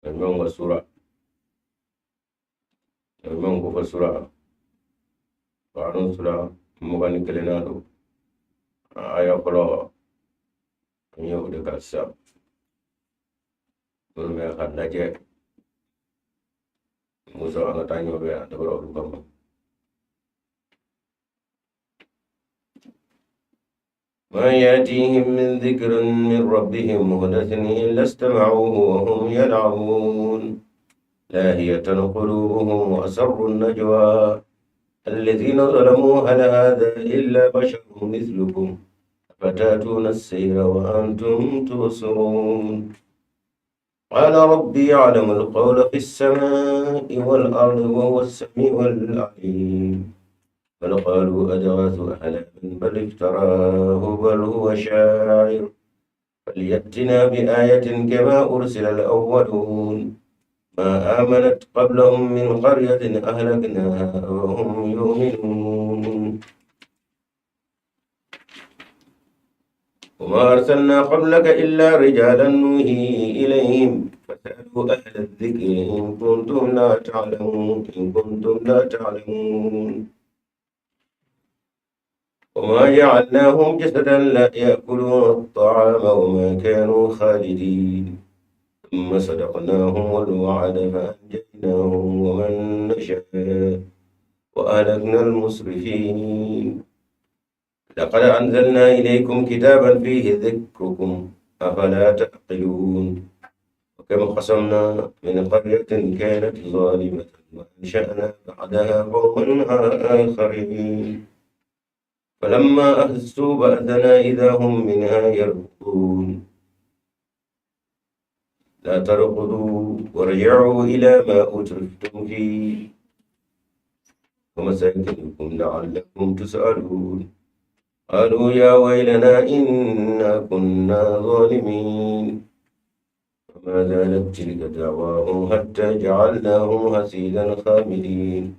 Memang surah, memang bukan surah. Kalau surah bukan kelenado. Ayah kalau ini udah kasar. Belum ya kan aja. Musa nggak tanya ya, kalau kamu. ما يأتيهم من ذكر من ربهم محدث إلا استمعوه وهم يلعبون لاهية قلوبهم وأسروا النجوى الذين ظلموا هل هذا إلا بشر مثلكم فتاتون السير وأنتم تبصرون قال ربي يعلم القول في السماء والأرض وهو السميع العليم بل قالوا أضغاث أحلام بل افتراه بل هو شاعر فليأتنا بآية كما أرسل الأولون ما آمنت قبلهم من قرية أهلكناها وهم يؤمنون وما أرسلنا قبلك إلا رجالا نوحي إليهم فاسألوا أهل الذكر إن كنتم لا تعلمون وما جعلناهم جسدا لا يأكلون الطعام وما كانوا خالدين ثم صدقناهم الوعد فأنجيناهم ومن نشاء وأهلكنا المسرفين لقد أنزلنا إليكم كتابا فيه ذكركم أفلا تعقلون وكم قسمنا من قرية كانت ظالمة وأنشأنا بعدها قوما آخرين فلما أحسوا بأسنا إذا هم منها يركضون لا تركضوا وارجعوا إلى ما أترفتم فيه ومساكنكم لعلكم تسألون قالوا يا ويلنا إنا كنا ظالمين وما زالت تلك دعواهم حتى جعلناهم حصيدا خامدين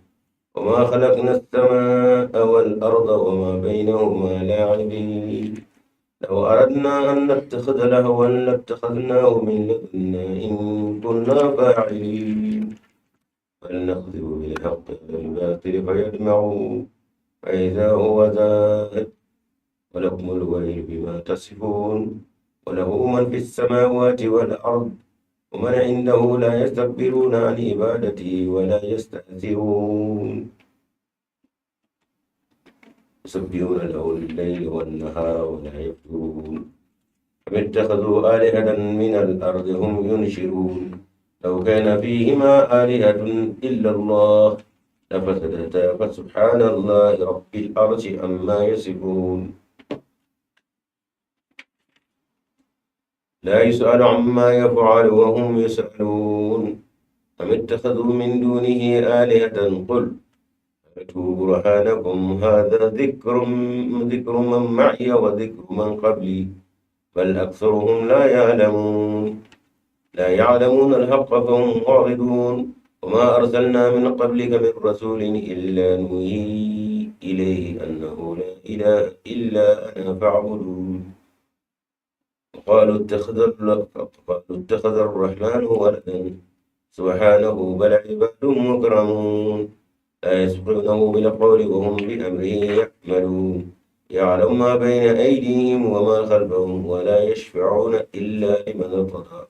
وما خلقنا السماء والأرض وما بينهما لاعبين لو أردنا أن نتخذ لهوا لاتخذناه من لدنا إن كنا فاعلين بل نخذف بالحق على الباطل فيدمعه فإذا هو زاهد ولكم الويل بما تصفون وله من في السماوات والأرض ومن عنده لا يستكبرون عن عبادته ولا يستأثرون يسبحون له الليل والنهار ولا يفترون أم اتخذوا آلهة من الأرض هم ينشرون لو كان فيهما آلهة إلا الله لفسدتا فسبحان الله رب العرش عما يصفون لا يسأل عما يفعل وهم يسألون أم اتخذوا من دونه آلهة قل هاتوا برهانكم هذا ذكر من معي وذكر من قبلي بل أكثرهم لا يعلمون الحق فهم معرضون وما أرسلنا من قبلك من رسول إلا نوحي إليه أنه لا إله إلا أنا فاعبدون قالوا اتخذ الرحمن ولدا سبحانه بل عباد مكرمون لا يسبقونه بالقول وهم بأمره يعملون يعلم ما بين أيديهم وما خلفهم ولا يشفعون إلا لمن ارتضى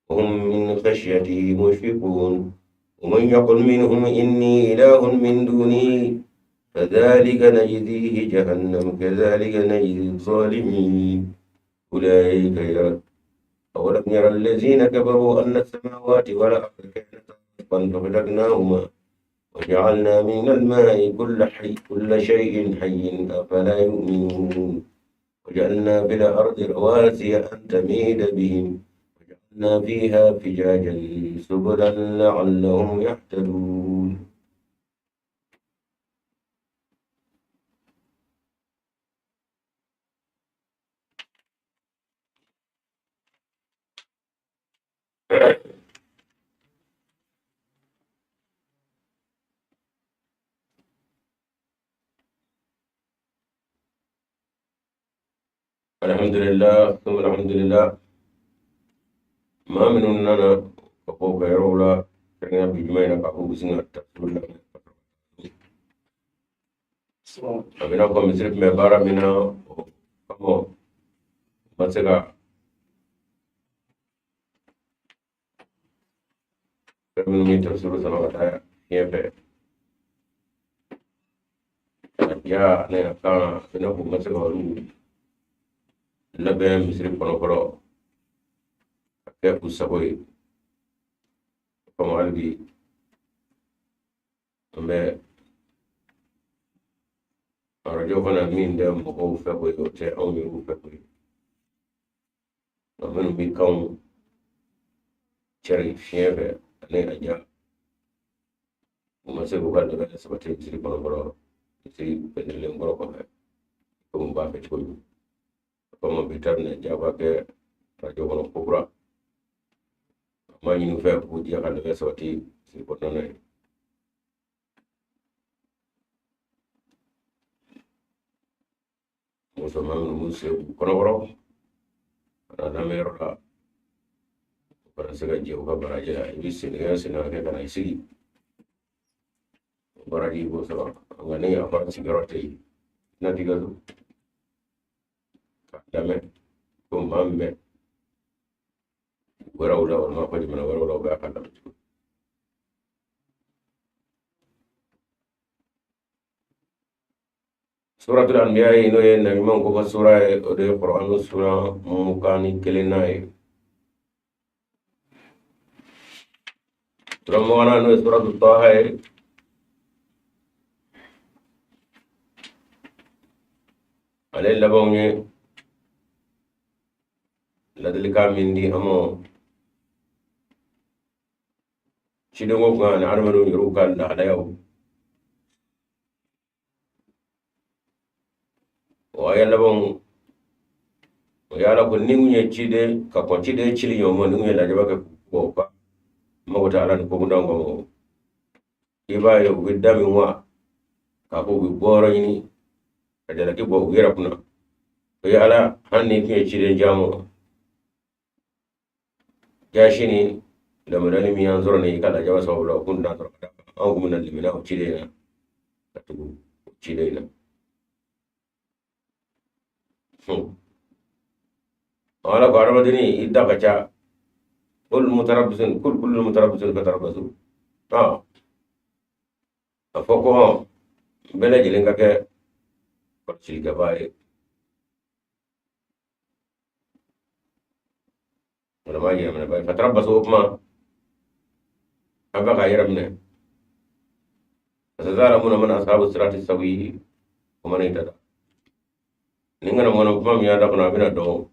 وهم من خشيته مشفقون ومن يقل منهم إني إله من دوني فذلك نجزيه جهنم كذلك نجزي الظالمين أولئك أولم يرى الذين كفروا أن السماوات والأرض كانتا رتقا ففتقناهما وجعلنا من الماء كل شيء حي أفلا يؤمنون وجعلنا في الأرض رواسي أن تميد بهم وجعلنا فيها فجاجا سبلا لعلهم يهتدون الحمد لله ثم الحمد لله ما من أننا ko ga rola kenya bi mai na ka ko singa ta sulla amina ko misrif me bara mina kamo masega min mi tafsiru sana kata yepe ya ne ka ina ko masega walu labe misrif kono koro ke usaboy kamo albi ambe arajo fana min de mo ko fe ko te on mi fe ko amen mi kan ceri fieve ne aja mo se ko kaldo da sabate misrif kono koro siri pedrele ngoro ko fe ko mo ba fe ko como bitar ne jaba ke radio kono kubra ma ñu fe bu dia kan be soti si ko non mo so ma mu se kono woro ana na mero la para se ga je ko baraje la ibi se ne se na ke kana isi baraji bo so ngani apa sigarote na diga du dame ko mamme warawla wal ma fadi mana warawla ba kan da suratul anbiya ino ye nabi man ko sura e de qur'an sura mukani kelenai sura mo ana no suratul taha e ale labonye ladalika mindi amo chidongo ngana armanu yuru kan da alayo waya labon yala ko ningunye chide ka ko chide chili yomo ningunye la jaba ko ba mo ta ala ko ndongo mo iba yo widami wa ka ko bi boro ni kadala ki bo gira kuna ko yala hanni ki chide jamo jashini da madani mi yanzuro ne kala jaba so la kun da to an gumna limina o chide na katugo chide na wala ko dini idda kaca kul mutarabbisun kullu mutarabbisun fatarabbasu afoko bele jilin kake korchil gabaye wala ma yira mana bay fatarabbasu kuma aba ka yira mana asazara muna mana ashabu sirati sawi kuma ne tada ningana mona kuma mi ada kuna bina do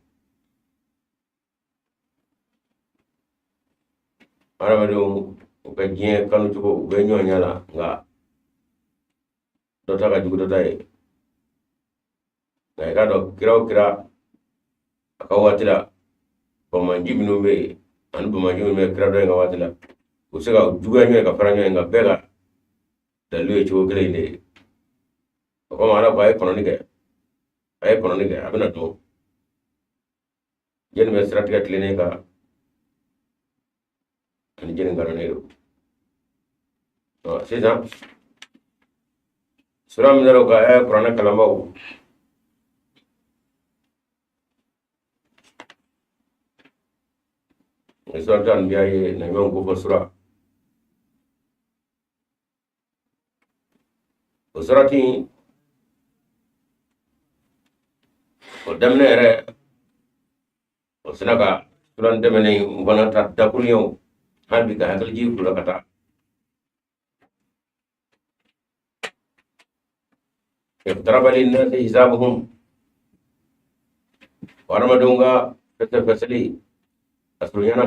arabado ka jien kanu tuko be nyonyala nga do taka jugu do tay nga ka do kira aka watila bamanji binu be an bamanji me kira do nga watila usega jugu nyoy ka faranyo nga bega dalu e chugo gele ne ko mala ko ay kono ni ke abina do jen me strategy tlene ka ani jen ngara ne do sisa sura mi daro ka ay qur'ana kalamaw sura tan biaye na yon ko sura surati o damne ere o sinaka suran demene ngona ta dakulyo halbi ka hakal ji kula kata اقترب للناس حسابهم ورمدونغا فسلي أسرينا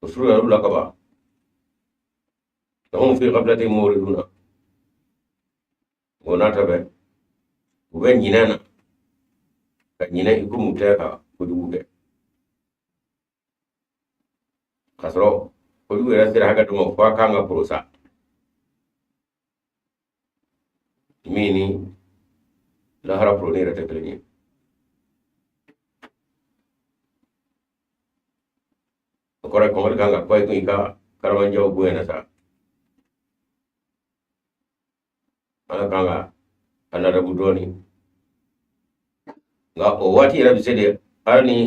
أسرينا لكبا هم في قبلة موردون وناتبه وبين جنانا كجنا يكون متاكا كدوغا خسرو كدوغا يسير حاجة دمو فاكانا بروسا mini lahara pronira tekelnya. kore ko ngol kanga koy ko ka karaman jaw buena sa ala kanga ala rabu doni nga o wati rabi sede arni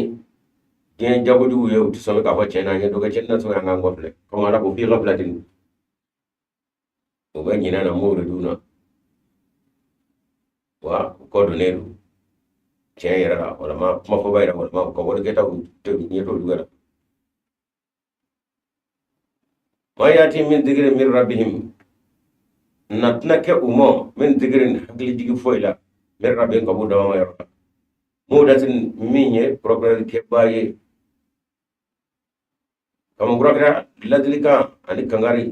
gen jago du ye uti so ka fa chena nya do ga chenna so nga ngofle ko ngala ko fi ghaflatin o ba nyina na mo duna wa ko do neru chen yara wala ma fo bayra wala ma ko wala keta to ni to dugara ma yati min dhikri min rabbihim natna ke umo min dhikrin hakli digi foyla min rabbihim ko buda ma yara mudatin minye program ke baye kama burakra ladlika ani kangari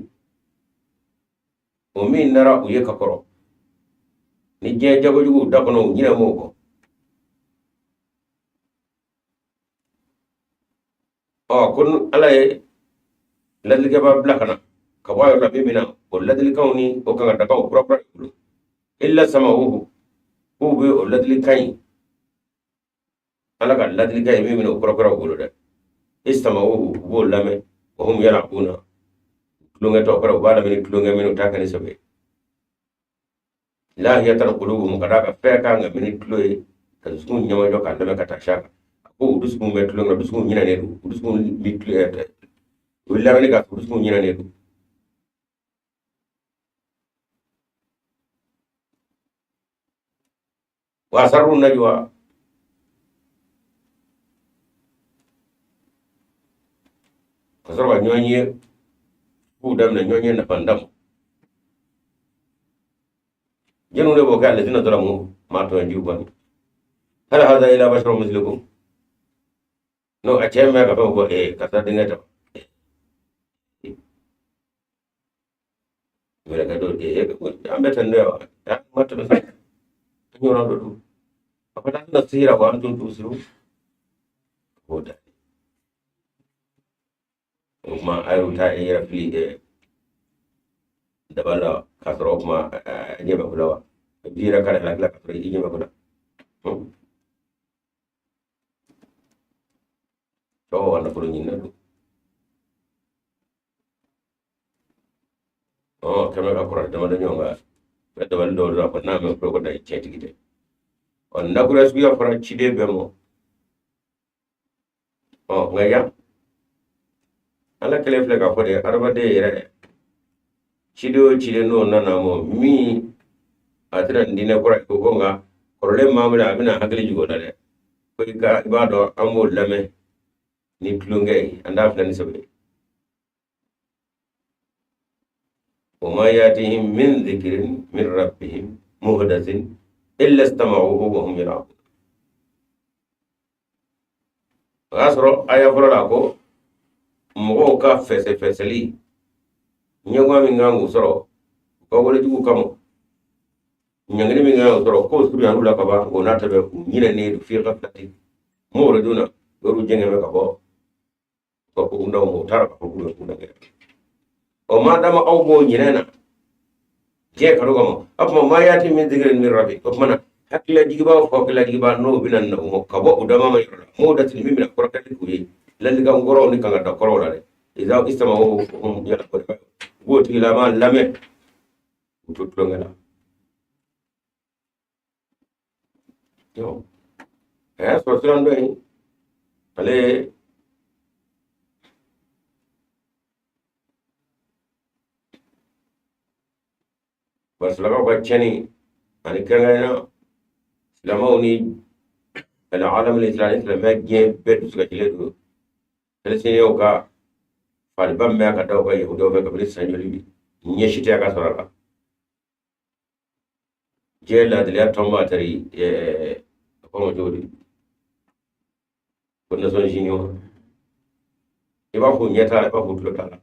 o min nara uye kakoro ni je jago jugu dakono nyina moko kun alaye ladlika ba blakana ka wayo rabbi mina o ladlika ni o kanga daga o program illa samauhu be o ladlika ala ka ladlika mi mina o program gulo de istamauhu bo lame wa hum yalabuna tulunga to kara bala min tulunga min takani sabe la yatan qulubuhum kadaka feka nga min tuloy ka sukun nyama jo ka ndame kata shaka ko udusukun me tulunga udusukun nyina ne udusukun mitloy willa ni ka udusukun nyina ne wa sarru najwa kasarwa nyonye budam na nyonye na pandam jenu ne boka alladhina zalamu ma to anjuban hal hada ila basharun mislukum no acheme ka ko kasa dingata mera ka do ko ambe tan dewa ya mata do nyoro do apa tan nasira wa antum tusiru hoda ma ayu ta ira fili dabala kasro ma nyeba kulawa dira kala la kasro nyeba kula to wala ko nyina do kama ka kura dama da nyonga da wal do da ko na me ko da cheti gide on na kura su ya fara chide be mo ngaya ala kele fle ka fode arba de ire chide no na mo mi atira ndine kura ko gonga korle mamula amina hakli jugo da de ko ka ibado amul lame ni tulunge anda fle ni sabe وما ياتيهم من ذكر من ربهم محدث إلا استمعوه وهم يلعبون asro aya fura ko mo ka feseli nyangwa mi ngangu soro ko wole jugu kamo nyangani mi ngangu soro ko suru ya rula ka ba ko na tabe nyine ne du fi ghaflati mo re duna doru jenge me ka bo ko unda mo tara ko ko na o ma dama aw bo nyinena je ka rugo mo apma ma yati min dhikrin min rabbi ko mana hakla digiba ko hakla digiba no binan no mo ka bo udama ma yoro mo datin mi mina korka ku yi lalli ga ngoro ni kanga da korola de iza istama o ya ko go ti la ma lame to ngala yo so so ndo ale Barcelona bachani ani kangana lamoni العالم الإسلامي لما جه بيت سكتيلو فلسطين يوكا فالبام ما كتاو كا يهودو فك بريس سانجولي نيشيتي كا سورا جيلا دليا توما تري كومو جوري كنا سون جينيو يبا فو نيتا يبا فو تلوتا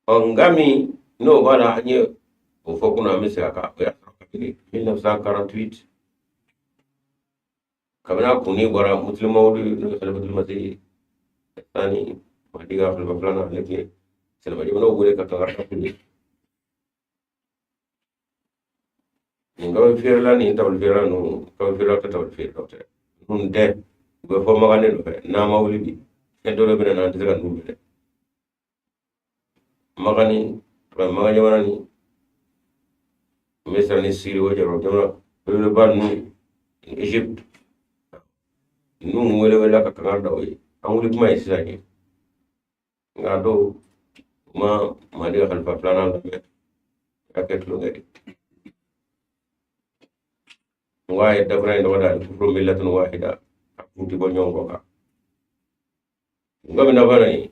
ongami no bala anye ofokuna misaka ya 1948 kabina kuni bara muslimo no salbatul masih tani madiga fil baflana leke selma jono gure ka tangarta kuni ninga firla ni tabul firla no ka firla ta tabul firla ta nun de ube fo magane do fe na mawli bi en do be na ndira ndu be magani magani warani misra ni siri wo jaro jamana be ban nu Egypt nu wele wele ka kan da oyi an wuli kuma isa ne nga do ma de khalfa plana da me raket lo ngadi waye da bra ndo wada ko millatun wahida akuti bo nyongo ka ngomi na bana ni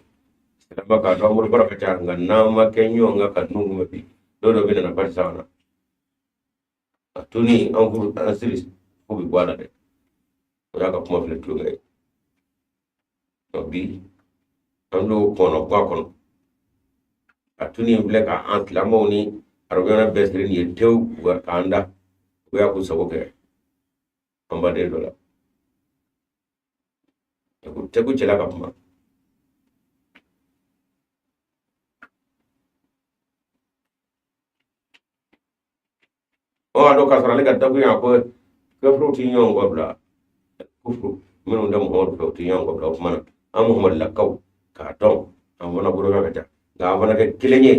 lamba ka do mul baraka tar nga nama kenyo nga ka nungu mabi do bina na parsa wana atuni an furu asiri ko bi gwala de ya ka kuma fle tulo ngai to bi an do kono kwa kono atuni fle ka an lamo ni arogana besrin ye tew wa anda ko ya ku sabo ke amba de dola ko tegu cela ka kuma o ado ka sarale ka tabu ya ko kafro ti nyon gobla kufru minu da muhammad ko ti nyon gobla kuma am muhammad lakaw ka don am wana buro ka ta ga wana ke kilenye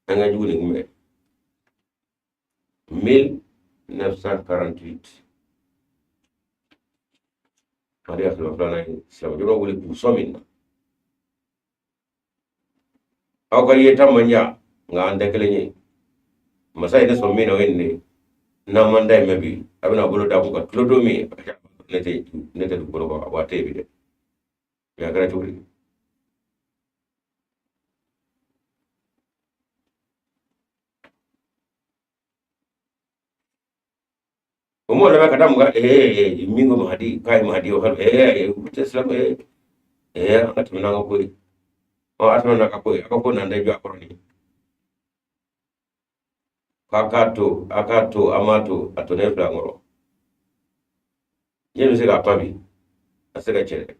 anga juguni ngume 1948 Maria Flana Islam juro wuli kusomin aw kali yeta manja nga ande kilenye masai da sommi na wenne na manda mebi abina bolo da ko tulodo mi nete du bolo wa tebi de ya gara turi umo la ka damu ga mingo mahadi kai mahadi o hal uta islam atuna nga ko o atuna ka ko na ndai jwa koroni akato amato atone flangoro yenu se ga pabi asega chere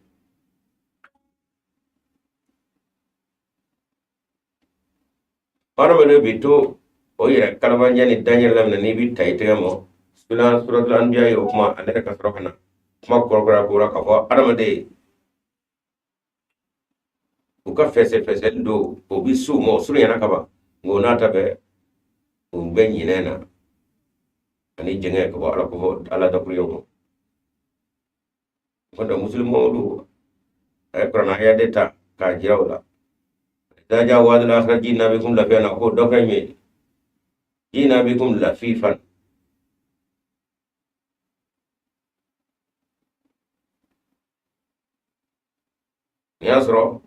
para mele bito o yera kalabanja ni danyar lamna ni bi taite mo suratul anbiya yo kuma alaka kasrokana kuma korokora kura ka fo adamade uka fese do o bi su mo suru yana kaba ngona tabe umbe nyinena ani jenge ko ala da kuriyo wanda muslimo du ay qur'ana ya deta ka jirawla da ja wadul akhir jinna bikum la fana ko dokay me jinna bikum lafifan yasro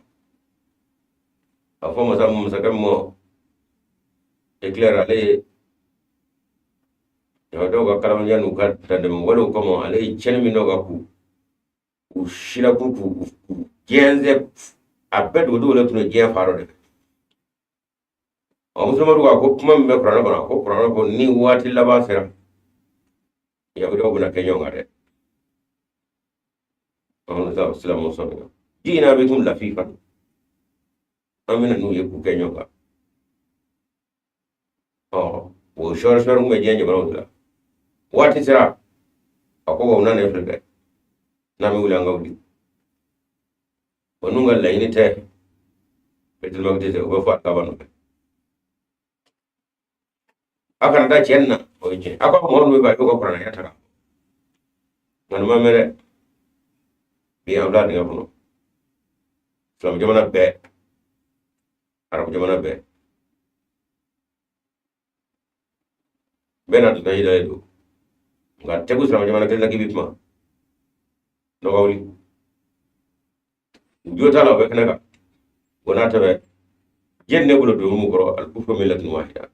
afo masakam mo declare ale yo do ga kalam yanu ka tande mo walo ko mo ale chelmi no ga ku shila ku genze abed do le tuno gen faro de o musulma do ko kuma me qur'an ko ni wati la ba sera ya do buna kenyo ngade on za islamu so dina bikum lafifan amina nu ye ku kenyo ga wo shor mu je nyama wala wati sira ako wa nana fulbe na mi wula ngawdi wonu ngal layni te betul magdi te o fa ka banu aka da chenna o je aka mo no ba ko qur'an ya taka ngan ma mere bi am da dinga bono so jamana be arab jamana be bena to tayi dai do nga tegu sama jamana kala gibi ma no gawli jota la be kana wona tabe jenne bulo do mu ko al kufru millatun wahida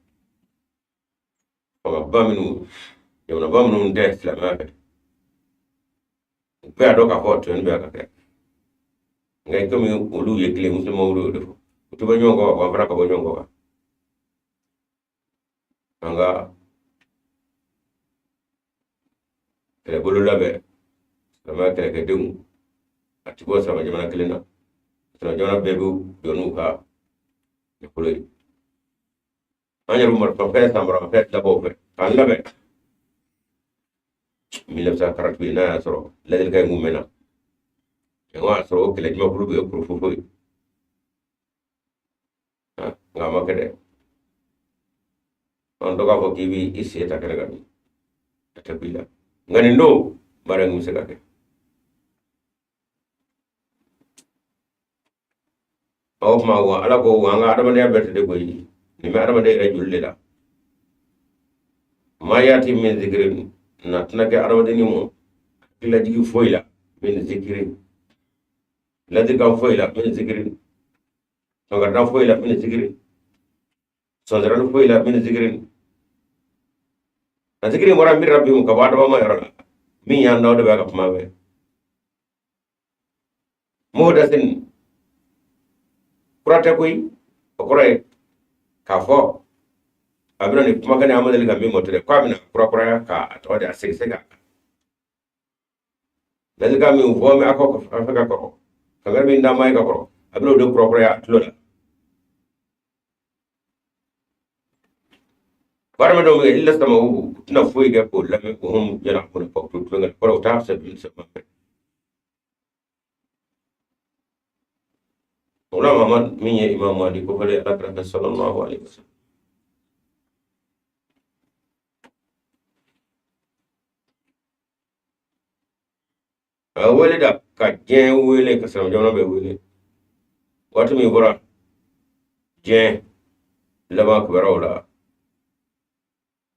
wa baminu yawna baminu de islamaka be ado ka hoto en be ka ke ngay ko mi ulu yekle muslimo ulu do to ba nyongo wa baraka bo nyongo wa anga kele bolo labe sama kele ke dum ati bo sama jamana kelena sama jamana bebu donu ka ne kuloy anya rumar pa fe samra fe la bo fe kan labe 1948 na soro ladil kay mumena wa so kele juma bulu be ko fofo nga makede on doga ko kibi isi ta kele gami ta bila ngani ndo bare ngum sega ke aw ma wa ala ko wa nga adama ne berte de koy ni me adama de re julle la ma yati min zikrin na tunake adama de ni mo kila jigi foyla min zikrin ladi kan foyla min zikrin songardan foyla min zikrin sondaran foyla min zikrin na zikrin wara min rabbihum ka bada ma yara min ya nawde ba ka kuma be muhdathin kurate koy okore ka fo abina ni kuma kan amadali kan min motore ko amina kura ka to da sega ladi kan min fo me akoko afaka ko kagar min da mai ka ko abina do kura ya tlola barma do me illa sama hu tuna fuyi ga ko lamme ko hum yana ko ko to ngal ko ta sabil sama wala mamad min ya imam malik ko fale akra sallallahu alaihi wasallam wele da ka jen wele ka sama jona be wele watu mi bora jen laba ko barawla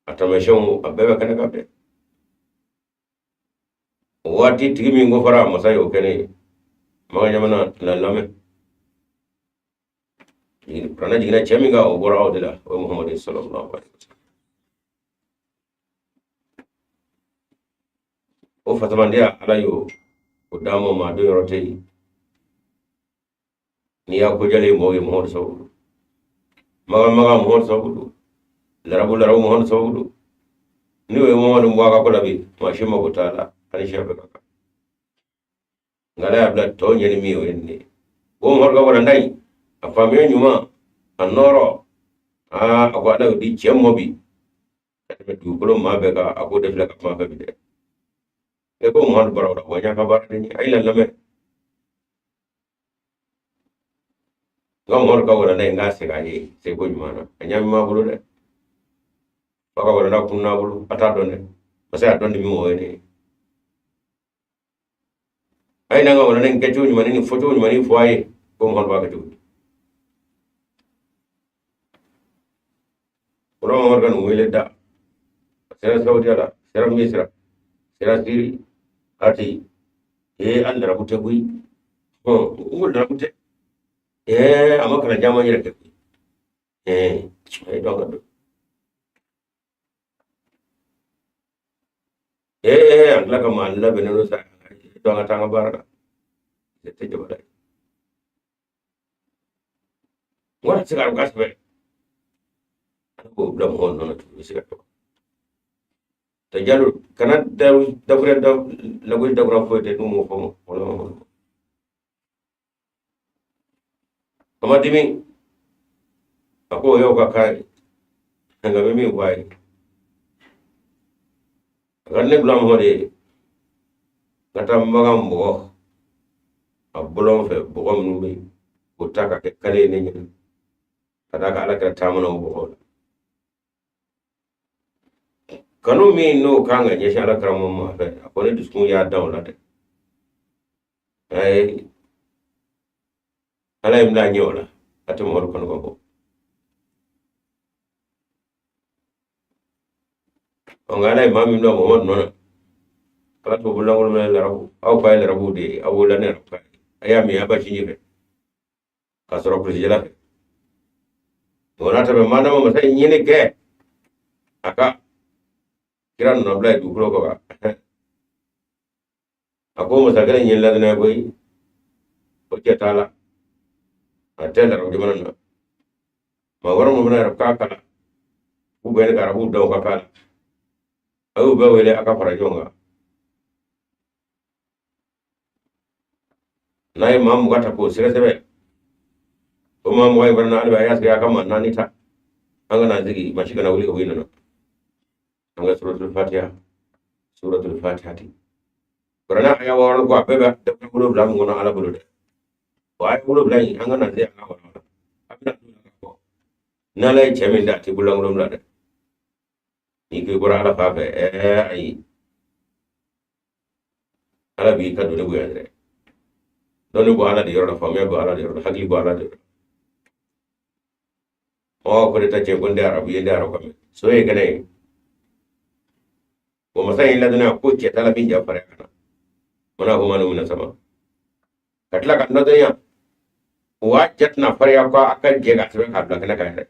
atamashon abebe kana kabe wati tigi mi ngo fara masayo kene maga jamana lalame ni prana jigina chemiga o bora odila o muhammad sallallahu alaihi wasallam o fatamandia alayo o damo ma do yorote ni ya ko jale mo muhammad sallallahu maga muhammad sallallahu larabu muhammad sallallahu ni o muhammad mwaga ko labi ma shima ko taala ani shabe kaka ngala abla to nyeni mi o enni wo morga wala ndai afamiyo nyuma anoro ako ada di chemmo bi katame du ko ma be ka ako def la ka ma ka bi de e ko mo baro da wanya ka bar ni ay la lame ngam morga wala ndai nga se ga yi se ko nyuma na anya mi ma bulu de baka wala na kunna bulu ata donne masa donne mi mo ne ay na nga wala nen kecho nyuma ni foto nyuma ni foye ko mo ba ka tu ko mo organ wele da sera saudi ala sera misra sera siri ati andara bute bui ngul dara bute amakala jama nyere ke ay do ngado andla ka malla beneno sa do ngata ngabara te jabala wala sigar gasbe ko blam hon non to sigar to te jalu kana da fure da lagol da bra fote dum mo ko wala mo amadimi ako yo ka kai nga mi wai ganne blam hode ngata mbagam bo abulon fe bogom numi utaka ke kale ne nyi kada ka ala ka tamana bo kanu mi no kanga nye shala kramo ma fe akone diskun ya down la de ay ala imla nyola atu mo ko ko on ala mami no mo no kala to bulangol me la rabu aw pay la rabu de aw la ne rabu aya mi aba ci nyibe kasoro ko jela fe wona tabe manama mo tay nyine ke aka kiran no blay du ko ka ako mo sagale nyin la na boy o ke tala atela ro de manana ma waro mo na ka kala ku be ga rabu do ka kala aw be wele aka fara jonga nay mamu gata ko sire sebe o mamu way barna alba yas ga kama nanita anga na digi mashika na wuli ko winana anga suratul fatiha ti Karena ayah orang gua beba dapat bulu belang ngono ala bulu deh. Wah bulu belang angan nanti angan orang. Tapi nak tu nak kau. Nalai cemen dah ti bulang belum ada. Iku kurang ala apa ai ala bi ka dole buya deh. Dole bu ala di orang famia bu ala di orang hagi bu ala di. Oh kau dah cakap benda Arab yang dah Arab kami. So ye kene. Ko masai illa duna ko ce tala bin jafar kana. Mana ko manu mina sama. Katla kan do ya. Wajat na farya ko akan je ga sabe kabla kana kai.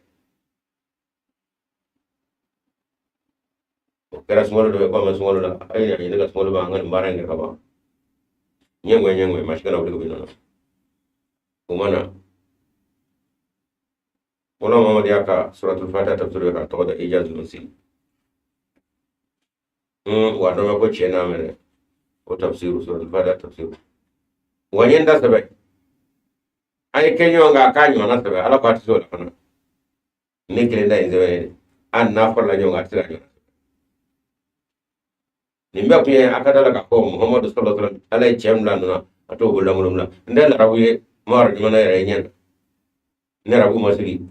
Kera semua do ko ma semua do ai ya ida semua ba ngan barang ka ba. Nyengwe mas kana udah binona. Kumana. Wala mama dia ka suratul fatah tafsir ka to da ijazul musil. Wa do ma ko chena mere. O tafsir suratul fatah tafsir. Wanyenda sabai. Ai kenyo nga kanyo na sabai ala ko so la kana. Ni kile da inze an na farla nyo nga tira nyo. Nimba kuye akada la ka ko Muhammad sallallahu alaihi wasallam alai chemla na ato bulamulum la. Ndel rabuye mar jumana ya nyen. Ne rabu masri.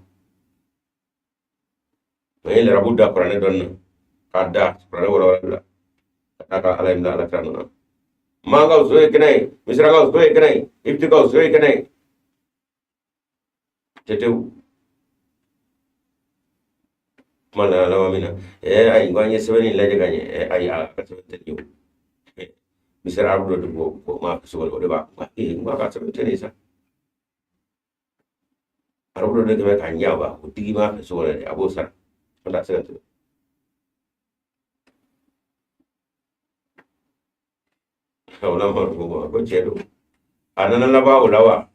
Ini rabu dah Quran don kada Quran wala kata alaim dah ala kana manga usoi kenai misra ka usoi kenai ibti ka usoi kenai tetu mana lama mina ai ngwanye sebeni laje kanye ai ka sebeni yu misra rabu do bo ma sugal do ba ma ka sebeni ni sa rabu do ke ka nya ba utigi ma sugal abosar tidak segitu. Kalau mau gua, gua cedo. Anak laba ulawa.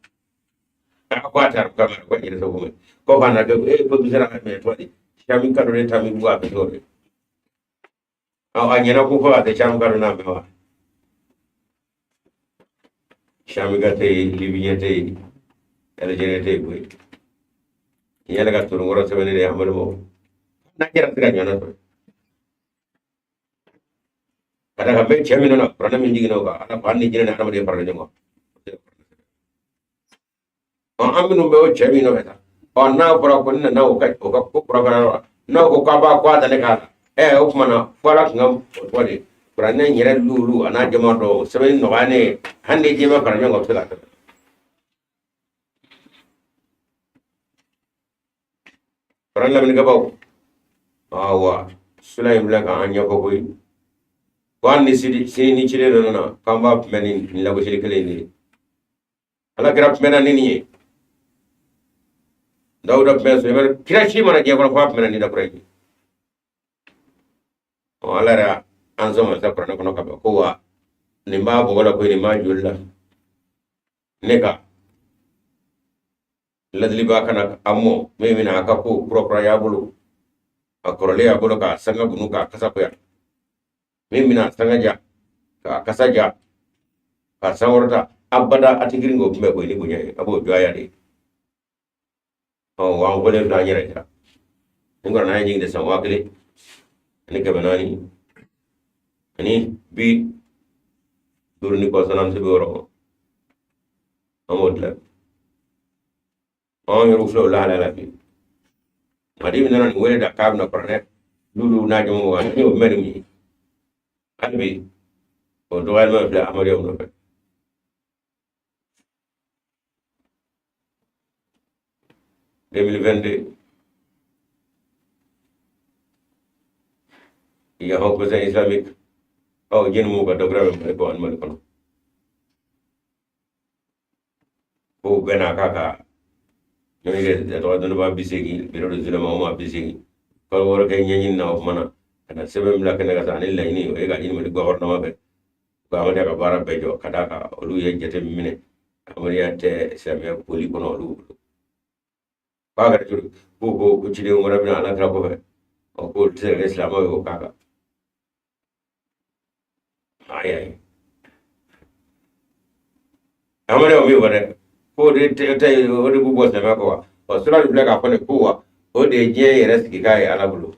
Aku atar kamar gua jadi sebelum. Kau mana ke? Kau bisa nak main tuan ni. Kami kan orang kami gua betul. Awak nyana aku kau ada cam kan nama awak. Kami kata libinya te, ada jenis te gua. Ia lekat turun orang sebenarnya amal mau. Nak kira tidak nyana tu. Ada kami cami nona, pernah minjing nona, ada panik jenis nak dia pernah jengok. Amin numbewo cami nona kita. Na pura pun na oka pura pura na oka ba kwa dane kala. Mana falak ngam wadi. Pernah nyere lulu, anak jemaah do, sebenarnya nona ni handi jemaah pernah jengok tu lah. Pernah lagi kau. Awa, Sulaim belaka anya ko boy. Wan ni sini chile na kamba meni ni lago chile kele ni. Ala grab mena ni ni. Dauda peso emer kirashi mana je ko pap mena ni da pregi. O ala ra anzo ma sa prana kono ka ko wa ni ma bo gola ko ni ma julla. Neka. Ladli ba kana ammo me mina ka ko propra ya bulu. Akorole abolo ka sanga bunu ka kasa ko ya mimina sanga ja ka kasa ja ka sangorta abada atigiringo me ko ni bunya abo joya de wa ngole na nyere ja ngora na nying de sa wakile ni ke banani ani bi durni ko sanam se boro amodla on yo flo la bi Madi mina ni wele da kab na korne lulu na jomo wa ni o meri mi albi o do alma bla amari o no fe 2022 ya ho ko islamic o jin mu ka dogra be ko an mal kono o gana kaka Jadi ada orang bawa bising, biru itu sudah mau bising. Kalau orang kayaknya ini nak mana, karena sebelum melakukan negara ini lah ini, orang ini mesti gawar nama ber. Gawar dia kabar bejo, kadang olu yang jadi mine, kemudian te saya puli kono olu. Pagar tu, buku ciri umur berapa anak berapa ber, aku terus selama itu kakak. Ayah. Amada umi ber. Ko de te o de bu boss na ko wa sura de ka ko wa o de je yere siki kai ala bulu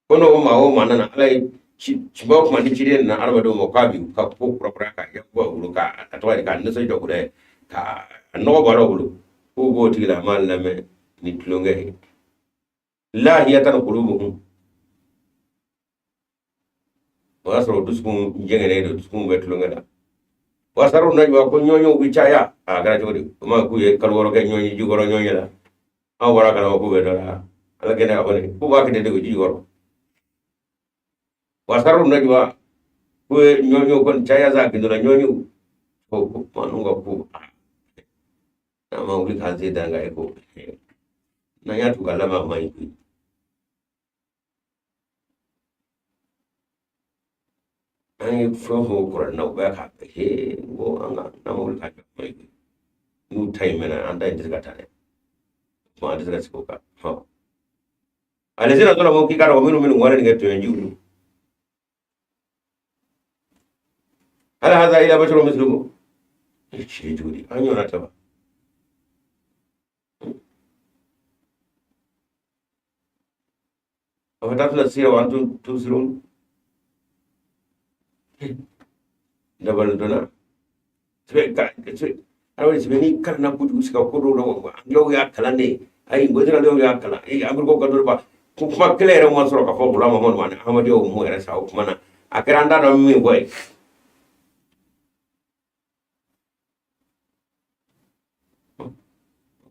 kono o ma o manana alai Chimba kuma ni chire na arba do mo ka bi ka ko propra ka ya ko ulu ka atwa ka ne so do kure ka no baro ulu ko go tigila mal na me ni tulunge la hiya tan qulubuhum wasaro duskun jengene do duskun be tulunge da wasaro na ba ko nyonyo bi chaya a gara jodi ma ku ye kalworo ke nyonyi jugoro nyonyi la a wara kala ko be do la ala gene ka bone ku ba ke de go jugoro wasaro na ba ku nyonyo kon chaya za gindura nyonyo ko manunga ku na ma uli kazi danga eko na ya tukalama mai ku ai fo ko na ba ka he go anga na ma uli kazi mai ku nu tai mena anda indira tare ma indira siko ka ha ale zina tola mo ki kara minu minu ngwane ngeto yanju ala hada ila basharu mislukum shi juri anyo na taba afatatu sira wa antum tusirun dabal dona tbe ka tbe awai tbe ni karna kudu sika kudu no anglo ya kalane ai godira do ya kala ai amur ko kador ba kuma klere mo soro ka fo bula mo mon wana amadi o mo era sa kuma na akiranda do mi boy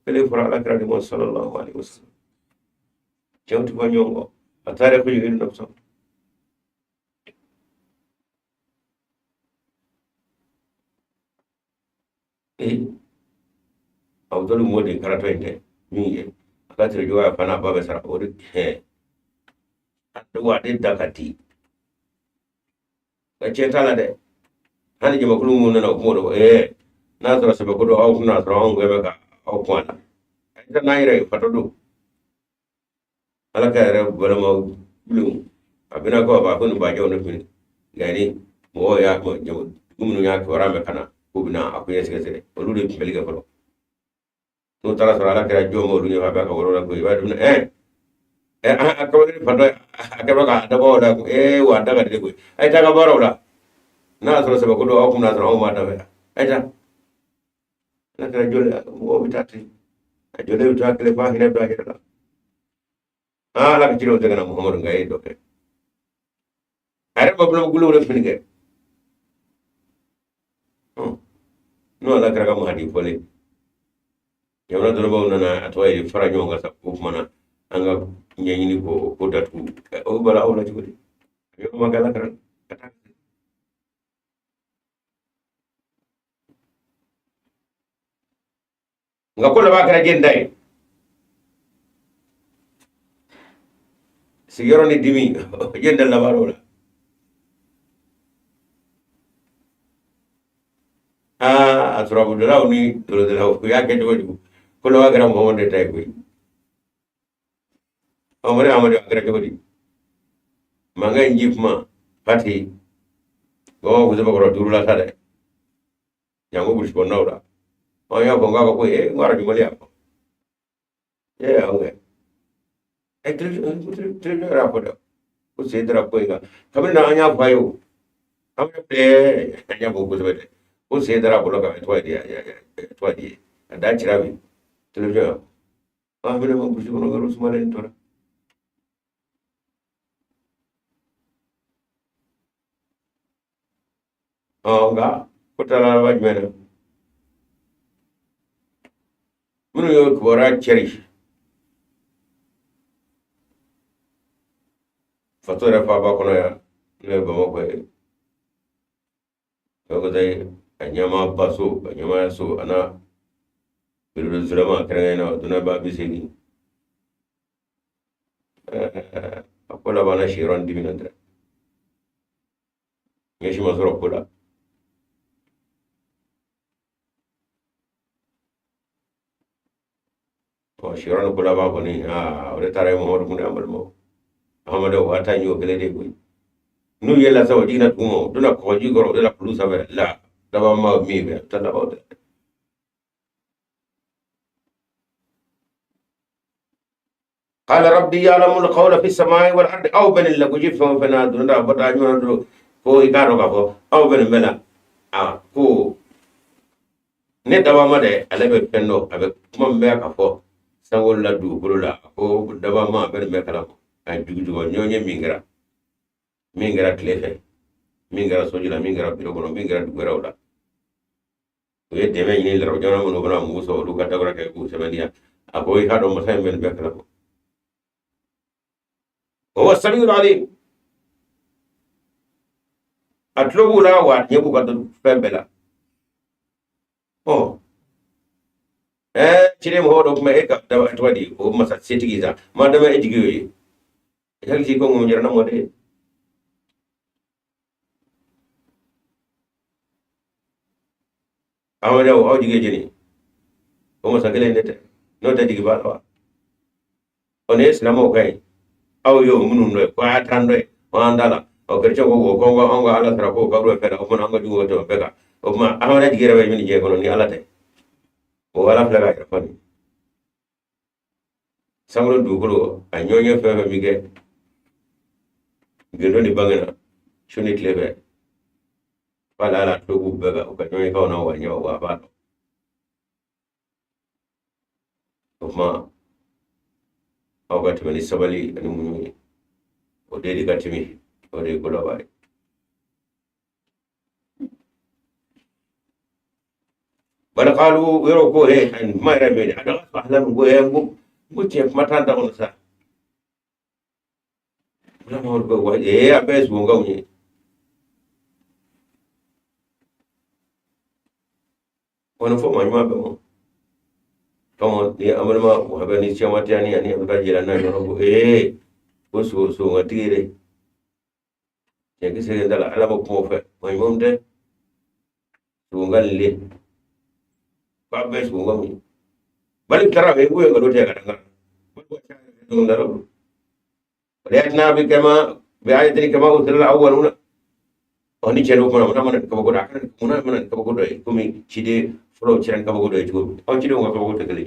kele fura ala kira di mo sallallahu alaihi wasallam jawti ba nyongo atare ko yiri no so awdolu modi karato inde mi ye akatire jowa fana babe sara ori he adwa de dakati ka cetala de hani jama kulu mun na ko do na sara sabe ko do aw na sara on gobe ka aw kwana ita naire fatodo ala ka re bala mo bulu abina ko ba ko ba jaw na fin gani mo ya ko jaw gumnu ya ko rame kana ko bina akuye sese olu de peli ga ko no tara sara ala ka jo mo lu ya ba ka woro ko ba dum akabari fado akabaka dabo da wa daga de ko ai ta ga baro la na sara sabe ko do aw na sara o ma da ba ai ta na ka jole mo bitati a jole bitati le ba hina da jela la ka jiro daga na muhammadu ngai do ke are bablo gulu le finige no la kara mu hadi fole yawna do ba na atwaye fara nyonga sa ko mana anga nyanyini ko datu o bala o la jodi yo magala kara kata nga ko la ba kara gendai sigero ni dimi jendal la baro la aturabu de law ni do de law ko yake do ko la gara mo wonde tay ko amare amare gara jodi manga njipma pati go ko zaba ko durula tade yango bush ko nawda o ya ko ngaka ko ngara jumali ako ange tele rapoda ko se dra ko nga kamina na anya fayo amre pe anya bo ko zaba ko se dra ko ka to di ada chirabi tele bine mo bush ko ngaro sumale tora nga ko tala ba jmena munu yo ko ra cheri fatora fa ba kono ya ne ba mo ko ko dai anyama baso anyama so ana biru zulama kare na duna ba bisini akola bana shiron diminandra ngeshi masoro kola to shiron kola ba ko ni ore tare mo mo mun amal mo amado wata nyo gele de koy nu yella saw dina tumo duna ko ji goro de la plus ave la daba ma mi be tala o de qala rabbi ya'lamu al-qawla fi as-samai wal ardi aw ben la ko jif fon fena do nda bota nyono do ko ikaro ka fo aw ben bela ko ne daba ma de ale be fenno abe kuma mbe ka fo sangol la du bulu la ko daba ma ben be kala ko ay dugu dugu nyonye mingira klefe mingira sojula mingira biro kono mingira dugera wala we deme ni la rojona mo no muso lu ka dagora ke ku semania aboy ka do mo sai ben be kala ko huwa samiul alim atlobu la wa nyebu ka do fembela oh cire mo do me ka da wadi o masa setigiza ma da me ejigiyoyi yalji ko mo jarna mo de amade o jige jeni o masa gele nete no da digi ba wa on islamo kai aw yo munun do ko atan do o andala o kercho ko ko ala tara ko ka ro fela o mon anga jugo to beka o ma amade jige rewe min je ko ni ala te o wala flaga ya fani samro duguro a nyonye fefe mige gendo ni bangana shuni klebe wala ala tugu bega o ka nyonye ka na wa nyawa wa ba o ma o ga tmani sabali ani munyi o de diga timi o de ko lawai bal qalu yoro ko he an ma rameni ada ahlan go he go che matanda on sa la mo go wa abes bo ngawni wani fo ma be mo tomo ni amalma wa be ni chama tani ani abda jira na no go ko so ngatire ya ke se dala ala mo ko fe mo mumde so ngalle ba be so ngami balik tara be go ngado te kadanga ko cha no ndaro riyatna bi kama bi ayati kama usila awwaluna oni chero ko na man ko goda kan muna man ko goda ko mi chide flo chiran ko goda ko on chide ko goda kale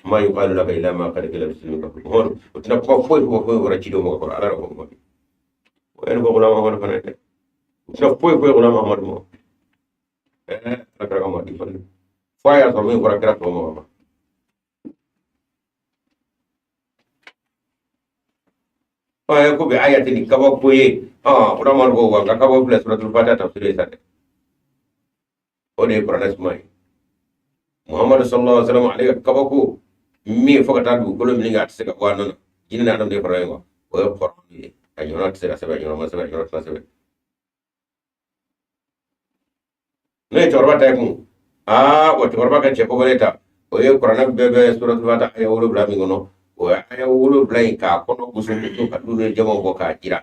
ma yuqalu laka illa ma qad qila bismika hon utna ko foi wara chido mo ko ala ko mo en ko gola ma hon fana utna foi gola ma hon mo akra ma di fana foi ya so mi wara kra ko mo ay ko be ayati ni kaba ko ye ura mar go wa kaba plus suratul fatiha tafsir isa o de qur'an ismai muhammad sallallahu alaihi wasallam alayhi kaba ko mi fogata du ko mi ngat se ka wa non jini na dum de fara wa o qur'an ni ay yonat se ka se ba yonat se ba yonat se ba ne torba ta ku o torba ka che ko boleta o ye qur'an be suratul fatiha ay wuro bla mi gono o aya wuro blay ka kono musun to ka dule jamo bo ka jira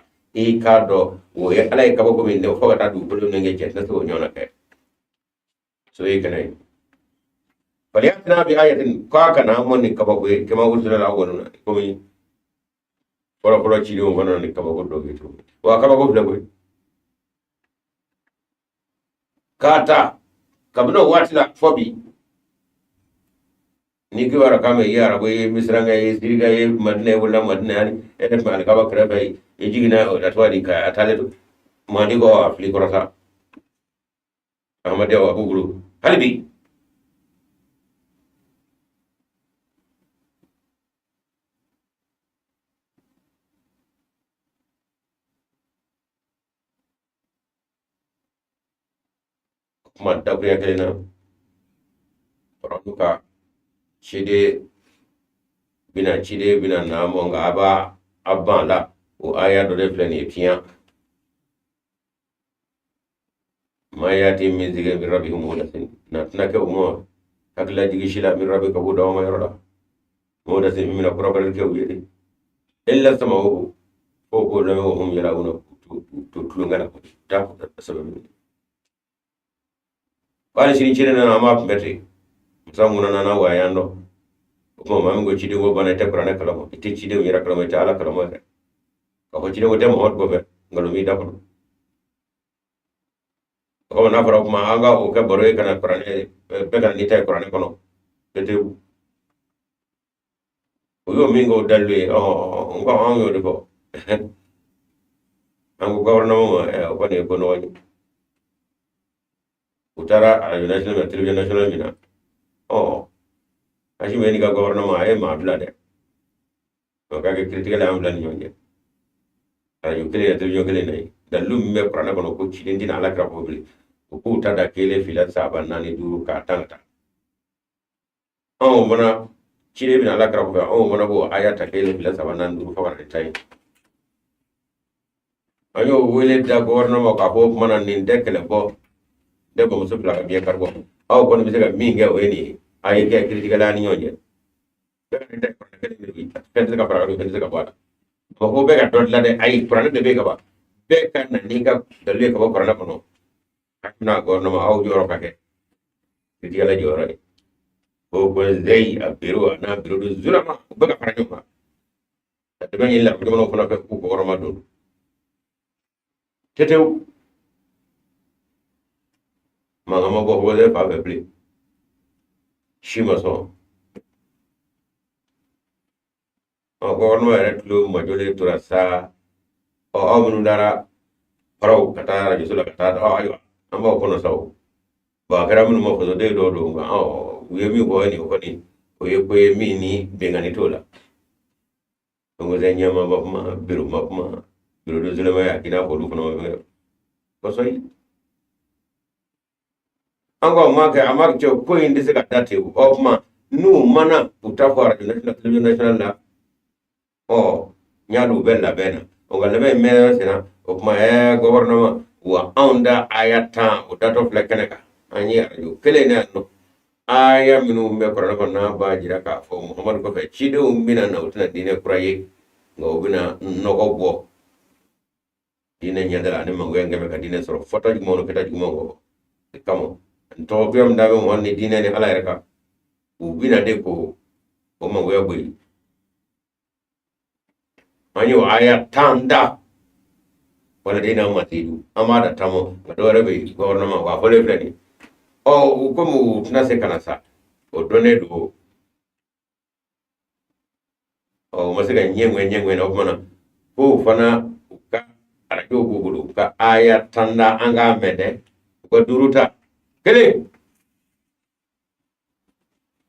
ka do o ya alay ka ko min ne fo ta du bulu ne nge na to nyona ke so kanai faliyatna bi ayatin ka kana mon ni ka ba ko ke ma wusul la wonu ko mi foro ci do wono ni ka ba ko do ke to wa ka ba ko da ko kata kabno watla fobi ni ki wara kame yara bo misranga siriga madne wala madne ani ene mal ka bakra bay jigina o atwadi ka atale to mani go afli korata ahmad yawa bugulu halbi man tabriya kelena ronuka chide bina na mo nga aba abban la o aya do refle ni pian ma yati min zige bi rabbihum mudasin na tunake umo akla jigi shila min rabbika buda wa ma yara mudasin min akra ke wiyede illa samawu ko la hum yarawuna to tulungana ko ta ko sababu wala sini chire na ma mbete samuna na wa yando ko mam go chide go bana te qur'ana kala mo ite chide o yara kala mo ta ala kala mo ko chide go dem hot go be ngalo mi da ko na fara kuma anga o ka baro kana qur'ana be kana ni te qur'ana kono bete Yo mingo dalwe ngo ango de bo. Ango gouvernement ko ne ko no utara a national television national mina. Oh, ashi me ni ga gouvernement ay ma bla de. O ka ke critical am bla ni nyonje. Radio kele television kele nay. Dalum me prana kono ko chidindi na ala kra ko bli. Ko utada kele filat saban nani duru ka tangata. Oh mana chide bina ala kra ko mana bo ayata kele filat saban nan duru fa kan tay. Ayo wele da gouvernement ka bo mana nin dekele bo de bo musu fla biya karbo aw kono bi sega mi nge weni ay ke critical ani nyonje be de ko ne ke ni fen sega para do fen sega bala ko be ga dot la de ay prana de be ga ba be kan na ni ga dalle ka ba prana kono na gouvernement aw joro ka ke critical joro ko zai a biro na biro do zulama be ga para nyoma de ben illa ko no kono ko gouvernement do tetew mangama go ho de pa be pli shima so gouvernement yɛrɛ tulo majɔlen tora sa aw minnu dara paraw ka taa arajo la ka taa ayiwa an b'aw kɔnɔ sa o a kɛra minnu ma fasoden dɔw don nka u ye min fɔ nin kɔni o ye ko ye min ni bɛnkanni t'o la ngozɛ ɲɛma ma kuma biro ma kuma biro de zulema ya k'i n'a fɔ olu fana ma fɛn kɔsɔ ye an ko a ma cɛ ko in tɛ se ka da ten o kuma n'u mana u ta fɔ arajo national television national la nyadu ben la bena o galla be me sena o kuma gouvernement wa onda ayata o dato flekeneka anyi ayo kele ne no aya minu me korana ko na ba jira ka fo muhammad ko fe chido mina na utna dine kuraye ngo bina no ko bo dine nyadala ne mango ngame ka dine soro foto mo no keta mo ngo kamo to biam dabe mo ni dine ne ala reka u bina de ko o mango ya boy anyo aya tanda wala dina matidu amada tamo gadore be gouvernement wa fole flani o ko mu tunase kana sa o donné do o masega nyengwe na kuma ko fana ka arajo gugulu ka aya tanda anga mede ko duruta kele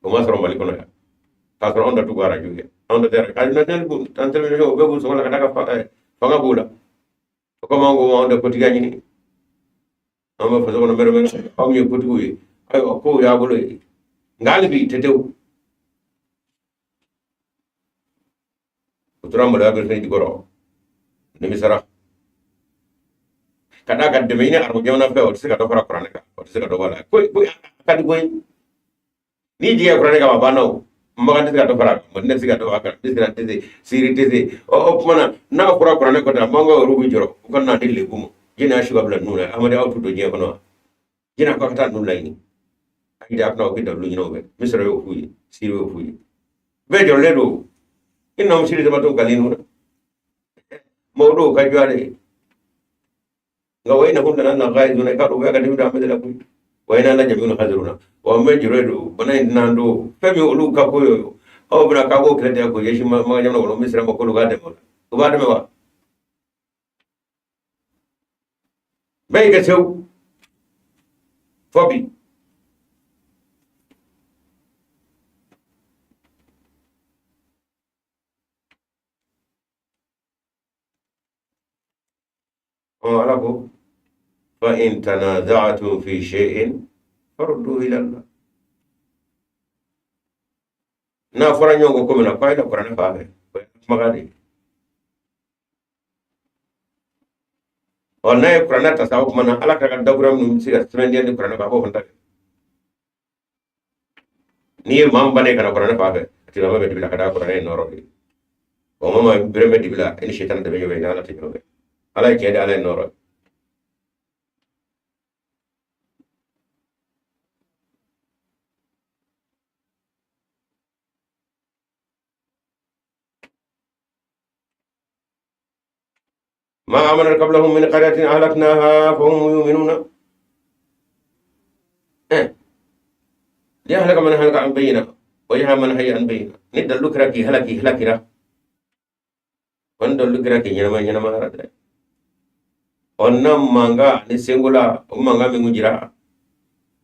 ko masoro mali kono ya ta so onda tu gara juge onda der ka na del bu tan tel no be bu so la ka fa bula ko mango onda ko tiga ni amma fa so no mero am yo ko tuwi ay ko ya bulo ngalibi tetew uturam da be ni goro ni misara kada ga de mini arbo jona fe o tsika do fara qur'an ka o tsika do wala ko kadi koy ni je qur'an ka ba no mbaga tsika do fara mo ne tsika do aka tsika tese siri tese o mana na qur'an ko ta mango rubu joro ko na dille gumo jina shuga bla nuna amade auto do je kono jina ko ta nuna ni ai da ko ki da lu nyino be misra yo fuyi siri yo fuyi be jor le do inna siri da to kalinu mo do ka jware nga wayna hum lana ghaizuna ka do ga dimu da amade la kuy wayna la jamu haziruna wa me jiredo bana nando femi ulu ka koyo o bra ka go krete ko yeshi ma nyamna wala misra ma ko do ga de mo do ga de me wa be ga sew fobi ala ko fa in tanaza'tum fi shay'in farudduhu ila Allah na fara nyongo ko mena fayda qur'an fa be magadi wala e qur'an ta sawu mana ala ka daguram num siga trendi ndi qur'an ba bo fanta ni mam bane kana qur'an fa be ti ma be dibila kada qur'an no robi o mama bireme dibila en shaytan de be yobe na ala ti yobe ala ke da ala no robi ما آمن قبلهم من قرية أهلكناها فهم يؤمنون ليهلك من هلك عن بينة ya man hayyan bayna ni dallu kira ki halakira on dallu kira ki nyama rada onna manga ni sengula o manga mi ngujira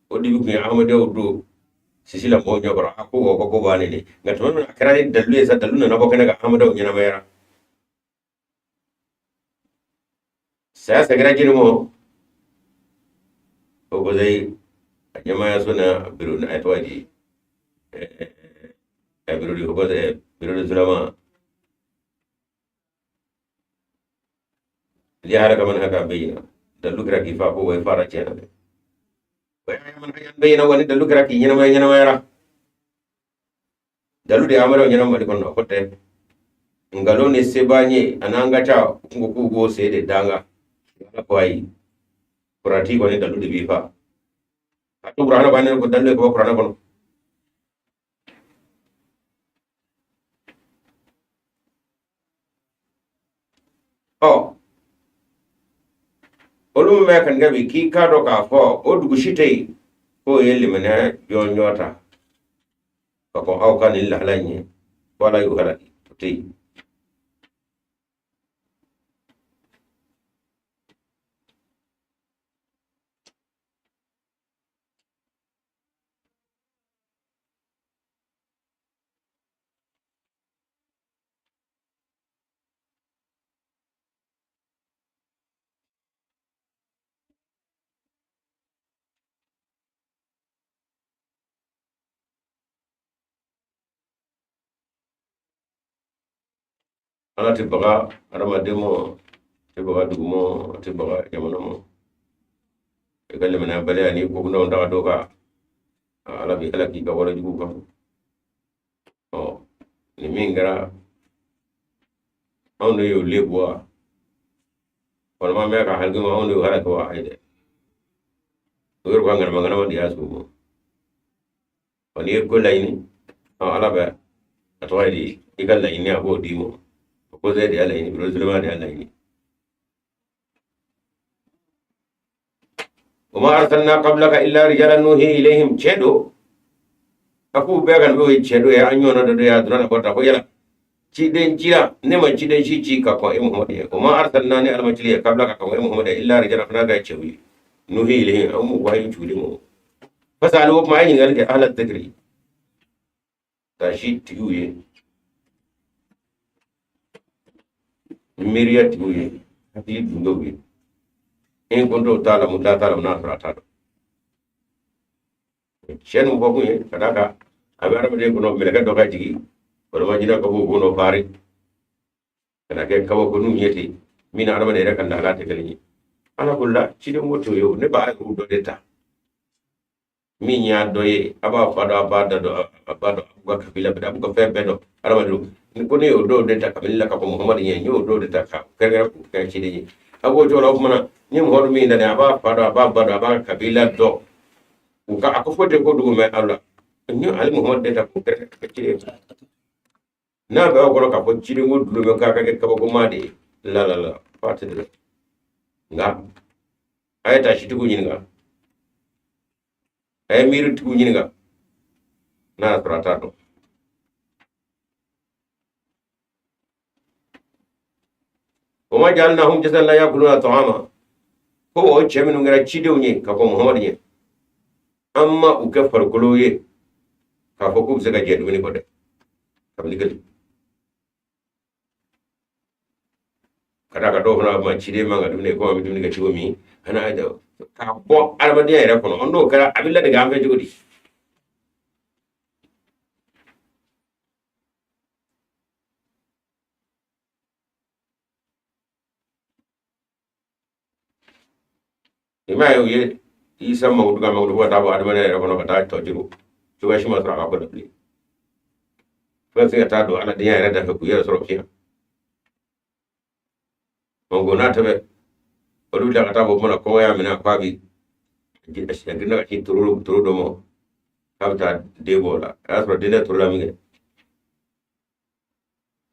o dibi ku amade o do sisila mo nyogoro ako ko bani ni ngato na kira ni dallu esa dallu na ko kana ga amade o nyama yara saya segera jirmo o ko dai nyama ya suna biru na atwaji biru di ko dai biru di sulama li haraka man haka bayina dallu kira ki fa ko way fara cena de way man hayan bayina woni dallu kira ki nyama yara dallu de amara nyama de kono kote ngalo ne sebanye anangata ngukugo sede danga ko ay kurati ko ne dallu de bifa atu qur'ana bane ko dallu ko qur'ana kono olu me kan gabi ki kado ka fo o dugu shitei ko yelli mena yon nyota ko haw kan illa halanye wala yu halaki tei ala tibaga arama demo tibaga dugumo tibaga jamono mo e galle mena bale ani ko ndo ndaga doka ala bi halaki ka wala jugu kam ni mingara on yo lebwa wala ma me ka halgi ma on yo halaka wa hayde wer ko ngar mangana wadi asu mo on yo ko layni ala ba atwadi igal layni abo dimo ko zai da alayni biro zulma da alayni وما أرسلنا قبلك إلا رجالا نوحي إليهم تشدو أكو بيغان بيوي تشدو يا أنيو ندو يا درنا بوتا كو يلا تشيدن تشيلا نما تشيدن شي تشي كاكو إي محمد وما أرسلنا ني المجلي قبلك كاكو إي محمد إلا رجالا فنا غاي تشوي نوحي إليهم أمو واي تشولي مو فسألوا ما ينغل أهل الذكر تاشي تيوي ميريا تيوي هتي دوغي in kunto talamu la talamu na surata do shen mo ko ye kadaka abara de kuno melaka do jigi wala majina ko bo no fari kada ke kawo ko num yeti mina arama de kan dala te kelni ala kulla cide moto yo ne ba ko do deta min ya doye aba fado abada do abado ko kabila bada ko febe do arama do ko ne yo do deta kabila ka ko muhammad yen yo do deta ka kere ko ka cide ni ago jola mana ni mo hodo mi ndane aba fado aba bado aba kabila do ka akofote ko dugo me Allah ni ali muhammad deta ko kere ka cide na ba ko ka ko cide mo dulo me ka ka ko made la fatide nga ayata shi tugu nyinga ay miru tugu nyinga na tratato وما جعلناهم جزاء لا يأكلون طعاما هو جمن غير تشيدوني كفو محمد ين اما وكفر كلوي كفو كوب زكا جدوني كده كبليكل kada ka do na ma chide ma ga dune ko mi dune ga chiwo mi ana ada ka bo alma dia ira kono ondo kara abilla de gambe jodi ima yo ye isa ma uduga ma uduga ta bo adama ne ira kono ka ta to jiru chuwa shi ma tra ka ko dapli fa se ta do ala dia ira da ko yera soro fiya mongo na tabe odu da kata bo mana ko ya mina kwabi gina ka turu do mo kabta debola asro dine turu la minge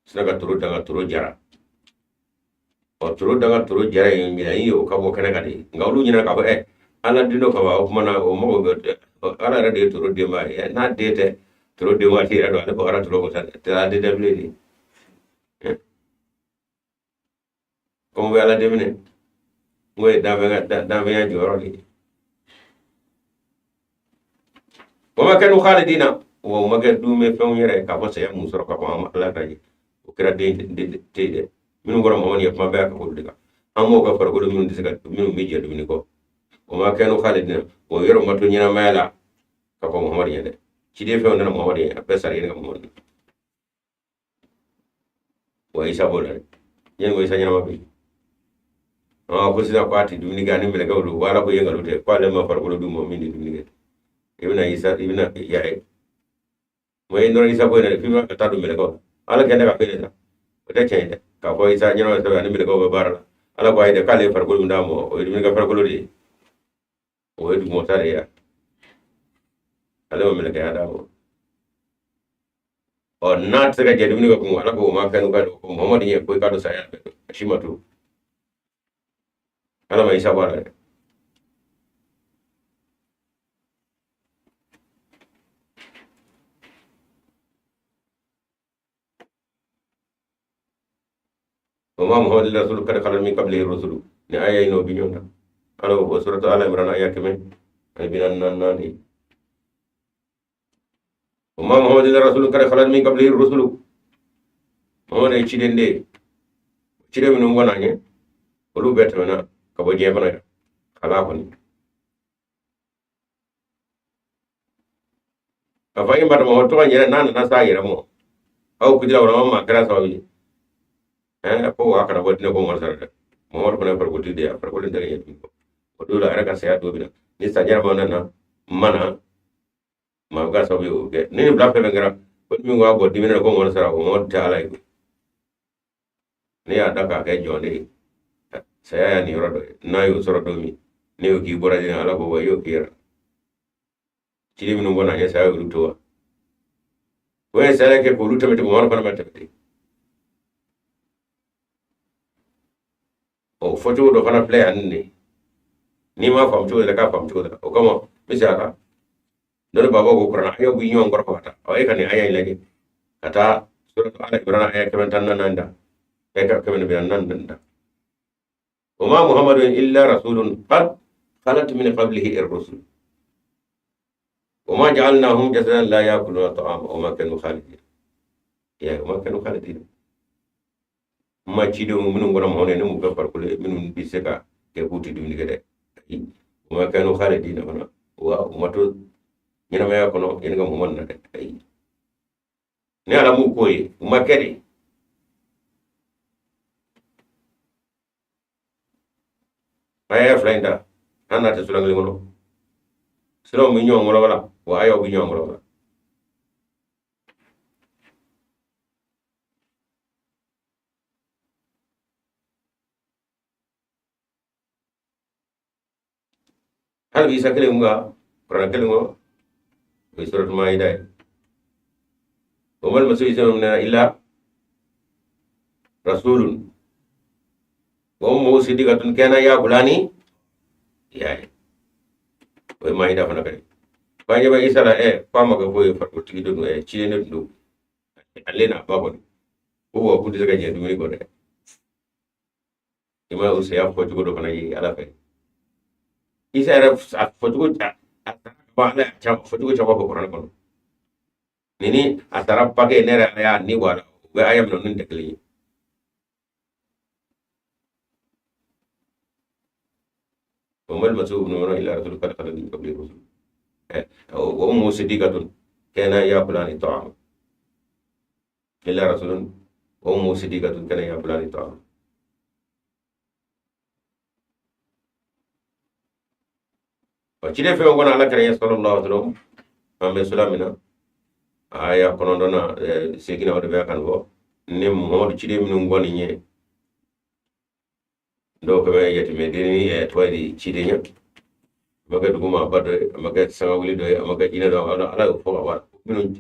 sinaga turu jara o turu daga turu jara yin mi ayi o kabo kana kadi ngawlu nyina ka ala dino ka ba mana o mo ala ra de turu de ma na de te tro de wati ado ala ko ara tro ko sa ta de de ble ko mo ala de mene ngoy da be ya joro ni ko ma kanu khalidina wo ma ga du me fen yere ka fo se mu soro ka ko am ala taji o kira de minu goro mo woni ma ba ka ko diga amo ka far ko minu disga minu mi je du ni ko o ma kanu khalidina wo yoro mato nyina mala ka ko Muhammad yede ci de fe na Muhammad yede be sar yede Muhammad wa isa bolan yen wo isa nyina ma bi ko sida ko ati dumni gani mele ka do wala ko yengalu te ko le ma far ko du mo min di dumni ge ibna isa ibna yae mo en no isa ko ne fi ma ta du mele ko ala kende ka pele ta o te chende ka ko isa nyino sa ani mele ko be barala ala ko ayde kale far ko nda mo o dumni ka far ko di o edu mo tare ya ala mo mele ka ada mo o nat se ka je dumni ko ala ko ma kanu ka ko Muhammad ye ko ka do sa ya shimatu ala ma isa bara وما محمد الرسول قد خلت من قبله الرسل ni aya ino binyonda ala ko suratu ala imran aya kemen ay binan nani وما محمد الرسول قد خلت من قبله الرسل mo ne chidende chide minum wona nye olu betmena ka bo jebana kala ko ni ka fayin bata mo to nyere nan na sa yere mo aw kudira wala ma kara sawi ko wa kana bodine ko ngol sarade mo ko na farko tide ya farko den dare ko o dole ara ka saya do bina ni sa jara mo na mana ma ga sawi o ge ni bla fe ngara ko mi wa go dimina ko ngol sara ko mo ta ala ko ni ada ka ke jone saya ya ni rodo na yo soro do mi ni o ki bora dina ala ko wa yo kira chiri minu bona ya saya rutuwa we saya ke ko rutuwa to mo ko na mate o foto do fana play anni ni ma fam to da ka fam to da o kama misaka don baba ko qur'an ayo bi nyon gorko wata o e kan ayi lagi kata suratu ala imran aya kaman tan nan da e ka kaman bi nan da wa ma muhammadun illa rasulun qad khalat min qablihi ar-rusul wa ma ja'alnahum jasadan la ya'kuluna ta'ama wa ma kanu khalidin ya ma kanu khalidin ma ci do minun gona mo ne mu gafar ko minun bi seka ke buti dum ni gede ma kanu khalidina wana wa mato nyina ma yakono yen ga mo mon na de ay ne ala mu koyi ma kedi aya flainda anna ta sulangali ngono silo mi nyong ngolo wala wa ayo bi nyong ngolo wala hal bi sakale nga pra kale ngo bi surat maida wa mal masu islamna illa rasulun wa ummu siddiqatun kana ya bulani ya we maida fana kare banye ba isala pama ga boye farko tigido no chile ne do alena ba ko wo ku diga je dumi ko de ima usaya ko tugo do fana yi ala fe isa era fotugo ba ala cha fotugo cha ko koran ko nini atara pake nere ya ni wala we ayam no nin dekli وما المسؤول من وراء إلا رسول قد خلت من قبله الرسل وأمه صديقة كان يأكلان الطعام إلا رسول وأمه صديقة كان يأكلان الطعام وكذا في وقنا على كريم صلى الله عليه وسلم أم سلامنا آية كنوندنا سيكنا ودبيا كانوا نم محمد كذا من وقنا do ko be yeti me deni twadi chidenya maga duguma bado maga sangawli do maga ina do ala fo wa minun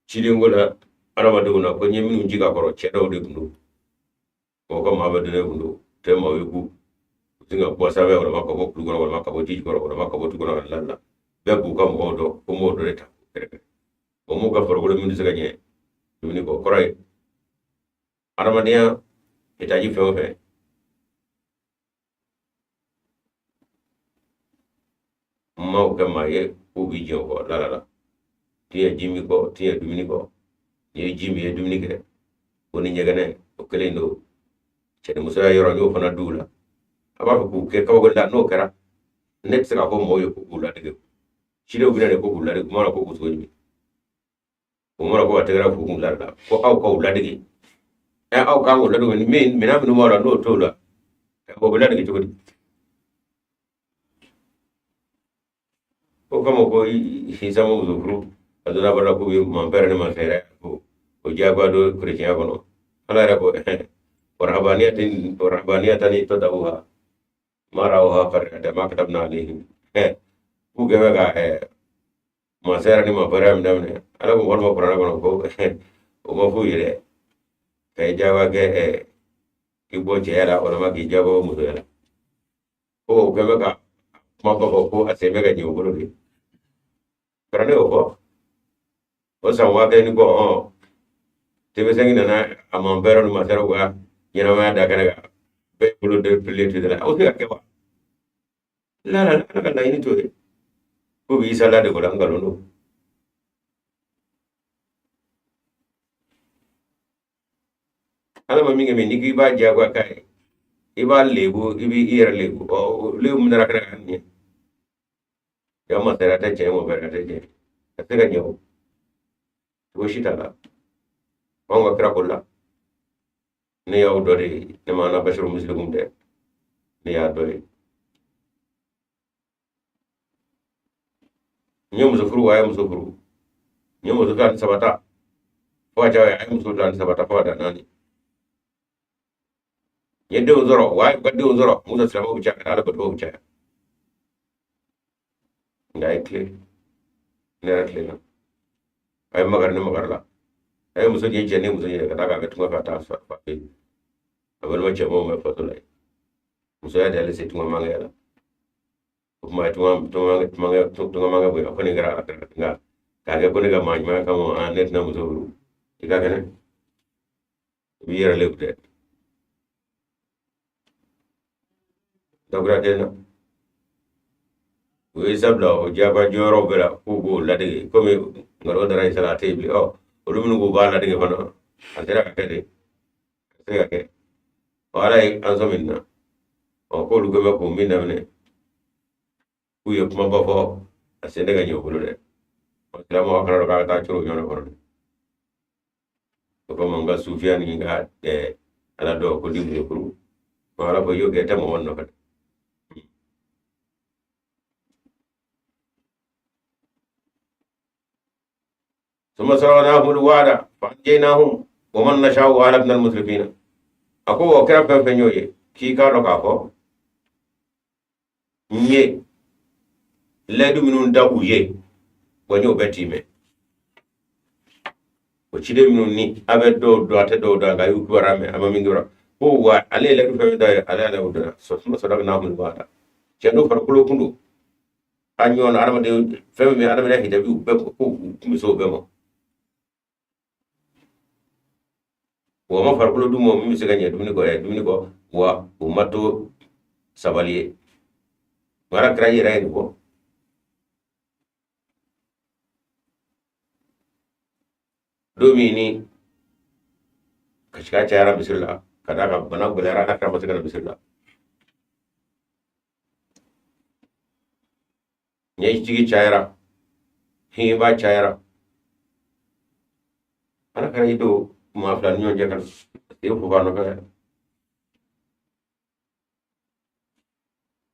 chidengola arama duguna ko nyi minun jiga koro chedo de bundu ko ma bado ne bundu te ma weku tinga bo sabe wala makko bo duguna wala makko bo tiji koro wala makko bo tuguna lalla be bu kam ko do ko mo do reta o mu ka farikolo min se ka ɲɛ dumuni kɔ kɔrɔ ye adamadenya itaji fɛn o fɛn maaw kɛ maa ye k'u bi jɛ o kɔ la tiɲɛ ji min kɔ tiɲɛ dumuni kɔ n'i ye ji min ye dumuni kɛ o ni ɲɛgɛnɛ o kelen don cɛnimusoya yɔrɔ n y'o fana d'u la a b'a fɛ k'u kɛ kabako la n'o kɛra ne tɛ se k'a fɔ mɔgɔw ye ko k'u ladege cidenw bɛ na de ko k'u ladege kuma na ko k'u sogo o mana ko a tɛgɛra f'u kun la ko aw k'aw ladege aw kan k'o ladege ni minɛn minnu b'a la n'o t'o la o bɛ ladege cogo di ko kama ko hisamu muso furu a donna bara k'u ye manpɛrɛ ni manfɛrɛ ko o diyagoya don kerecɛnya kɔnɔ ala yɛrɛ ko warhabaniyatan ibtada'uha ma ra'awha qarratan ma katabna alayhim k'u kɛ bɛ ka mansɛrɛ ni manpɛrɛ min daminɛ ala ko walima kuranɛ kɔnɔ ko o ma f'u ye dɛ ka i diyagoya kɛ k'i bɔ cɛya la walima k'i diyagoya musoya la ko o kɛ bɛ ka kuma fɔ ko a sen bɛ ka ɲɛ o bolo de kuranɛ y'o fɔ o san 1000 ni kɔ denmisɛnnin nana a manpɛrɛ ni mansɛrɛw ka ɲɛnamaya da kɛnɛ kan bɛɛ bolo de pile tɛ la aw tɛ ka kɛ wa ala ka laɲini to ye ko bi isa la de ko la ngalon don ala ma min kɛ min ni k'i b'a diyagoya k'a ye i b'a lebu i b'i yɛrɛ lebu lebu min nana kɛnɛ kan ɲɛ ya mansɛrɛ tɛ cɛ manpɛrɛ tɛ cɛ a tɛ ka ɲɛ o cogo si t'a la anw ka kira ko la ne y'aw dɔ de ye ne ma na basiru musilimu dɛ ne y'a dɔ ye n ye muso furu wa a ye muso furu n ye muso 13 ta fo ka ca a ye muso 13 ta fo ka taa 4 n ye denw sɔrɔ wa a ye ka denw sɔrɔ muso silamɛw bɛ caya ka ala batow bɛ caya nka a ye tile ne yɛrɛ tilenna a ye magari ne magari la a ye muso ɲɛ cɛ ne muso ɲɛ ka taa k'a kɛ tunga ka taa fa fɛ a balima cɛmanw bɛ faso la ye musoya de ale se tunga mangaya la o kuma tunga mangaya bonya ko ne kɛra ala kɛra nka k'a kɛ ko ne ka maa ɲuman kama ne tɛna muso furu i ka kɛnɛ i b'i yɛrɛ lebu dɛ dakura tɛ na o ye sabula o diyagoya jɔyɔrɔw bɛɛ la k'u k'o ladege komi nkalon dara i sara a tɛ yen bilen olu minnu k'u b'a ladege fana a sera ka kɛ de a se ka kɛ ala ye an sɔn min na k'olu kɛ bɛ k'o min daminɛ k'u ye kumaba fɔ a sen tɛ ka ɲɛ o bolo dɛ silamɛw kana dɔn k'a taa coro ɲɔgɔn kɔnɔ o kama n ka sufiya ni n ka ala dɔn ko di muso furu ala ko i y'o kɛ i tɛ mɔgɔ nɔfɛ ثم صرفناهم الوعد فأنجيناهم ومن نشاء وأهلكنا المسرفين ako wo kɛra fɛn fɛn y'o ye k'i k'a dɔn k'a fɔ n ye layidu minnu da u ye wa n y'o bɛɛ t'i mɛn o ciden minnu ni a bɛ dɔw dɔn a tɛ dɔw dɔn nka a y'u kibaruya mɛn a ma min kibaruya ko wa ale ye layidu fɛn fɛn da ye ale y'ale o dɔn suma sadaqnahum al-wa'da cɛ dɔ farikolo kun don a ɲɔgɔn adamaden fɛn min bɛ adamadenya hijabiw bɛɛ ko kun bɛ se o bɛɛ ma wa ma farikolo dun min bɛ se ka ɲɛ dumuni kɔ wa o ma to sabali ye mara kɛra i yɛrɛ ye nin fɔ don min ni kasika cayara misiri la ka d'a kan bana gɛlɛyara ala kɛra ma se ka na misiri la ɲɛjigi cayara hinba cayara ala kɛra i don maa fila ni ɲɔgɔn cɛ ka i fo ka nɔfɛ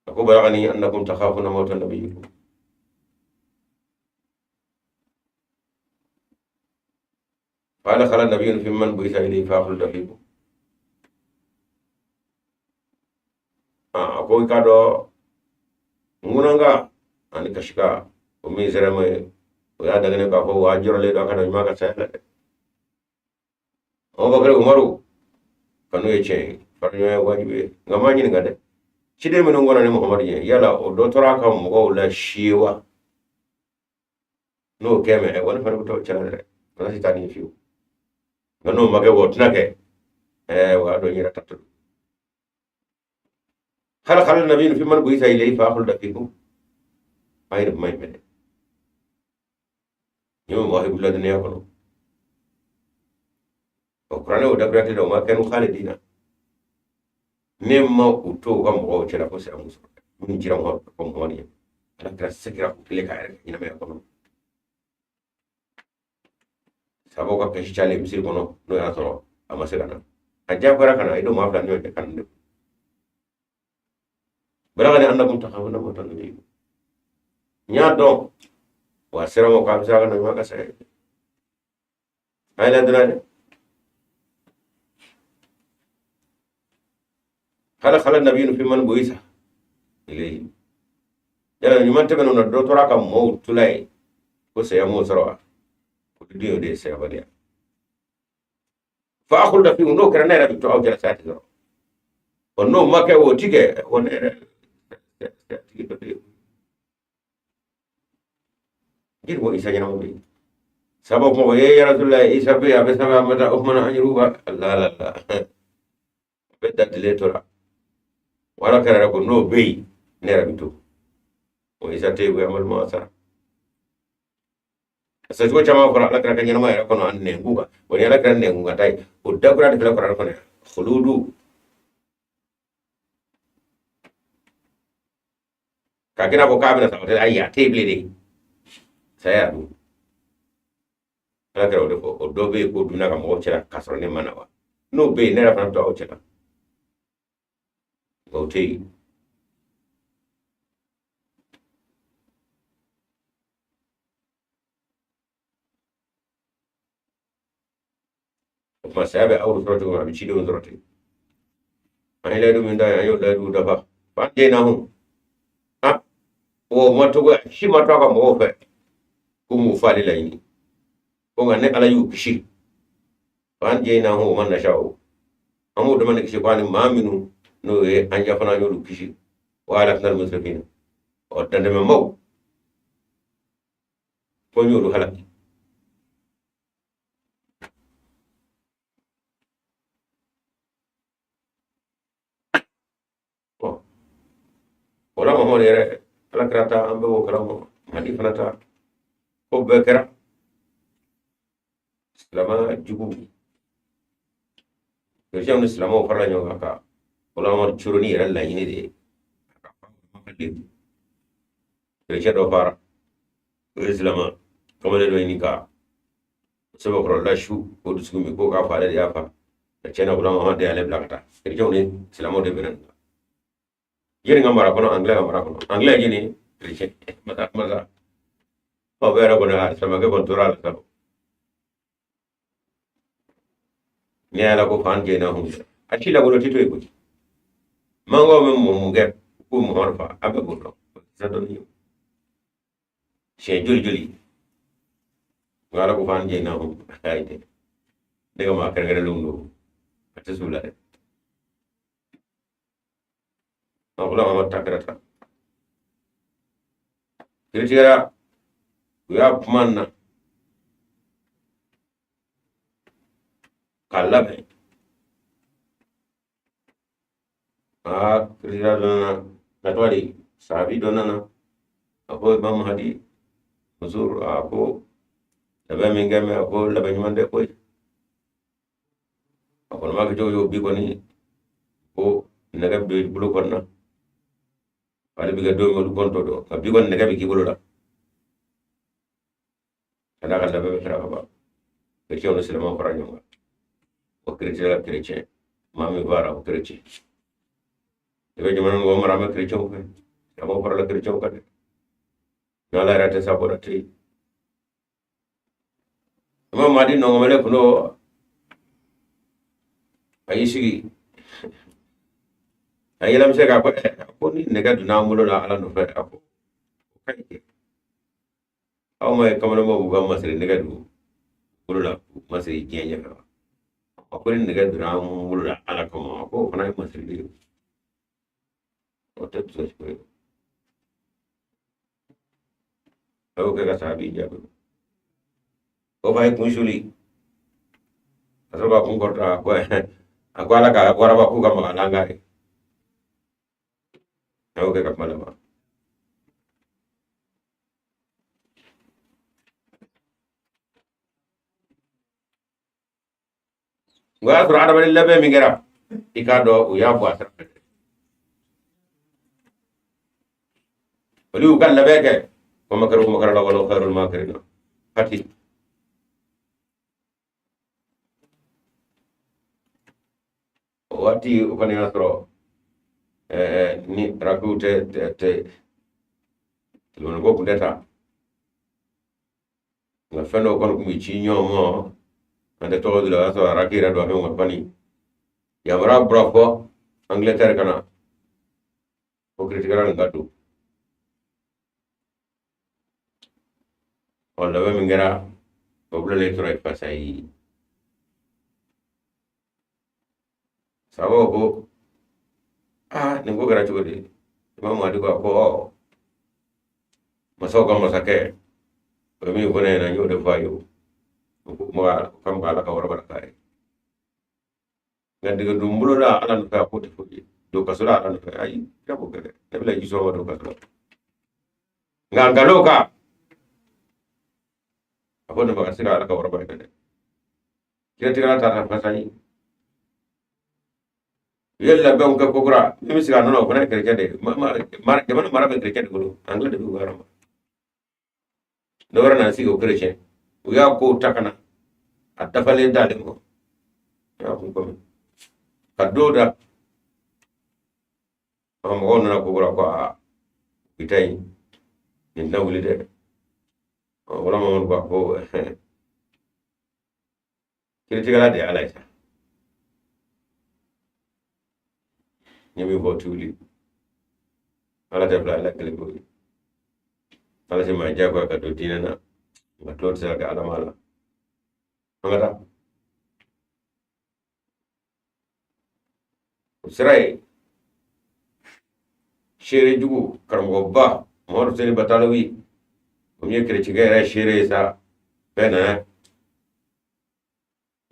a ko balagani annakum takhafuna mawta nabiyyikum qala khala nabiyyun fimman bu'itha ilayhi fa akhluda fikum a ko i ka dɔn ŋunanga ani kasika o min sɛrɛma ye o y'a dagane k'a fɔ wa jɔrɔlen don a kana ɲuman ka saya la dɛ Abubakar Umaru kanu ye tiɲɛ ye fariɲɔgɔnya ye wajibi ye nka n m'a ɲininka dɛ ciden minnu kɔnɔ ni Muhamadu ye yala o dɔ tora a ka mɔgɔw la si ye wa no keme wona fana to chalare na sitani fiu no mage wotna ke wa do nyira tattu khala khala nabi fi man buisa ilay fa akhul dafikum ayr may mede yo wahibul ladina yakunu o qur'ana o dabrati do ma kanu khalidina nemma uto kam o chala ko se amuso mun jira mo ko mo ni ala kra sekira ko kile kayre ina me ko sabo ka keshi chale misir kono no ya toro amase kana anja fara kana ido ma flan yo de kan de baraga ne annakum takhawuna motan ni nya do wa sira mo ka bisa kana ma ka sai ay la dana de khala nabiyyu fi man buisa ilayhi yala ni man tebe no do tora kam mo tulay ko se mo sarwa ko dio de se abadiya fa akhul da fi no kera nera to awjara sati do onno make wo tike wonere tike to de gir wo isa jana mo bi sabab mo ye ya rasulullah isa be abe sama mata ummana anyruba la la la bedda dile tora wala kera ko no be nera bito o isa te bu amal mo asara sa jo chama ko ala kera kanyana ma ko no an ne nguga woni ala kera ne nguga tai o dagura de ko ko ne khuludu kakina ko kabina sa hotel ayya table de saya du ala kera o do be ko duna ka mo chera kasro ne manawa no be nera fa to o chera o te ma sabe awru troto ma bi cido troto ay la du min da ayo la du dafa fa de na hu ha o matogo shi matoga mo fe ko mu fali la ni ko ngane ala yu kishi fa de na hu man na shawo amu do man kishi bani maminu no e anja fana nyodu kishi wala fnal musrifin o dande me maw ko nyodu halaki wala mo yere ala krata ambe wo kala mo madi fanata ko be kera lama jugu Christian Islam o farla nyoga ka wala mo churuni yere la yini de Christian do fara Islam kamale do yini ka sabo ko la shu ko du sumi ko ka fara ya fa chena wala mo de ale blakata Christian ni Islam de benen yiri ngamara kono angle ngamara kono angle gini Christian mata o vera kono sama ke kontural ka ni ala ko fan je na hu achi la ko tito e ko mango me mo nge ko mo horfa abe ko to sa do ni she juli ngala ko fan je na hu ayde de ma kan ngere lungu ate sula de ngula ma takrata kira ya manna kallabe kira dona natwari sabi dona na apo imam hadi huzur apo labe mingame apo labe nyamande koy apo ma ko jojo bi ko ni ko naga be bulo konna wala bi ga do mo konto do bi gon naga bi ki bulo da kada ka labe kira ba ke ci on silama ko ranyo o chrétien mami bara o chrétien e be man go mara ma chrétien ko ya mo para la chrétien ko de na la rate sa bora ti ma madi no ngale ko no ayisi ayelam se ka ko ni nega duna mulo la ala no fe apo kai aw ma kamano mo buga masri nega du mulo la masri jenya ka ko ni nega duna mulo la ala ko ko fana masri di o te tso ko aw ka sabi jabu o fay kun suli asoba kun korta ko ako ala ka waraba ku kam alanga e o ke kam malama ngara sura ada bari labe mi ngara ikado o ya bo asar wali u kan labe ke ko makaru la wala khairul makirin hati wati o kan yasro ni rakute te lono go kudeta nga fendo kon ko mi ci nyomo ande to dilo aso rakira do he ngapani yamara brofo angleterre kana ko kritikara ngatu wala be mingera ko le tro e pasai sabo ko ni ko gara chugodi imam adu ko masoko masake ko mi ko ne na nyodo fayo mo kam bala ka wara baraka ngandi ga dumbulo da ala no fa ko te fuji do kasura ala no fa ay jabo gede ne bla ji so do kasura nganga loka ako ne baga sira ala ka wara baraka de kira tira ta fa sai yella be on ka ko gura mi sira no ko ne kere de mara be kere de ko angla de bu gara do wara na si ko kere uya ko takana atafale dale mo ya ko kadoda mo na ko gura ko itai ni na wuli de wala mo ko kritikala de ala ita nyami ko tuli ala de bla ala kele ko ala se ma jago ka do dinana ma to sa ga ala mala ngata Usrai shere jugu karamgo ba Muhammad Hussein Batalawi umye kire chigera shere sa pena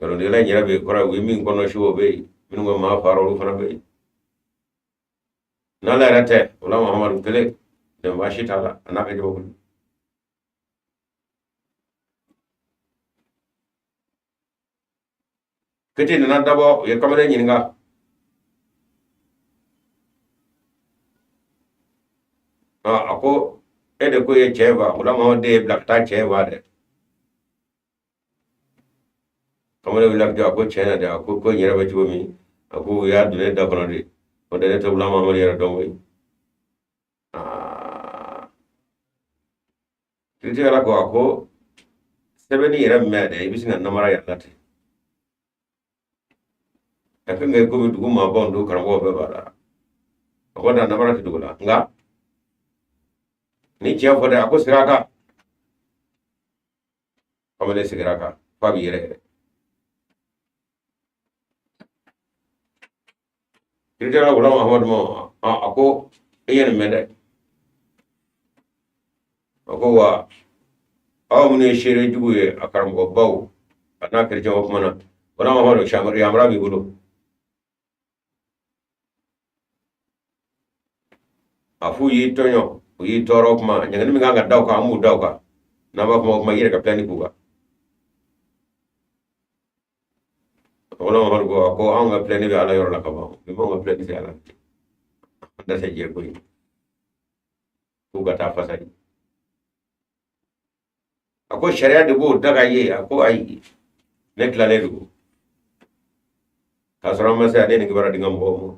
karo ndela nyira be kora wimi ngono shuo be mingo ma faro lu fana be nala rate wala Muhammad kele de washi tala anaka jogo kete na dabo ye kamere nyinga ako ede ko ye cheva wala mo de black ta cheva de kamere black jo ko chena de ko nyira be chuo ako ya dule da kono de o de to wala mo yera dongo kiti ala ko ako sebeni yera mede ibisinga namara ya lati akange ko bi dugu ma bondo karango be bala ko da namara ti dugula nga ni ciya fode ako siraka kamele siraka fa bi yere kiti ala wala Muhammad mo ako yen mede ako wa awune shere jugu ye akarango baw ana kirje ko mana wala Muhammad shamar yamra bi gulo afu yi tonyo yi toro kuma nyangani mi nganga dawka amu dawka na ba kuma yire ka plani kuga wala mo go ko anga plani be ala yor la ka ba mi mo plani se ala da se je ko kuga ta fasari ako sharia de bo daga ye ako ai nek la le du kasra ma se ade ni bara dingam ko mo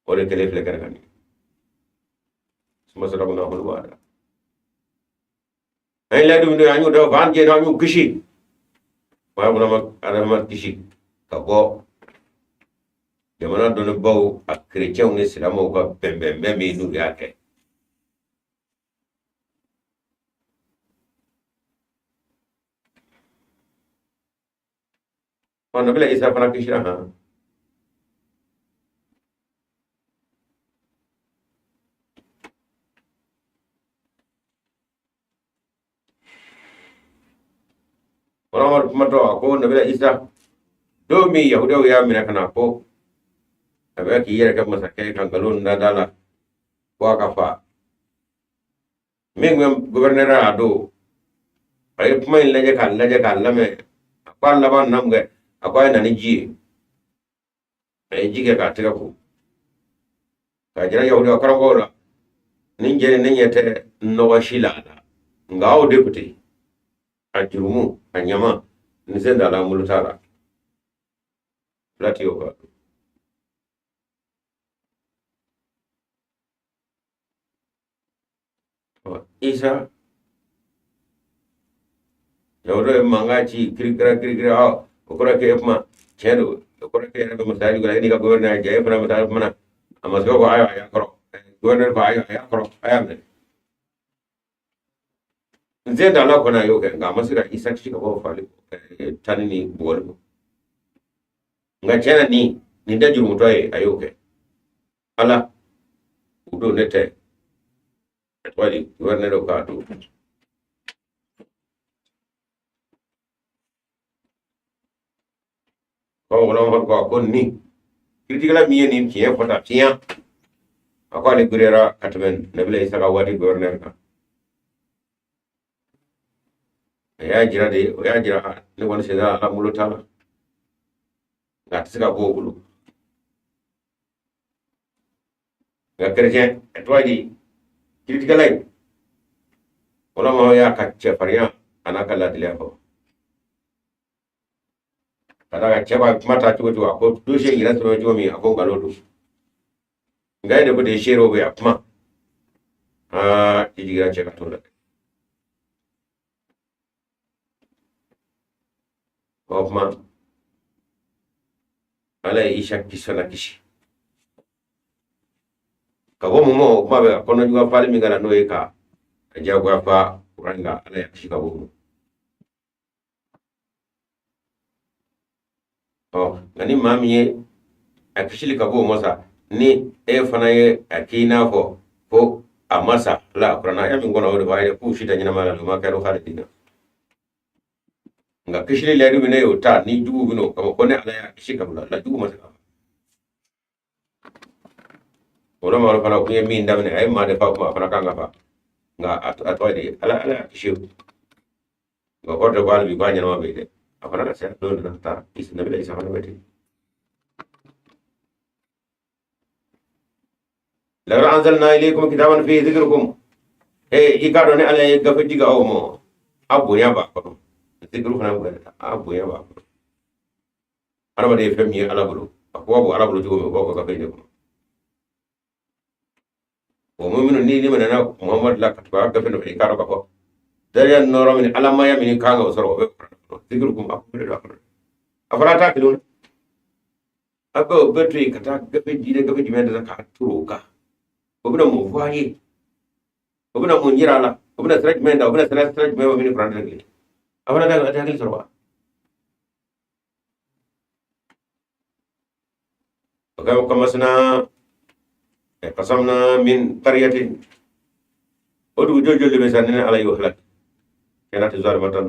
ore kele fle kan kan masara guna hulu ada ay la du ndo anyu do van je no anyu kishi wa guna ma ada ma kishi ka go jamana do no baw ak chrétien ne silamo ko bembe mi nu yake wana bila isa pana kishi ha Muhammad kuma to ko nabi Isa do mi yahudawa ya mina kana ko abe ki yere kam masake kan galon da dala ko ka fa min gouverneur ado ay kuma in laje kan lame akwa laban namge akwa na ni ji ay ji ke ka tiga ko ka jira yahudawa karango la nin jere nin yete no shila ngawo deputy a jurumu a nyama ni sen da la mulutara lati yoga isa yawdo mangachi kirikira okora ke ma chendo okora ke na masali gula ni ka governor je fana masali mana amasko ko ayo ya koro governor ko ayo ya koro ayam nze da la kona yo ga masira isa shi ka ba fali tanini bol nga chena ni da juru mutwaye ayo ke ala udo nete wali governor ko atu ko wala ko ni criticala miye ni kiye fota tiya akwali gurera atmen nabila isa ka wadi governor ka ya jira ne wani sai da ala mulutala ga tsika bogulu ga kerje etwadi criticala wala ma ya ka chefariya anaka la dilafo kada ga cheba mata tuwa ko doshe gira so jomi akon galodu ngai da bude shero be akuma gira cheka tola okma ala isha kisana kishi kabo mo kuma be kono juga pali mi ngala noye ka jago fa uranga ala ya kishi kabo ngani mamiye akishili kabo mosa ni fana ye akina ko amasa la kurana ya mi ngona wori baye ku shida nyina mala ma ka ro khalidina nga kishili ledu bine yota ni dubu bino ko ne ala ya kishi kabla la dubu masa wala ma fana ku yemi ndamne ay ma de fa ma fana kanga fa nga atwadi ala kishi nga ko de bal bi ba nyana ma be de afana sa do na ta is na bila isa fana beti la anzalna ilaykum kitaban fi dhikrukum ikado ne ala gafa diga o mo abu ya ba ko dhikru fana ko abu ya ba araba de femi ala bulu ko abu ala bulu jugo ko gafa de ko o mu'minu ni manana muhammad la katba gafa no ikado ko dariya noro min ala maya min kanga soro be dhikrukum abu de ko afara kilun abo betri kata gafa dide gafa jimenda ka turuka obuna mo voye obuna mo nyirala obuna stretch menda obuna stretch menda mini prendre gli abana da gli sorwa bagaw kamasna qasamna min qaryatin odu jojo le besanene ala yo halak kenat zalimatan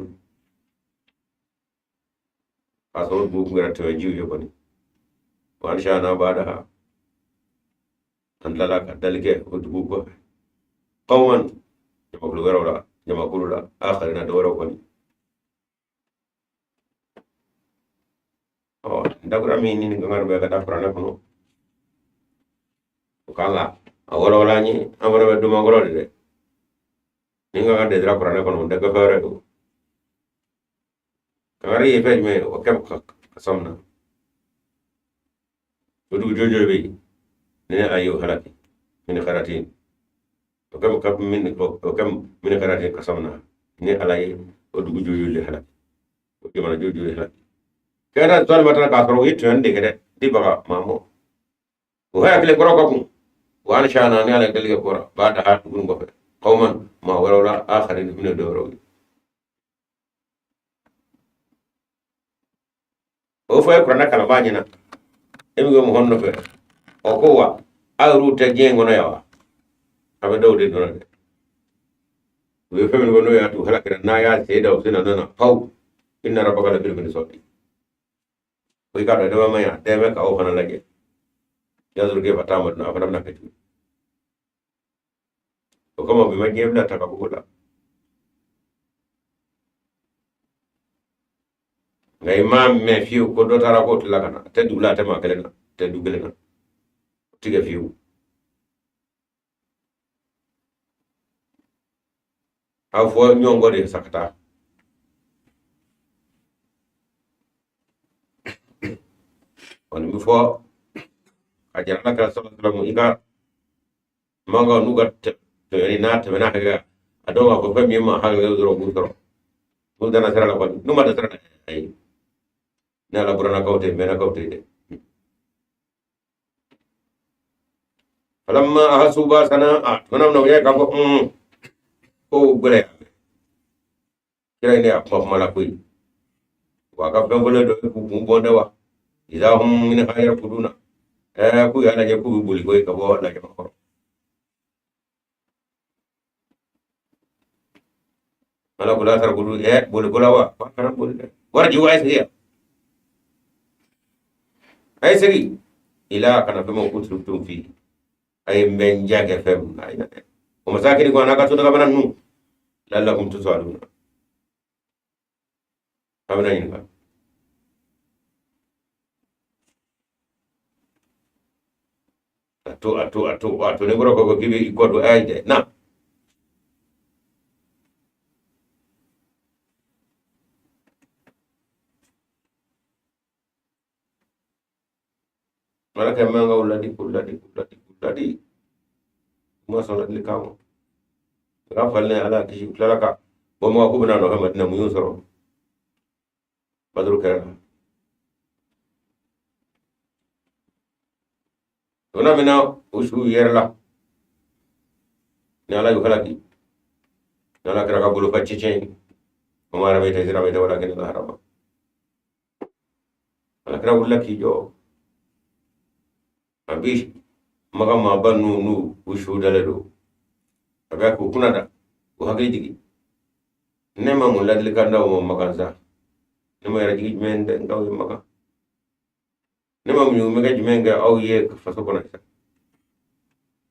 aso bu ngara to jiw yo bani wa anshana badaha andala ka dalike udugu ko qawman jama wala jama kulula akharina do waro kon ndagura mi ni ngar be ka dafrana kono kala awolo wala ni amara be duma goro de ni nga de dra prana kono daga fare do kari e fe me o kam ka samna udugu jojo be ne ayo halaki min kharatin okam min kharatin kasamna ne alay odugu jojo le halaki o jomana jojo le halaki kada tol mata ka koro hit ande kede dibaga mamo o hakle koro ko wa an shana ne ala dalga koro bada hat gun go fe qauman ma wala akharin min dawro o fa ko na kala banyina emi go mo honno fe o ko wa awru ta jengo na yawa abe dawde do de we femen go no ya tu halakira na ya se da usina na pau inna rabbaka la bil mirsad ko ka da ma ya da me ka o fana lage ya zurge fata mu na fana na kai ko kuma bi ma gebla ta ka bula ngai ma me fiu ko do tara ko tula kana te dula te ma kelena te dugelena tiga fiu aw fo nyongo de sakata on mi fo a jarana kala sallallahu alaihi wasallam ika manga nuga to yani na te na ga adonga ko fami ma ha ga duro gutoro mun dana sara la ko numa da sara ay na la burana kawte mena kawte de falamma ahasu ba sana manam no ya ka ko gure kira ne a kuma mala kuyi wa ka ben bole do ku bonde wa idha hum min khayra kuduna ku ya la je ku buli koy ka bo la je ko mala kula tar kudu buli kula wa pa kana buli warji wa sai ay sigi ila kana femo kutum fi ay men jage fem ay na o masakini ko anaka to daga banan nu lallakum tusaluna amna yin ka atu ne bro ko gibi ko do ay de na mala ka manga uladi mo so li kawo ga falle ala ki lalaka bo mo ko bana no madina mu yusoro badru kara dona mina usu yerla ne ala yu kala ki nala kara ka bulu facci chen o mara be tezira be wala ken la harama ala kara ulla ki jo abi maga ma banu nu usu dalado aga ko kunada o hage jigi nema mo ladli kanda o maganza nema yara jigi men de ngaw maga nema mu nyume ga jimenga aw ye faso kona sa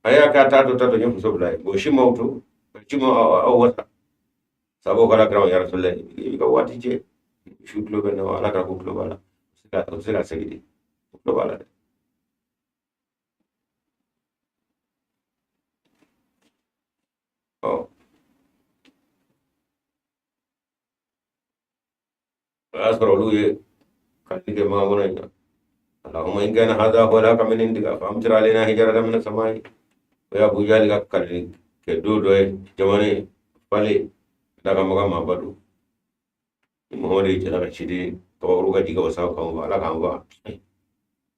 aya ka tato nyu faso bulai bo shi mautu shi mo aw wata sabo kala kra ya rasulullah ibi ka wati je shutlo be no ala ka ko klo bala sika segidi klo bala oh asro lu ye kalli ke ma gona ina اللهم إن كان هذا هو لك من عندك فأمطر علينا حجارة من السماء ويا أبو جهل كالي كدو دوي جماني فالي daga maga ma badu mohori jela ka chidi to ruga diga wasa ka ba ala ka ba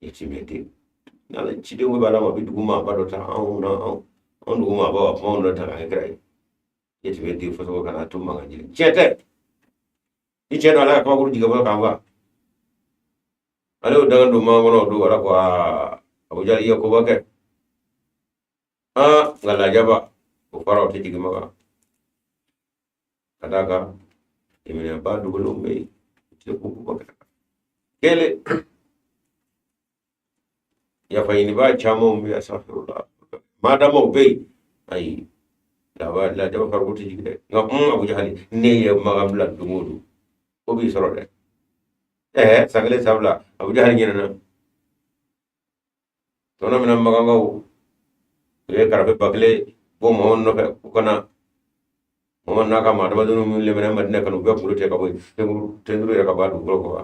yiti meti na la chidi wo bala ma bidu ma bado ta an na an du ma ba ma on ta ka krai yiti meti fo so kana tumma ga jili chete ni cheno ala ka ko diga ba ka ba ale daga do ma gono do ala ko abu jali yo ko ba ke ngala jaba ko faro ti diga maga kadaka imene ba dugulo me te ko ko kele ya fayini ba chamo me astaghfirullah madamo be ay la da farko ti jigde ngam abu jahali ne ya magam la dumudu ko bi soro de sagale sabla abu jahali nyina to na mina magango e karabe bakle bo mo no ko na mo na ka ma dama dunu mi le mena madina kanu be bulu te ka boy tengru ya ka ba du ko ba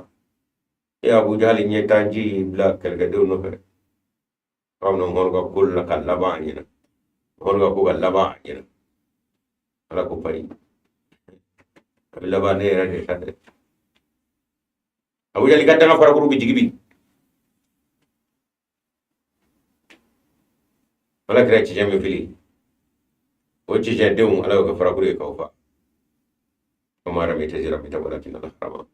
ya abu jahali nye tanji bla kelga do no fe kam no ngol ko kul la kala ba nyina ngol ko ko la ba nyina ala ko pari la ba ne ra de sade abu jahali gadda ka fara ko bi jigibi ala kira ci jami fili o ci je deum ala ko fara ko ka fa kamara mi tajira mi tabala kin Allah rama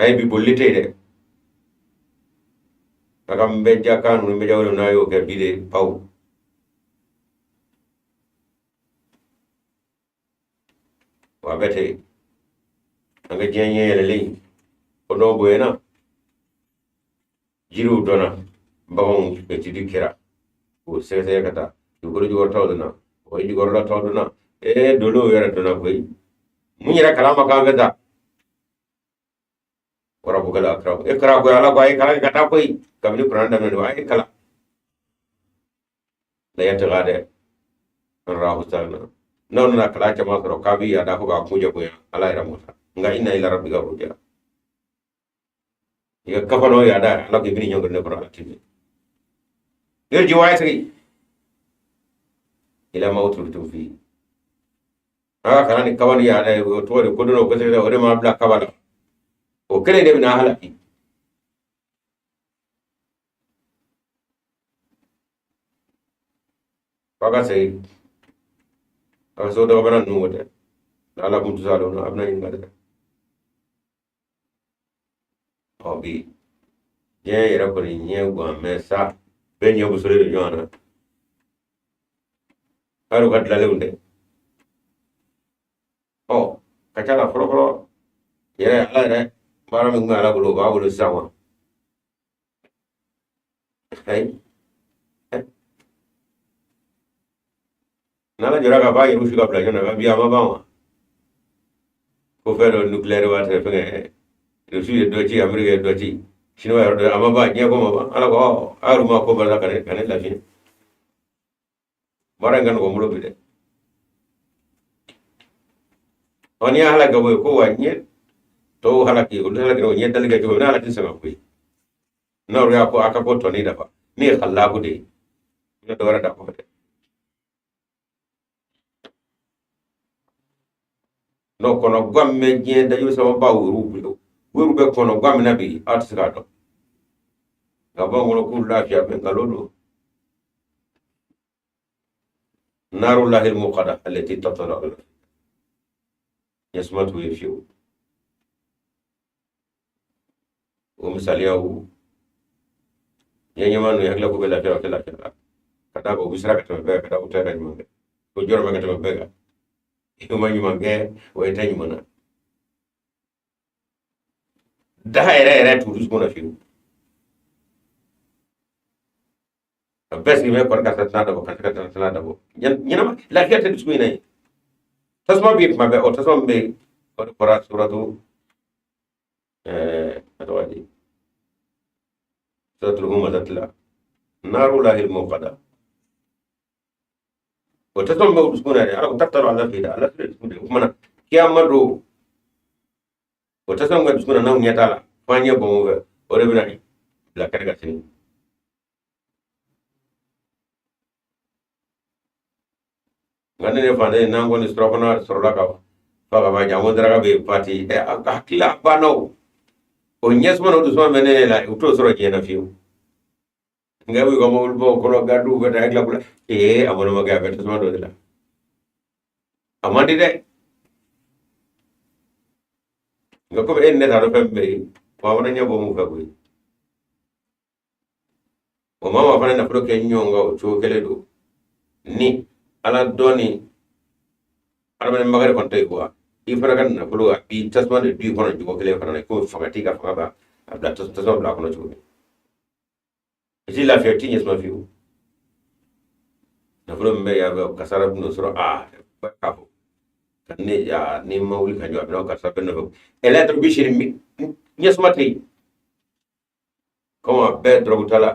ay bi bollite de akam be jakanu be jawlo nayo ke bi de paw bete anga jenye yele ono buena jiru dona bawon e tidi kira o sese kata jugoro jugoro tawduna o jugoro la tawduna e dolo yara dona koy munyira kalama ka veda wara bugala akra e kra ko ala ko ay kala kata koy kamni pranda men wa ay kala la yata gade rahu sana non na kala chama ro kabi ada ko ba kuja ko ala ira mota nga inna ila rabbika rujaa ya kafano ya da ala ko bini nyongo ne ko atimi yerji waysri ila mawtul tufi kala ni kawani ya da to de ko do ko se o de ma bla kabala o kele de na halaki paga sai aka so daga bana nu wote ala kum tusalo no abna ingada obi je yera ko ni nye gwa mesa be nye busore de jona aru kat lale unde kacala folo folo yere ala re bara mi ngala gulo ba gulo sawa hay nala jora ka ba yiru figa bla jona ba biya ma ba wa ko fero nuclear wa te fenge rusi do ci amerika do ci chinois ro do ama ba nye ko ma ba ala ko aru ma ko ba la kane la fin bara ngan ko mulo bi de oni hala ga ko wa nye to hala ki ko hala ki nye dal ga ko na hala tin sama ko na ro ya ko aka ko to ni da ba ni khalla ko de ni do wara da ko de no kono gwamme je da yu sama ba wuru be kono gwamme na bi artista do ga ba ngono ku lafiya be ngalodo naru lahil muqada allati tatala yasmatu yafiu o misaliyawu yenyamanu yakla ko be lafiya kala kata ko bisra ka be kata utara ni mangi ko joro ma ka be ga yuma nyuma ge o eta nyuma na da ere turus mona fiu bes ni me ko ka satna da ko ka satna da ko nyina la fiata dis ko inay tasma bi ma be o tasma be ko para suratu atawadi suratul humadatla naru lahil muqada وتتم بسكونة على تكتر على فيدا على سكونة ومنا كيام مرو وتتم بسكونة نوم يتالا فانيا بومو وربنا لا كرجع سنين غني نفاني نانغوني ستروفنا سرلاكا فاكا جامو دراغا بيباتي أكلا بانو onyes mano dusma menene la uto soro jena fiu ngawi ko mo bo ko gadu ko ta gla bula amono maga beto sama do la amandi de ngako be ne taro pembe pawona nyabo mu ka bui o mama fana na pro ke nyonga o chokele do ni ala doni ala men magare kon tay ko ifara kan na bulu bi tasma de du kono jugo kele fana ko fagati ka faga abda tasma bla kono chugo isi la fiati nyes ma fiu na bulu mbe ya ba kasara no soro ba kapo kan ne ya ni mawli kan yo abna kasara ben no eletro bi shiri nyes ma tay ko be drogu tala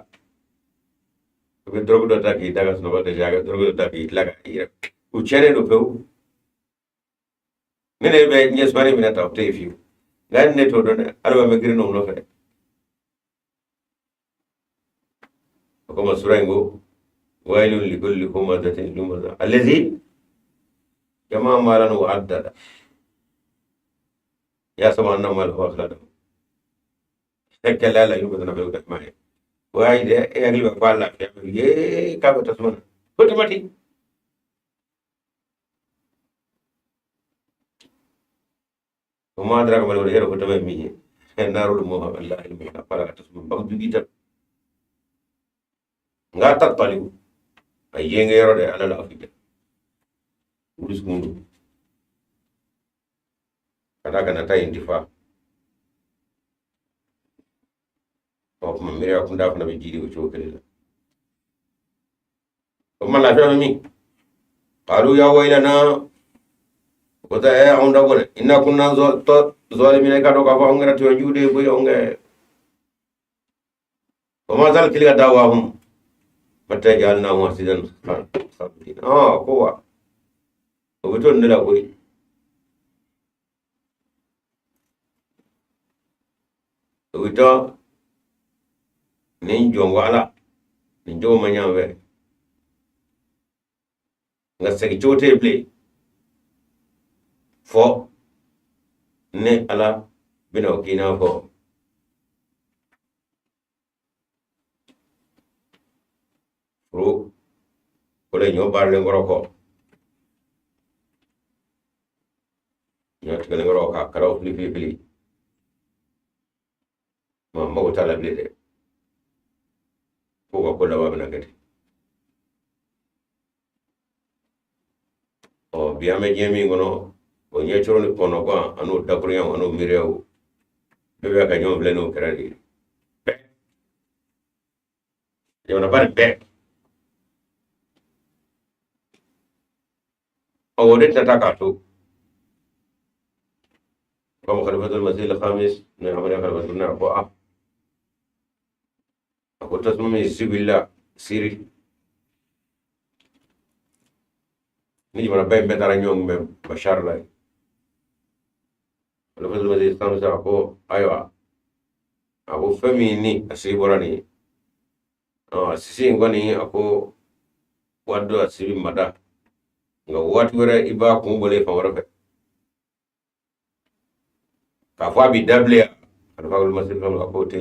be drogu do ta ki daga no ba de jaga drogu do ta ki laga ira u chere no peu mene be nyes mari mina ta te fiu gan ne to don alba me grino no fe ko ma surango wailul likulli humazatin lumaza allazi jama malan wa addada ya sama anna mal wa akhlada tekela la yugo na be ma wai de e agli ba pala ye ka ba tasman automatic وما أدراك ما الهيرو كنت بمية النار الموها الله المحنة فلا تسمى بغدو جيتا nggak tattaliku ayenge yero de ala la afide urus mundu kada kana ta indifa o kuma mire ko nda fana be jiri o chokele o ma la fa mi qalu ya waylana wata on da gole inna kunna zalimin ka do ka fa ngara to jude bo yonge o ma zal kiliga dawahum mata jalna wasidan khabin kowa o beton ne la koy o wito nin jongo ala nin jogo manyawe nga segi chote ble fo ne ala bino kina fo ro kole nyo barle ngoro ko nyo tkele ngoro ka karaw fili ma mago tala ble de ko ko la wabna gati o biame jemi ngono o nyechoro ni kono kwa anu dakuriya anu mirew bebe ka nyo ble no kradi yo na ban be o de tata to كما خليفة المسيح الخامس نعم خليفة الله أقوى أقول تسمى سبيلا سيري نيجي من بين بتر نيوم بشار لاي خليفة المسيح الخامس أقوى أيوة أقول فميني أسيبوراني سيسين غني أقوى وادو أسيب مدا ngawat wera iba kumbole fawara ka fa bi dable alfa ul masif ko ko te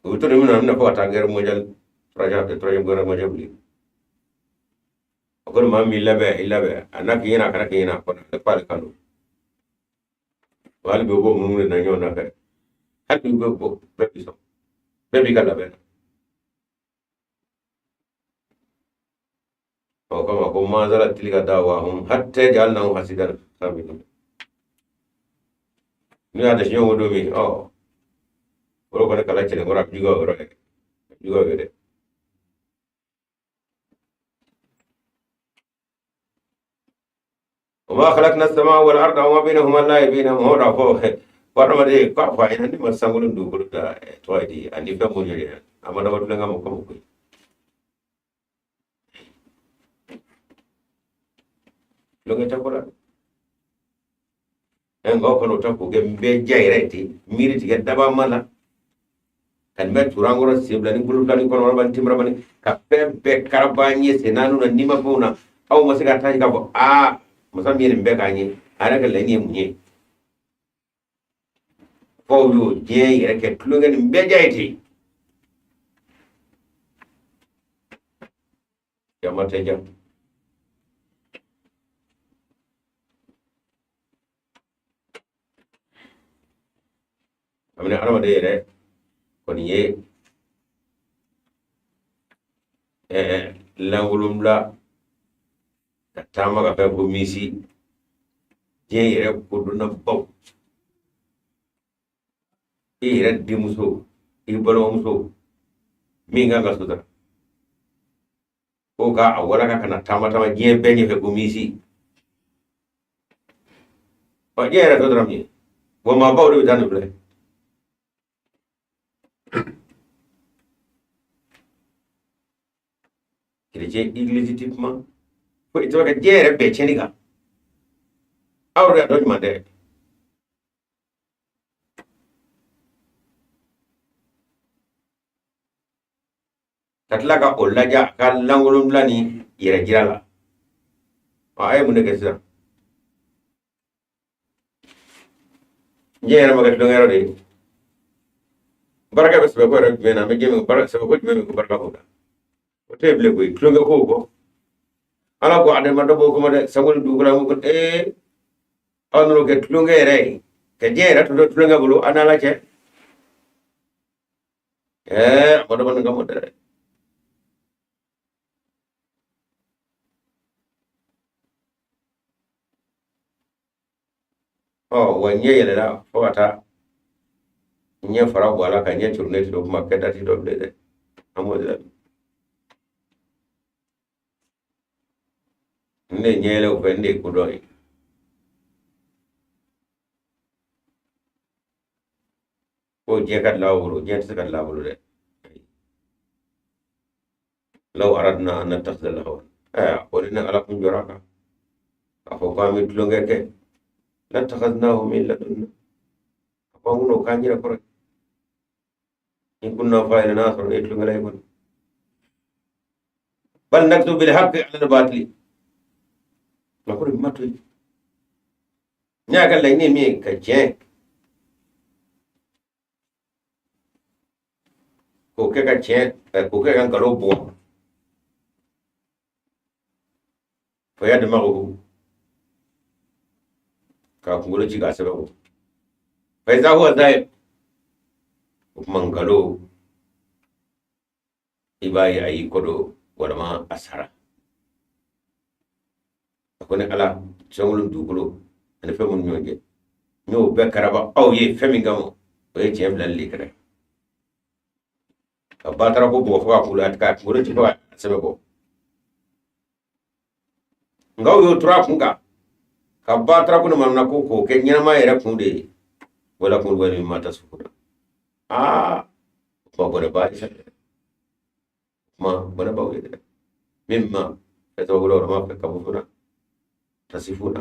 uto ni mun na ko tanger mojal projet gora mojal bli ko ma mi labe anak yina kana kina ko na pal kanu wal be go mun na nyo na fe hat bi go bebi kala be o kama ko ma zala tilika dawahum hatta jalnahum hasidan sabiqan ni ada shnyo do mi oro ko kala chele ngora jugo gede وما خلقنا السماء والارض وما بينهما لاعبين هو رافو warna made kwa fa ina ni masangulun du ko da to idi andi fe mo jere amana wadu nga mo ko lo ngeta ko la en go ko no to ko gembe jayreti miri ti daba mala kan be turangoro sibla ni bulu tani ko ban timra bani ka pempe karabanye senanu na nima bona au masika taji ka bo musam miri mbe kanye ara ka lenye munye fo yo je yere ke tulunga ni mbe jayti yamate jam amne arama de yere kon ye langulumla tama ka pe komisi je yere ko duna baw yere dimuso ibalo muso minga ga suda ko ka awala ka kana tama je benye fe komisi o je yere to dramni wo ma baw de tanu ble kire illégitimement ko ito ka jere be cheniga awre do mande katla ka olaja ka langulum lani yere jirala ay mun ke sa jere maga do ngero de baraka bes be ko rek mena me jemi baraka se ko jemi ko baraka ko o teble ko klonga ko ala ko ade manda bo ko made sangol dugula mo ko anro ke klonga re ke jere to klonga bulu anala che modo man ngamo de wanye yelela fokata nye fara wala ka nye turne to kuma keda ti do blede amodela nde nyele upende kudoi ko je kat lawuro je ta kat lawuro de law aradna an nattakhidha lahu qulna ala kun joraka afo kami tulongeke lattakhadnahu min ladunna afanguno kanjira kore in kunna fa'ilina asra ne tulongala ibon bal naktu bil haqqi ala al batili makuri matu nyaga la ni mi ka je ko ke ka je ko ke kan kalo bo fa ya dama ko ka kungolo ci ga sababu fa za huwa zai mangalo ibai ayi kodo wala ma asara akone ala songulum dukulo ene fe mun ñoje ño be karaba aw ye femi ngamo o ye jem lalle kare ka batara ko bo fa kula ka ngoro ci fa sebe ko ngaw yo tra kunga ka batara ko man na ko ke nyama era kunde wala kun wala mata sufuna ko bore ba isa ma bana ba we mimma yatawala ma fa kabuna tasifuna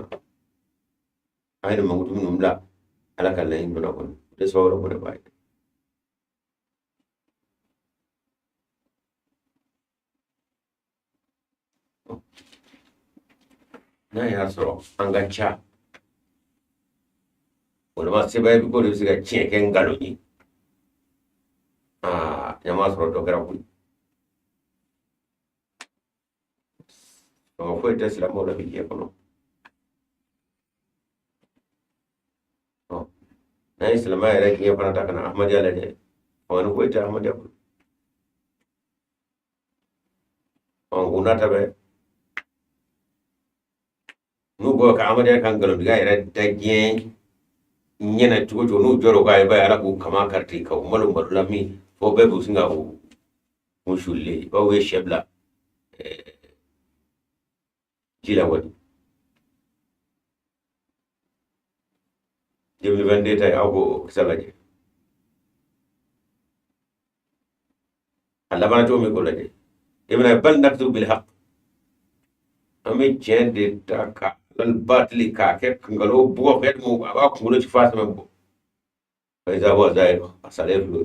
ayna mangutu minum la ala kala in mana kon de sawro ko bay na ya so angacha wala ma se bay ko de siga chien ken galo ni nyama so do gara ku ko foi tesla mo la bi ko no na islama yɛrɛ kiyɛ fana ta kana ahmadiya lajɛ wani ko ita ahmadiya bolo kuna ta bɛ n'u bɔ ka ahmadiya kan ngalontigiya yɛrɛ da diɲɛ ɲɛna cogo cogo n'u jɔrɔ k'a ye ba ye ala k'u kama kariti ka u malo malo la min fo bɛɛ b'u sin ka u sulilen bawo ye sɛ bila ji la wali 2022 tay aw ko salaje Allah bana to mi ko laje ibn bal naktu bil haqq ami jende ta ka lan batli ka ke ngalo bugo fet mo aba ko ngolo ci fas mem bo fay za wa zay asale flo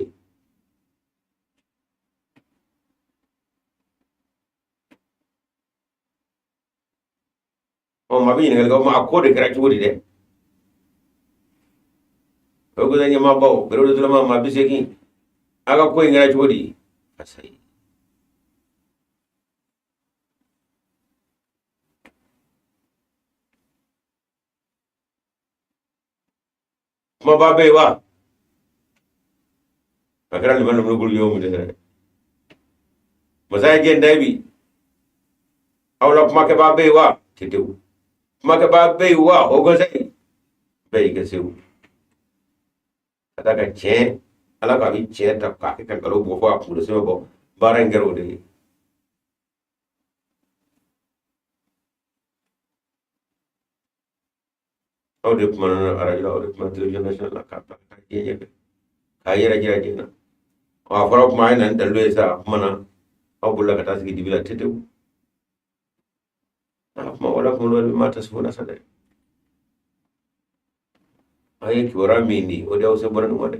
o ma bi ngal go ma ko de kra ci wodi de ko da nyama bawo bero de ma biseki aga ko ngara chodi asai ma ba be wa akara ni man gul yo mu de masay gen daybi awla ma ke ba be wa tetew ma ke ba be wa ogo sai be ke sew daga cɛ ala ka bi cɛ ta k'a kɛ ka nkalon bɔ fɔ a kunkolo sɛbɛn bɔ baara in kɛra o de ye aw de kumana arajo la aw de kumana television national la k'a yɛrɛ jira jɛ na a fɔra kuma a ye na ni dalilu ye sa a kumana aw bolila ka taa sigi dibi la tetew a kuma wala kunkolo bɛ ma ta sifo na sa dɛ a ye kibaruya min di o de y'aw se bɔra nin ma dɛ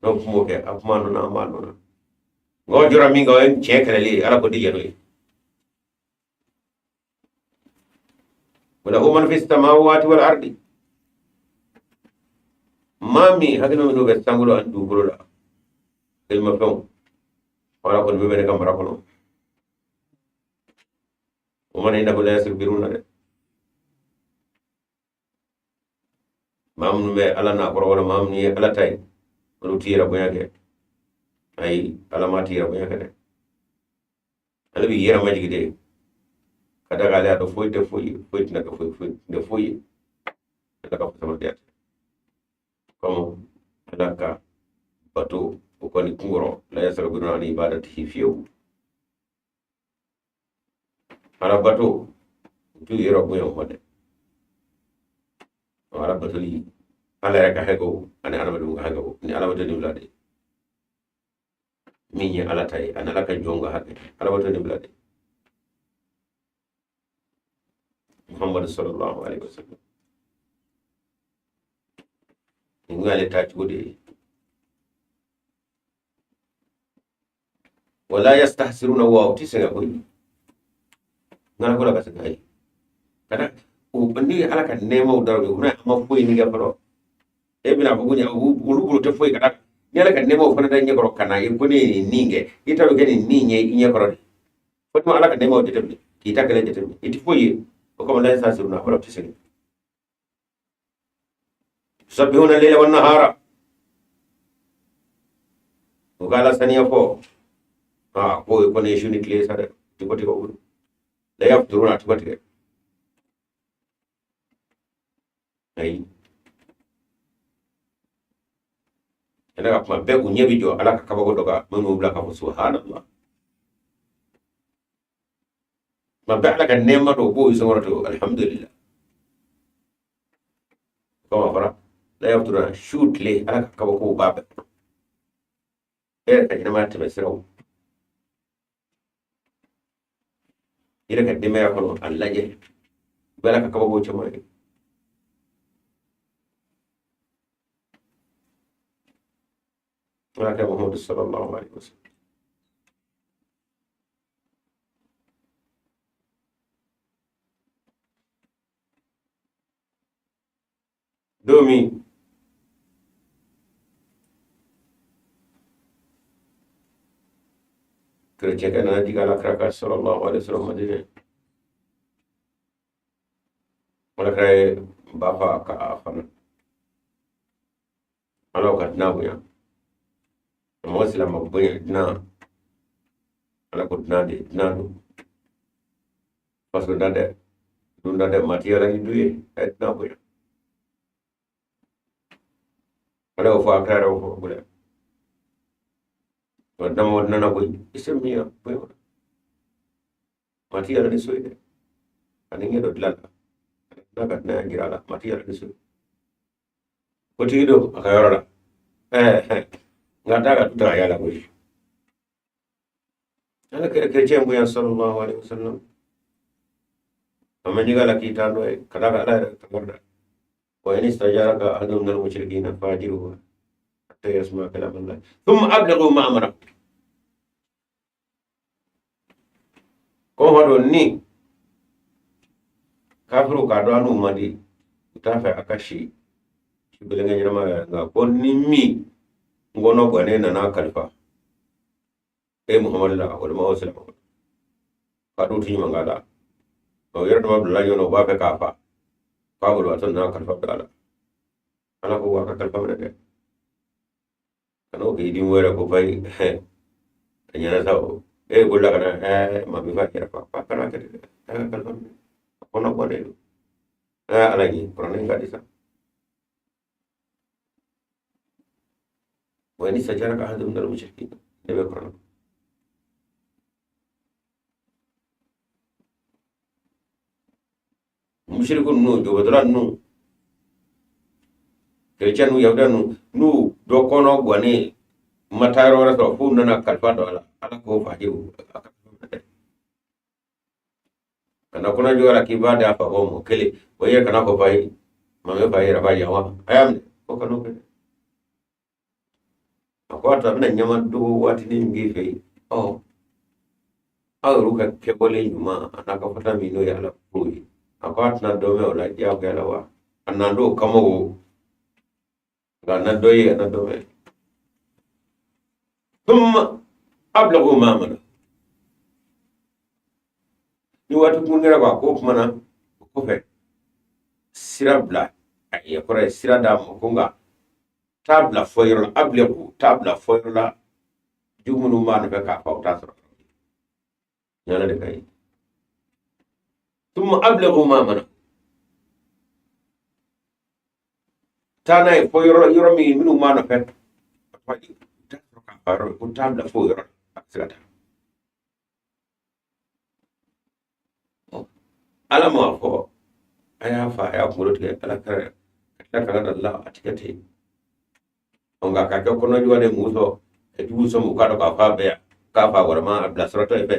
n'o kuma o kɛ a kuma nana an b'a nɔ na nka o jɔra min kan o ye tiɲɛ kɛlɛli ye ala ko di jɛn'o ye wala man fi samawati wal ardi maa min hakilina minnu bɛ sankolo ani dugukolo la telimafɛnw wala kɔni bɛ ne ka mara kɔnɔ o mana i nabolo yasirifiruna dɛ maa minnu bɛ ala n'a kɔrɔ wala maa minnu ye ala ta ye olu ti yɛrɛ bonya kɛ ayi ala ma ti yɛrɛ bonya kɛ dɛ ale bi yɛrɛ majigi de ka da ale a dɔn foyi tɛ foyi foyi tɛna kɛ foyi tɛ foyi ye ala ka sama dia comme ala ka bato ko ni kungoro la yasrabuna an ibadatihi fiyu ala bato tu yero ko yo hode ala bato li ala ya ka hego ani ala madu hego ni ala bato ni blade minye ala tay an ala ka jonga hade ala bato ni blade Muhammad sallallahu alaihi wasallam ngale ta tude wala yastahsiruna wa utisenga ko ngana ko la kasagai kada o bandi ala ka nemo darbe una ma foyi ni ga faro e bila ko gunya ulu te foyi kada ni ala ka nemo fana da nyekoro kana e ko ni ninge ita be ni ninge nyekoro ko ma ala ka nemo de tembe kita kale de tembe iti foyi ko ma la yastahsiruna wa utisenga yusabbihuna al-layla wan nahara o gala saniya fo ko ne shuni kle sada tiko ulu la yafturuna tiko ay ena ka kuma be ku nyebi jo ala ka kabago doga manu bla ka subhanallah ma be ala ka nema do bo isongoro to alhamdulillah ko fara la yafturuna shoot le ala ka kabago babe ka ina ma ta besiro ira ka dime ya kono Allah je bala ka kabago chama ولكن محمد صلى الله عليه وسلم دومي kerja kan nanti kalau keraka sallallahu alaihi wasallam madine wala kay bafa ka afana alo ka nabuya Muslim mabunya dina ala ko dina de dina do parce que dunda de matière ni duye et na buya ala o fa kara o ko bule wadna modna na boy isemiya boy matière ni soyde ani ngedo dilala na ka na girala matière ni soy ko tido akayora ngata ka tuta yala ko ala kerja yang sallallahu alaihi wasallam amani gala kita no kada kada tabarda wa in istajaraka ahadun minal musyrikeen fajiruhu hatta yasma kalam Allah thumma ablighu ma amara ko hado ni kafiru ka do anu madi utafa akashi shibilenga nyama ga konni mi ngono gwane na kalfa Muhammad la wal mawsil ka do tin mangala o yerdo mabdullah yono ba fe kafa ka bul watan na kalfa dala ana ko wa ka kalfa mede kano ke din wera ko fay anyana saw gulla kana ma bi fa kira pa kana ke kalfa kono gwane ala ni kono ngadi sa وإن استجارك أحد من المشركين نبي قرآن مشركون نو جو بدران نو كريچان نو يودا نو دو كونو غني ماتارو رسو فو ننا كالفا دولا ala ko fajiru kana kuna jo ala kibada apa homo kele waye kana ko pai mame pai ra pai yawa ayam ko kanu ke akwata bina nyama do wati ni ngife ruka kebole nyuma anaka fata mino ya ala pui akwata na dome ola ya galawa anando kama wo gana doye na dome thumma ablagu ma amana ni watu kungira kwa ko mana ko fe sirabla ay yakora sirada mo kunga tabla foyrola ablagu tabla foyrola jumunu man be ka fawta so nyala de kay thumma ablagu ma amana tana fo yoro mi minu mana fet fadi ta ka faro ko tabla fo yoro sigata ala ma fo aya fa ya ko rote ala kare la kala Allah atikate onga ka ko kono jode muso e du so mu ka do ka fa be ka fa wara ma abla surato e be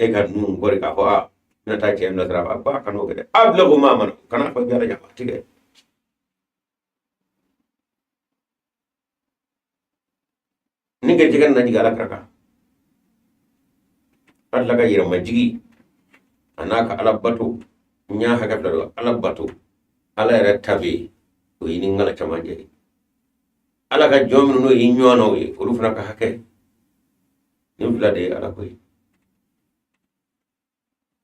e ga nu ngori ka fa na ta ke na tra ba ka no gede abla ko ma man kana fa biara ya tike ni ge jigan na jigala kraka Allah ga yira majigi anaka alabato nya haga do alabato ala yara tabi o yini ngala chamaje ala ka jomnu no yinyono wi olu fana ka hake nim fla de ala koy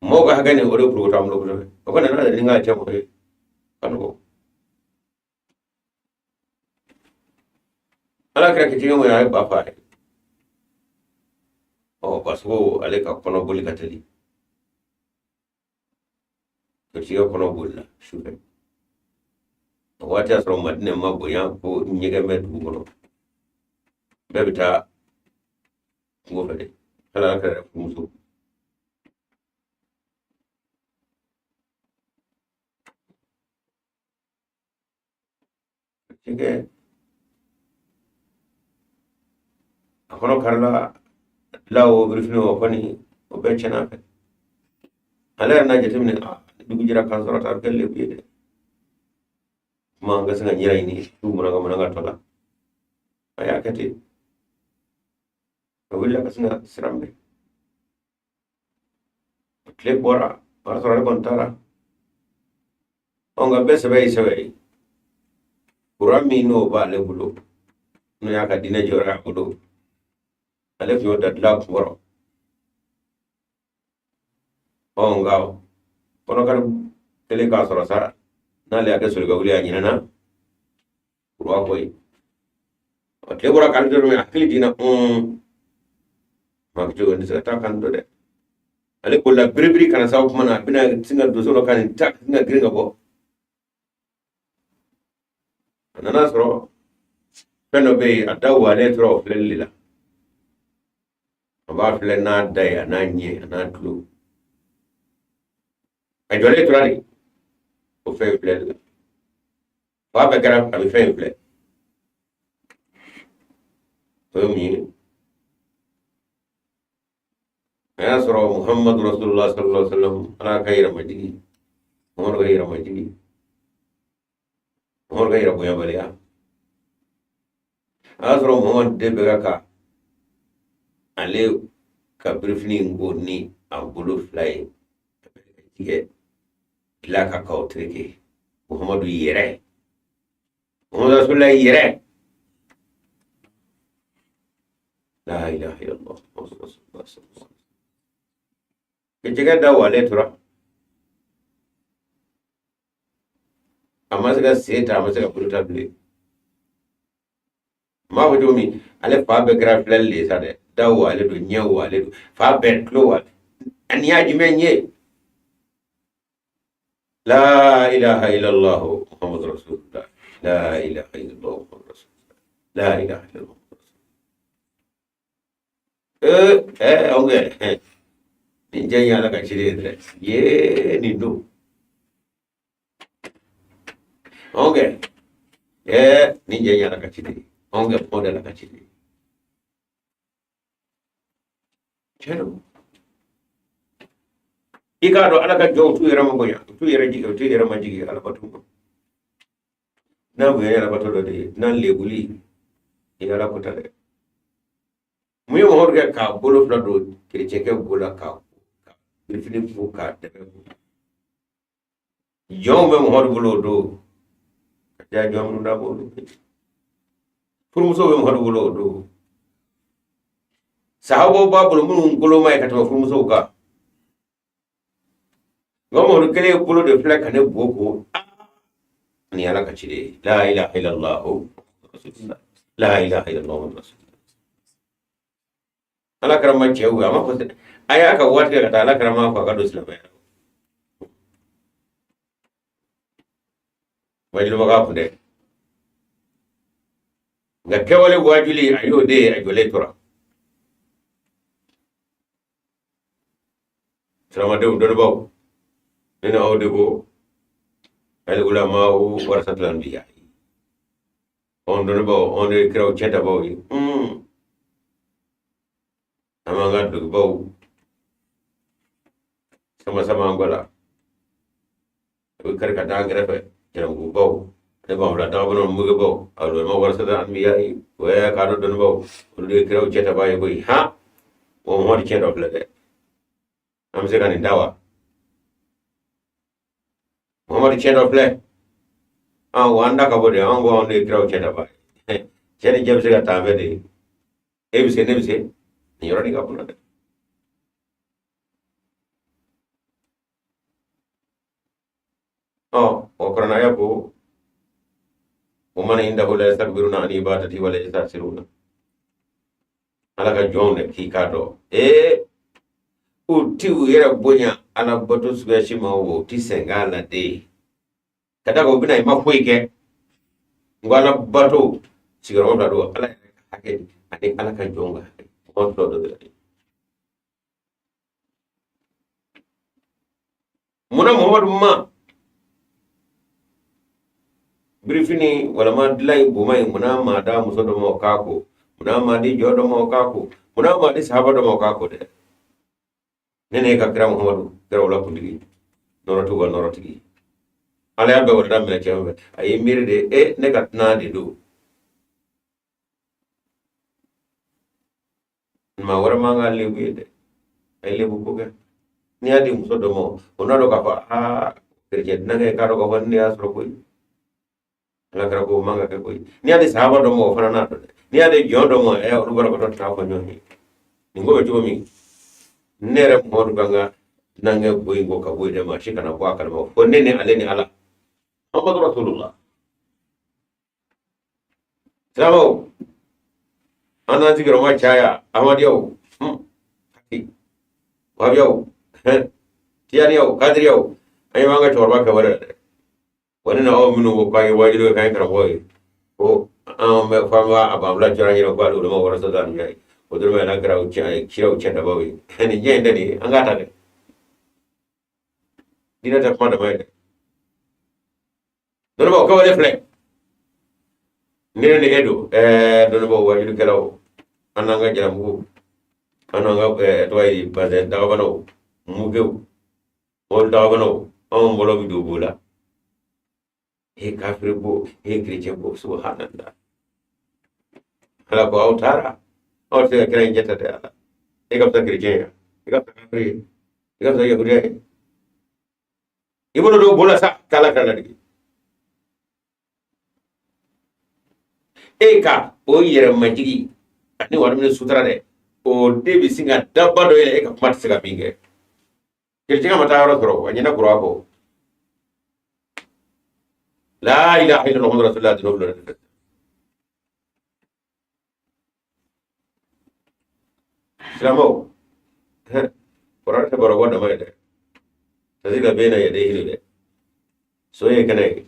mo ga hagane o do program lo ko o ko na ni ngala chamo e kanu ala kira ke tinga mo ya ba fa o baso ale ka kono boli katali to tiga kono bolla shufe wati asro madine ma boya ko nyega me du kono bebita ngo fede ala ka muso tige akono karla lawo grifino fani o be chena fe ala na jetimne dugu jira kan sorata gelle biede ma nga sanga nyira ini du muna nga tola aya kati willa ka sanga sirambe tle bora para sorale kontara onga be sebe kurami no ba le bulo no ya ka dina jora bulo ale fiyo da la boro onga kono kan tele ka soro sa na le ake sulu ga wuli anyina na kurwa koy tle bora kan do me akili dina ma ko ni sa ta kan do de ale ko la bribri kana sa ko mana bina singa do solo kan ta singa gringa bo nana soro feno be adawa le tro flelila aba fle na daya na nye na tlu ay dole trani o fe fle ba be gara abi fe fle to mi ya soro muhammad rasulullah sallallahu alaihi wasallam ala kayra majigi umar kayra majigi umar kayra boya baliya asro muhammad de bega ka ale ka briefni ngoni ambulo fly tige ila ka kautrike muhammadu yere muhammad rasulullah yere la ilaha illallah muhammad rasulullah sallallahu alaihi wasallam kejega da wale tura amma sega seta amma sega puluta bile ma ko jomi ale fa be gra flalle sade dawo ale do nyawo ale do fa be klo wal an yaji menye la ilaha illallah muhammad rasulullah la ilaha illallah muhammad rasulullah la ilaha illallah okay ni janya la ka chire dre ye ni do okay ni janya la ka chire onge pode la ka chire chero ikado ala ka jow tu yera mo gonya tu yera majigi ala batu na bu yera batu do de nan lebuli yera ko tale mu yo horga ka bolo fla do kirche ke bola ka bifini fu ka de jom be mo hor bolo do ja jom nda bolo pour muso be mo hor bolo do sahabo babul mun golo mai ka to pour muso ka ngomo ru kele bolo de fla ka ne boko ni ala ka chide la ilaha illallah rasulullah la ilaha illallah rasulullah ala karama chewu ama ko aya ka wat ka ta ala karama ko ka do islam wajil baka fude nga kewale wajuli ayo de ajole tora sama de do baw nena awde go al ulama warasatul anbiya on do baw on de kraw cheta baw amanga do baw sama ngola kar kata grefe jam go baw de baw la taw non mugo baw al ma warasatul anbiya wa kanu do baw on de kraw cheta baw go ha o mo di cheta blade am se kan dawa Muhammad Chedo Play. Wanda Kabodi, Ango on the crowd Chedabai. Jenny James got Tamedi. Ebse, you're running up on it. Okranayaku, woman in the Hula Sabiruna, Anibata, Tivale, Siruna. Alaka John, Kikato. Utiu yera bonya ana boto sugashima wo tisengala de. Kada go bina ima kweke. Ngwana bato sigaro mdado ala hake ade ala ka jonga. Konto do de. Muna Muhammad ma briefini wala ma dilai bumai muna ma da musodo mo kako. Muna ma di jodo mo kako. Muna ma di sahaba do mo kako de. Nene ka kira Muhammadu kira wala kundigi noro tigi ala ya be wala mele kembe ay mirde ne ka tnadi do ma wara manga lebu de ay lebu ko ga ni adi muso do mo onado ka fa kerje nange ka do ko wonni asro koy ala kara ko manga ka koy ni adi sahaba do mo fana na do ni adi jodo mo e on baro ko ta ko nyoni ni ngobe jomi nere modu ganga nange boy go ka boy de ma shikana kwa kalma ko nene aleni ala Muhammadu Rasulullah samo ana zikiro ma chaya amad yow wab yow tiyani yow kadri yow ay wanga chorba ka wara wani na o minu ko kay wajido kay kara boy ko me fama abamla chara yiro ko do ma wara sadan nyai odur me na kara kira uchenda bawi ni jende ni angata de dina ta fanda mai de dono ba ko wale fle ni ne edo dono ba wajidu kala ananga jamu ananga to ay baze da bano mugew ol da bano on bolo bi do bola kafir bo chrétien bo subhanallah ala ko autara और से करें जैसे थे आला एक हफ्ता करें एक हफ्ता करें एक हफ्ता ये बुढ़िया ये बोलो लोग बोला सा काला करना लगी एक का वो ये रमजीगी अपने वाले में सुधरा रहे और देवी सिंह डब्बा डोले एक मत से कमींगे किसी का मता और करो वही ना करो आपको ला इलाहा इल्लल्लाह मुहम्मद रसूलुल्लाह दिनों Islamo Quran ta barago da mai da taziga bena ya dai hilu so ye kanai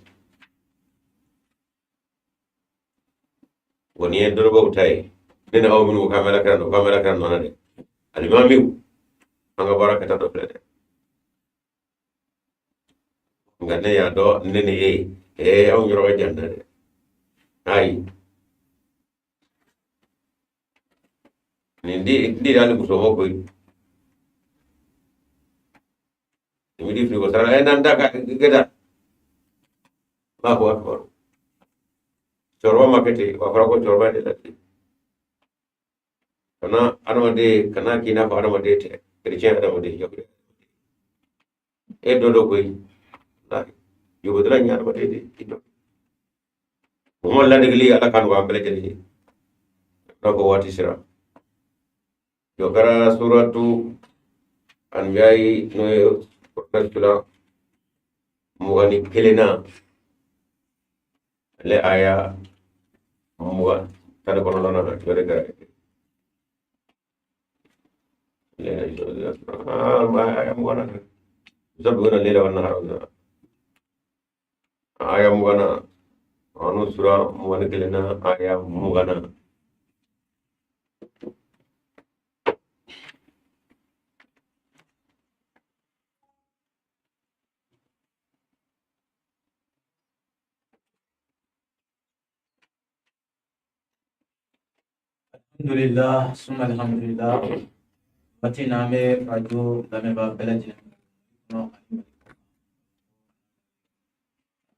woni en do go tay dina aw minu kamera kan non de alimami anga barakata do plede ngane ya do nene aw nyoro janna de ai Hindi dali musomo koy imidi fi ko sara nanda ka geda Allahu akbar chorwa makete wa fara ko chorwa de lati kana anamade kana kina fa anamade te christian anamade yobe do koy la yobo dra nyar made de ido mo la degli ala kan wa bele jeli ko wati sira Yokara suratu anjai no kula muani kelena le aya mua tada kono na kore kare le aya muana zabuna le lawan haruna aya muana anu sura wani kelena aya mugana. Alhamdulillah, summa alhamdulillah. Mati name radio dame ba belaji no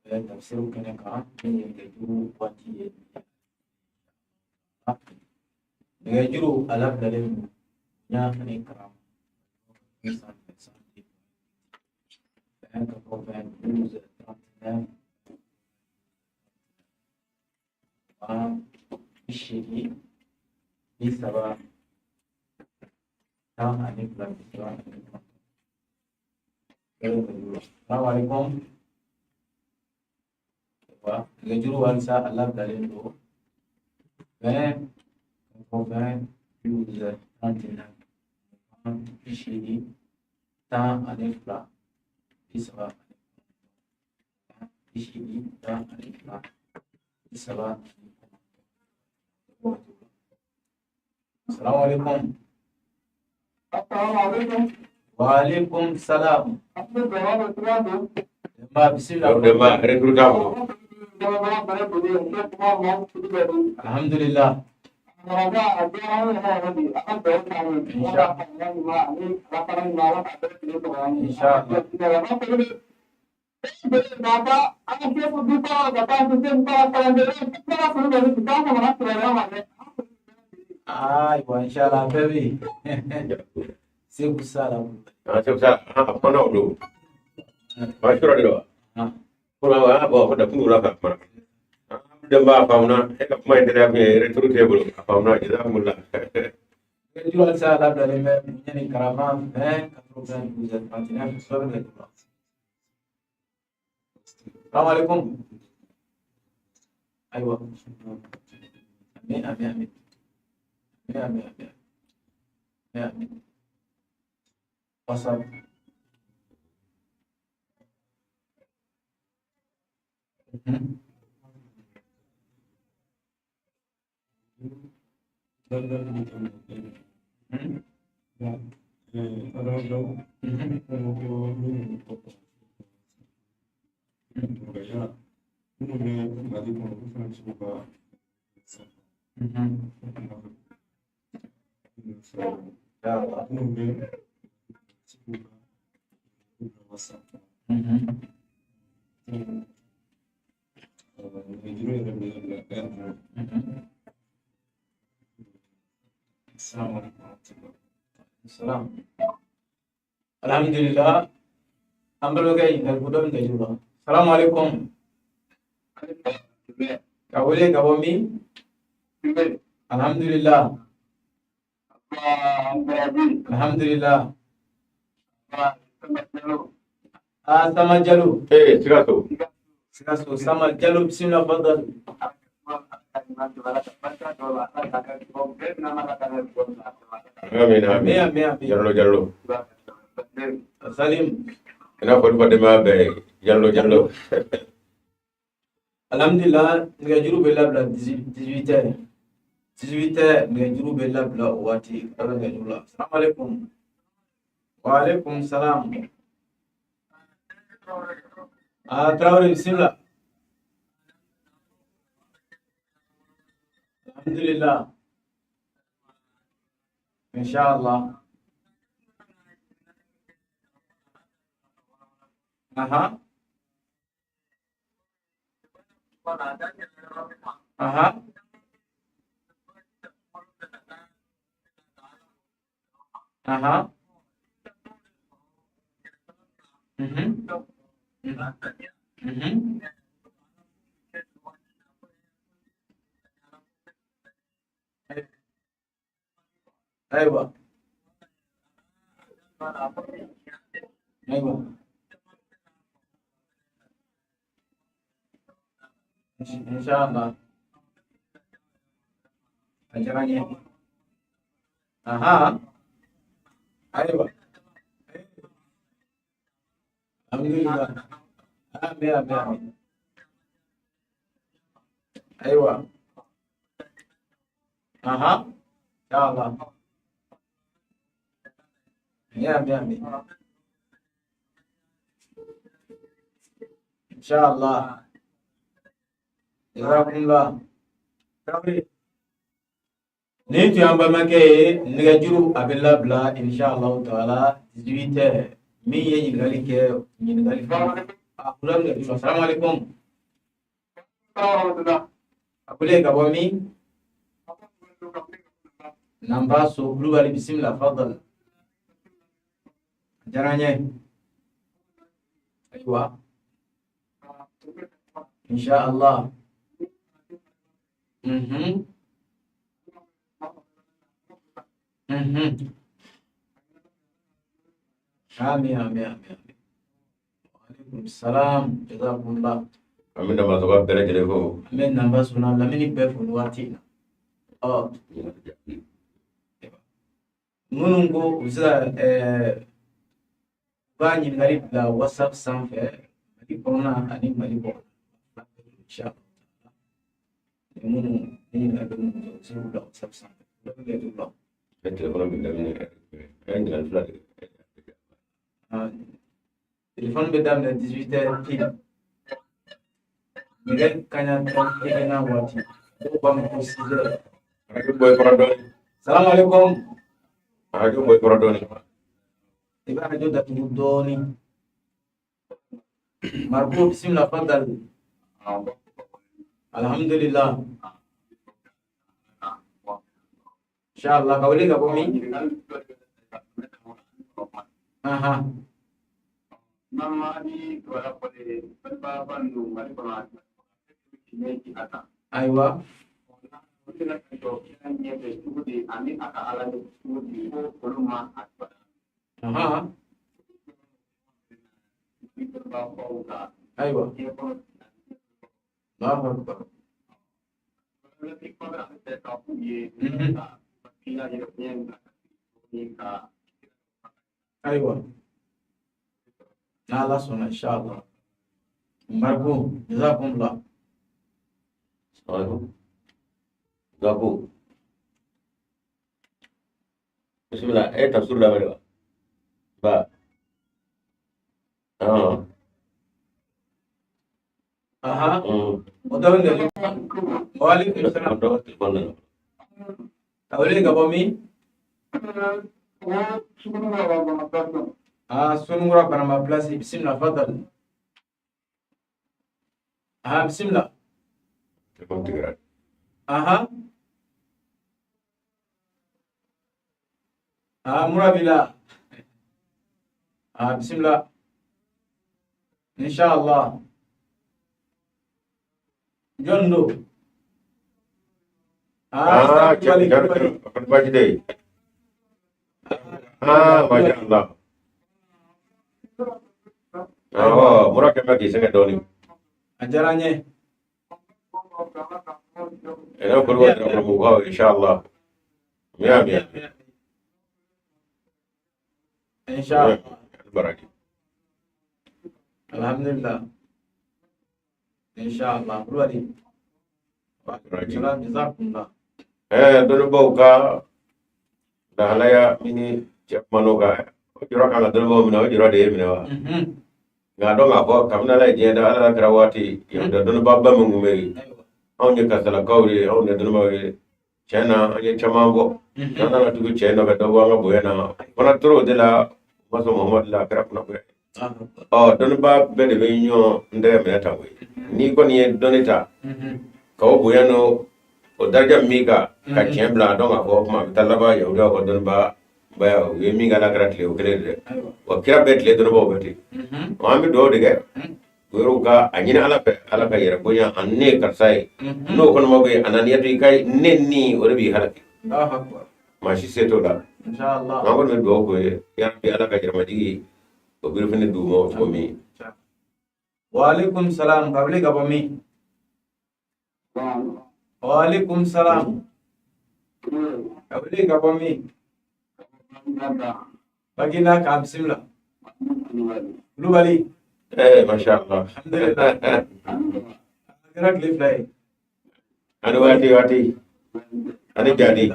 tafsir kene ka ni ke juru wati ne juru alab dalim nya ni karam insan insan dan ka ko ban use dan ishiri bisaba ta ani plan Assalamualaikum. Wah, ngejuru wansa Allah dalil do. Ben, ko ben use antina. Ishiri ta ani plan bisaba. Ishiri ta ani plan bisaba. Assalamualaikum. Assalamualaikum. Waalaikumsalam. Ma bismillah. Dema rekrutamo. Alhamdulillah. Ai, wa inshallah baby. Siku salam. Sasa apa nak dulu? Masyur ada dua. Kalau apa pada pura apa? Dema fauna, ek main dia punya rekrutable. Fauna kita mula. Jual salam dari punya ni karama, katruban buzat patina sore itu. Assalamualaikum. Aywa. Amin amin amin. Amin amin. Amin. Pasal. Salam. Alhamdulillah. Ambil lagi dari budam dari juga. Assalamualaikum. Kawule kawomi. Alhamdulillah. Alhamdulillah. Sama jalu. Sikaso sama jalu bismillah fadal. Amin amin. Jallo. Salim. Kenapa pada mabe? Jallo. Alhamdulillah, nga juru bela bla 18h. 18h nga juru bela bla wati ala nga juru. Assalamualaikum. Waalaikumsalam. Traore bismillah. Alhamdulillah. Insyaallah. Aha. Aha. Aha. Aywa. Aywa. Insyaallah. Acaranya. Aha. Aywa. Alhamdulillah. Amin amin amin. أيوة. أها. إن شاء الله. يا إن شاء الله. جزاكم الله. Ni tu yang bermakai negara abila bela insyaallah taala 18 mi ye ngali ke ngali akulam de assalamualaikum akule ka bomi namba so blue bali bismillah fadal jaranya aywa insyaallah آمين. وعليكم السلام جزاكم الله. Amin nama sebab bela ko. Amin nama sunna lamini beful watina. Munungo uza banyi ngari la WhatsApp sanfɛ mali kɔnɔna ani mali kɔ. Inshallah. Munu ni ngari munungo uza la WhatsApp sanfɛ. Telepon benda ni jangan flat. Telepon beda 18h pile. Miguel kanya kena wati. Bang kusile. Aku boy peradon. Assalamualaikum. Aku boy peradon. Tiba aja datang doni. Marbu bismillah fadal. Alhamdulillah. Insyaallah kau lihat apa ni? Aha. Nama ni kalau pada Bandung, mari kalau ini kita. Aywa. Kita itu yang dia studi ani akan alat studi rumah apa. Aha. Itu bawa. Aywa. Allahu Akbar. Lebih pada kita tahu ye. أيوة لا صنع إن شاء الله مرحوم جزاكم الله. Assalamualaikum. Gabu. Bismillah. Tafsir dah mana? Ba. Aha. Udah enggak? Waalaikumsalam. Awalnya gak bomi? Sunungura bana plasi bismillah fadal. Bismillah. Telepon 300. Aha. Murabila. Bismillah. Insyaallah. Jondo. Jangan baca deh. Masya Allah. Murah kembali sangat doni. Ajarannya. Enak keluar dalam muka, insyaallah. Ya. Insyaallah. Baraki. Alhamdulillah. Insyaallah. Keluar di. Salam jazakumullah. Dulu buka dah laya ini cek manoga. Jura kan dulu mau mina, jura deh mina. Nggak dong apa, kami nalai dia dah ala kerawati yang dah dulu baba mengumeri. Awalnya kasala kauri, awalnya dulu mau China, awalnya cuma bo. Nana tu China kata wanga boya na. Mana terus dia lah masuk Muhammad lah kerap nak boya. Dulu bab bede benyo ndaya mina tahu. Ni kau ni donita. Kau boya no. Darja mika ka chembla donga ko ma talaba yauda ko don ba ye minga la gratle o grede wa kira betle don bo beti wa mi do de guru ka anyina ala ka yera bonya anne karsai no kono mo be ananiyatu kai nenni o rebi halaki ma shi seto da Insyaallah. ma ko do ko ya bi ala ka yera madi o biru fene du mo to mi. Waalaikumsalam. Kabli ka bomi. Waalaikumsalam. Kabli ka bomi. Bagina ka bismillah. Lu bali. Masya Allah. Alhamdulillah. Gerak lift lay. Anu wati. Anu jadi.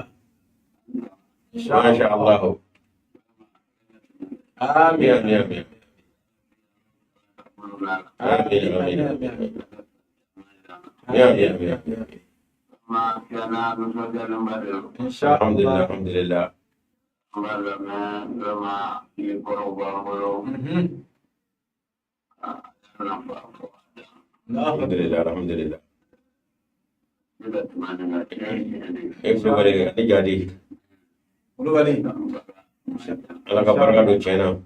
Masya Allah. Amin. Amin. Insyaallah. Alhamdulillah. Alhamdulillah. Itu balik ini jadi. Ulu balik. Allah kabar kado China.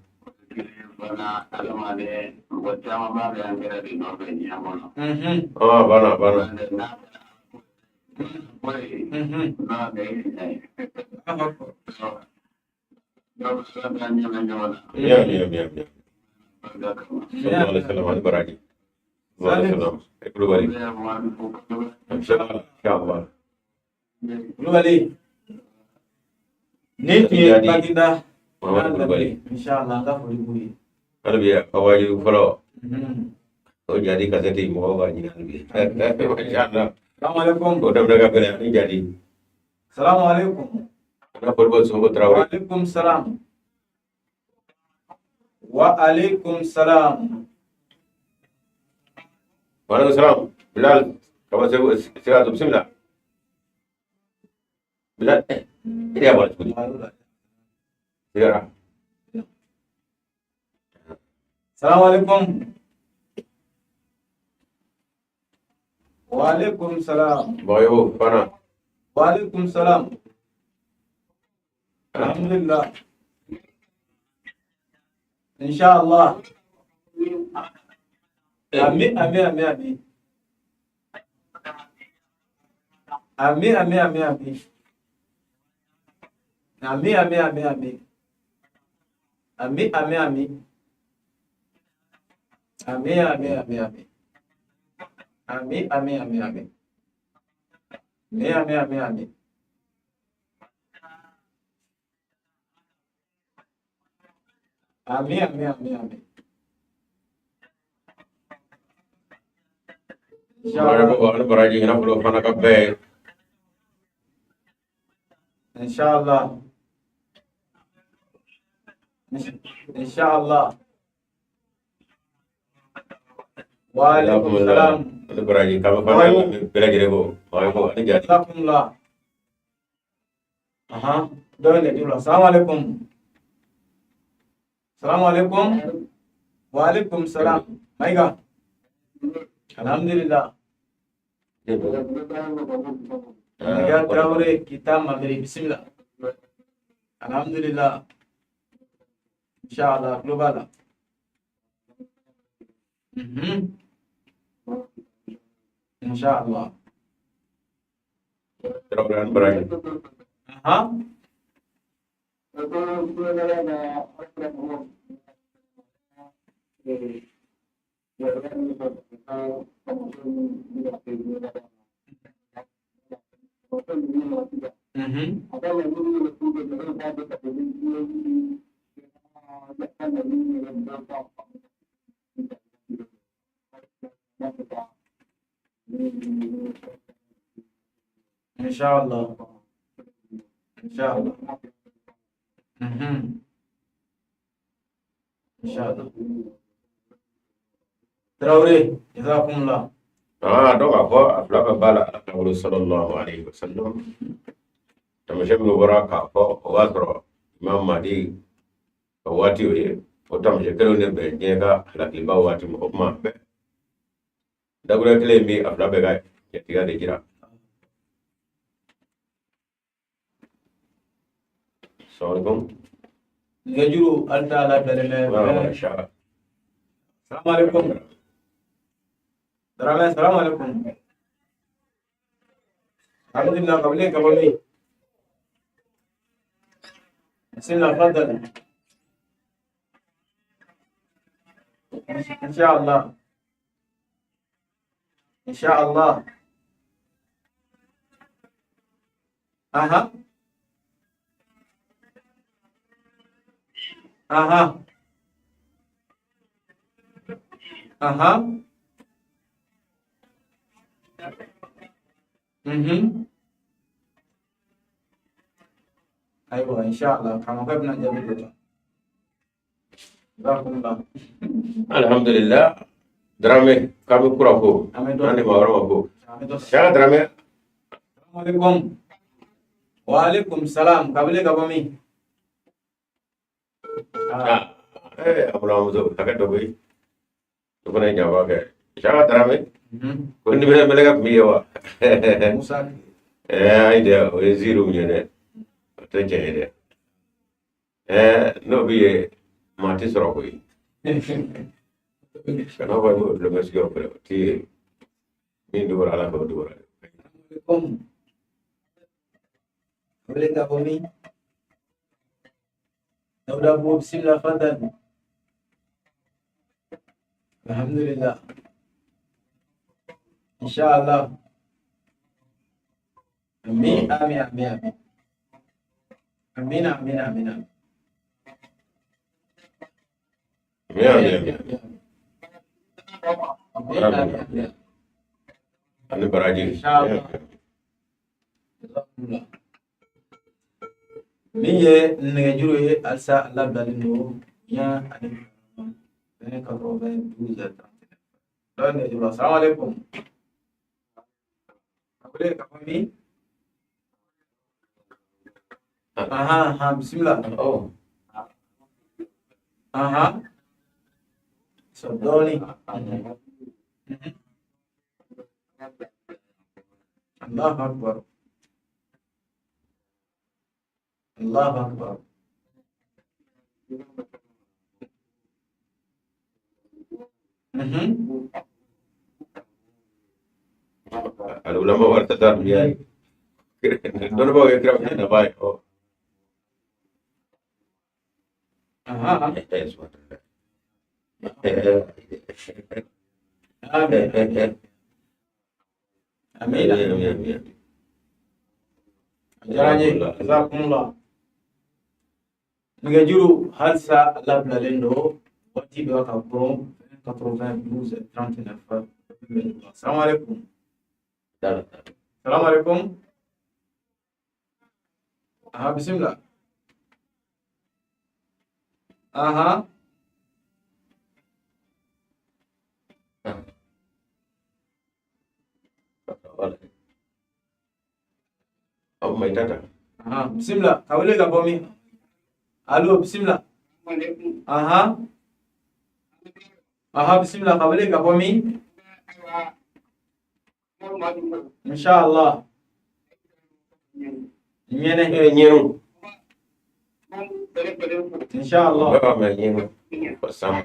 Oh, bana. Ya. Sallallahu alaihi wasallam baraki. Itu balik. Insyaallah. Ulu balik. Niti baginda. Muhammad balik. Insyaallah ka fuli. Kalau biar kawaju follow. Oh jadi kaseti mau banyak lagi. Masya Allah. Assalamualaikum. Udah kena ini jadi. Assalamualaikum. Karena berbol sungguh terawih. Waalaikumsalam. Waalaikumsalam. Waalaikumsalam. Bilal, kamu sihat bismillah. Bilal, ini apa sebut? Siapa? Assalamualaikum. Waalaikumsalam. Bayu, mana? Waalaikumsalam. Alhamdulillah. Insyaallah. Amin. Amin. Baru beraji nak belum mana kabe. Insyaallah. Waalaikumsalam. Itu beraji kamu mana bela jirebo. Bayu, ini jadi. Jazakumullah. Dole dulu. Assalamualaikum. Waalaikumsalam. Maiga. Alhamdulillah. Ya Traore kita maghrib. Bismillah. Alhamdulillah. Insyaallah global. Insyaallah. Terus beraji. Insyaallah. Traore, jazakumullah. Donc apa aflaka bala Rasul sallallahu alaihi wasallam. Tamashem gobara ka fa wasro Imam Mahdi wati oye otam je kero ne be nyega halaki ba wati mo ma be. Dagura kile mi aflabe ga yetiga de jira. Assalamualaikum. Ngejuru alta ala dalene. Masya Allah. Assalamualaikum. Assalamualaikum. Alhamdulillah kabali. Bismillah fadal. Insyaallah. Aha. أيوة إن شاء الله كما قلنا جميل. بارك الله. الحمد لله. درامي kami kurako nani mawarama ko ya drame. Assalamualaikum. Waalaikumsalam. Kabile kabami. Abula muzo takat dobi to kone nyawa ke ya drame ko ni bele bele ka miyawa Musa. ide o zero nyene to jehede no biye mati soro ko yi kana ba mo le mesgo ko ti min do ala ko do. Assalamualaikum. Kabile kabami. Udah bu bismillah fadal. Alhamdulillah. Insyaallah. Amin amin amin amin. Amin amin amin amin. Ya. Amin amin. Ani baraji. Insyaallah. Alhamdulillah. Miye nengajuru ye alsa Allah dalino ya ani bene kadro ben 12 dan nengajuru. Assalamualaikum. Boleh kami? Aha, bismillah. Oh. Aha. Sabdoni. Allahu Akbar. Allahu Akbar. Al-ulama wartatar biya. Dono ba kira na bai. Oh. Aha. Amin. Amin. Amin. Jaranye, jazakumullah. Nengajuru halsa Allah dalino wati do ka pro 92 39. Assalamualaikum. Assalamualaikum. Aha, bismillah. Aha. Apa mai tata? Aha, bismillah. Kawale ka bomi. Halo, bismillah. Aha. Aha, bismillah. Kawale ka bomi. Insyaallah. Nyene. Nyeru. Insyaallah. Ba ma nyeru. Sama.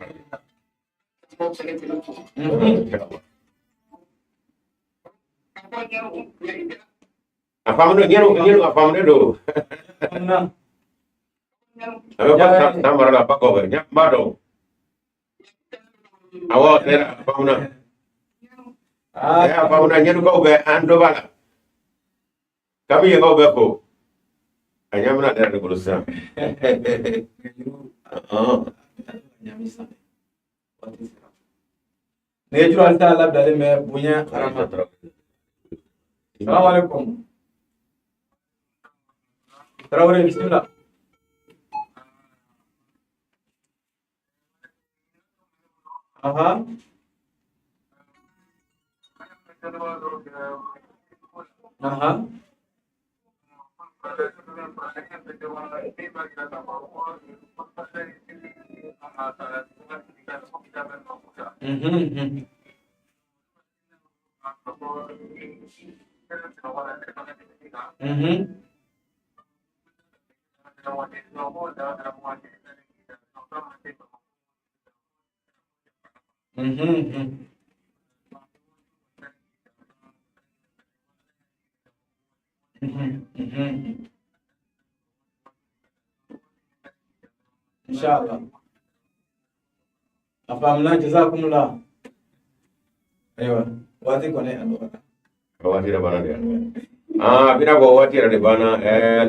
Apa mun nyeru apa mun do? Nah. Apa pas tamar la pa ko ba nya ba do. Awo tera apa mun? Apa mun nyeru ko be ando bala. Kami ya ko be ko. Hanya mun ada revolusi. Nengajuru halsa Allah dalime punya karama. Assalamualaikum. Traore, bismillah. Aha. Aha. Insyaallah. Afahamna, jazakumullah. Ayo, wati kone ando. Wati da bana dia. Bina ko wati da bana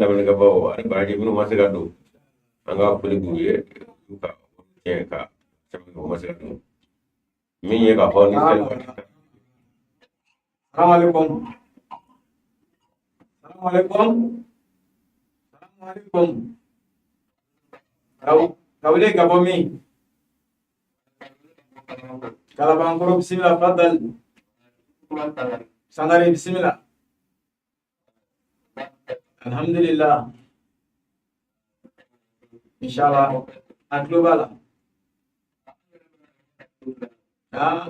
da mun ga bawo ari baraji bunu masiga do. Anga kuli guye ka ka sama ko masiga do. Min ye ka honi sai. Assalamualaikum. Assalamualaikum. Assalamualaikum. Kau le gabo mi. Kalau bangkuru bismillah fadal. Sangari bismillah. Alhamdulillah. Insyaallah. Atlu bala. Ah.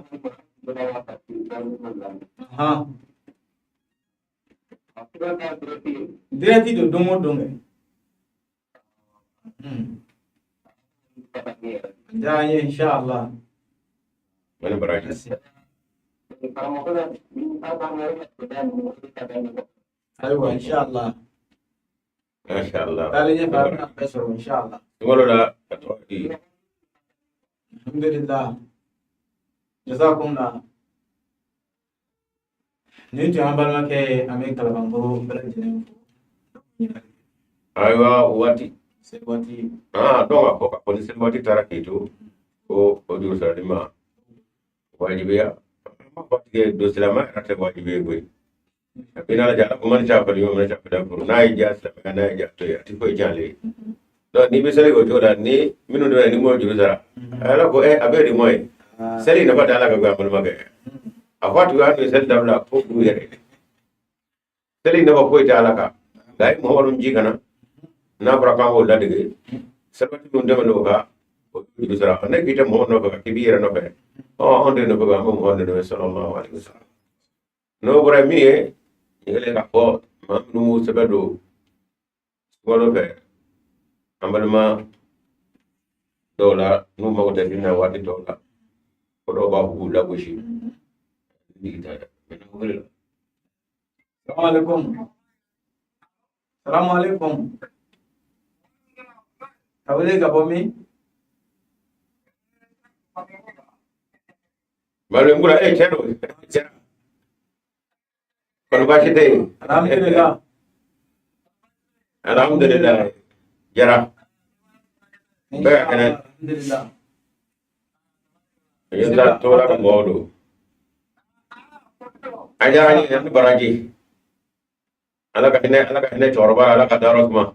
Ha. Direti do domo donge. Jaya insyaallah. Mana beraja? Aywa insyaallah. Masya Allah. Talinya baru besok insyaallah. Tunggu dah atau di. Alhamdulillah. Jazakumullah. Ni tu ambal make ame kalabangbo belajene. Aywa wati. Sebati Dong apa polisi wati tarak itu. O juru sarima. Wajibiya. Apa ke doselama rata wajibiya gue. Tapi nala jala kumani cha pali mana cha pada puru. Nai jas la nai jas tu ya. Tipo jale. Do ni besari go jola ni minu do ni mo juru sara. Ala ko abe di moy. Seli na pada ala ka gwa mal mage. Afatu ya ni sel dabla ko ku yere. Seli na ba ko ta ala ka. Dai mo walum ji kana. Na baraka wo la dige. Sabati dum de no ka. Juru sara. Ne kita mo no ka kibira no ka. Onde no ba mo onde no sallallahu alaihi wasallam. No bora mi ngale ka ko mamnu sabado. Walo be. Ambalma dola nu ma wata dina wati dola. Kodo ba hu la goshi. Assalamualaikum. Assalamualaikum. Kau le gabo mi. Malu ngula chero. Kono ba shite. Alhamdulillah. Alhamdulillah. Jara. Alhamdulillah. Yenda tola ko modu. Aja ni yang baraji. Ala ka hine chorba ala ka daros ma.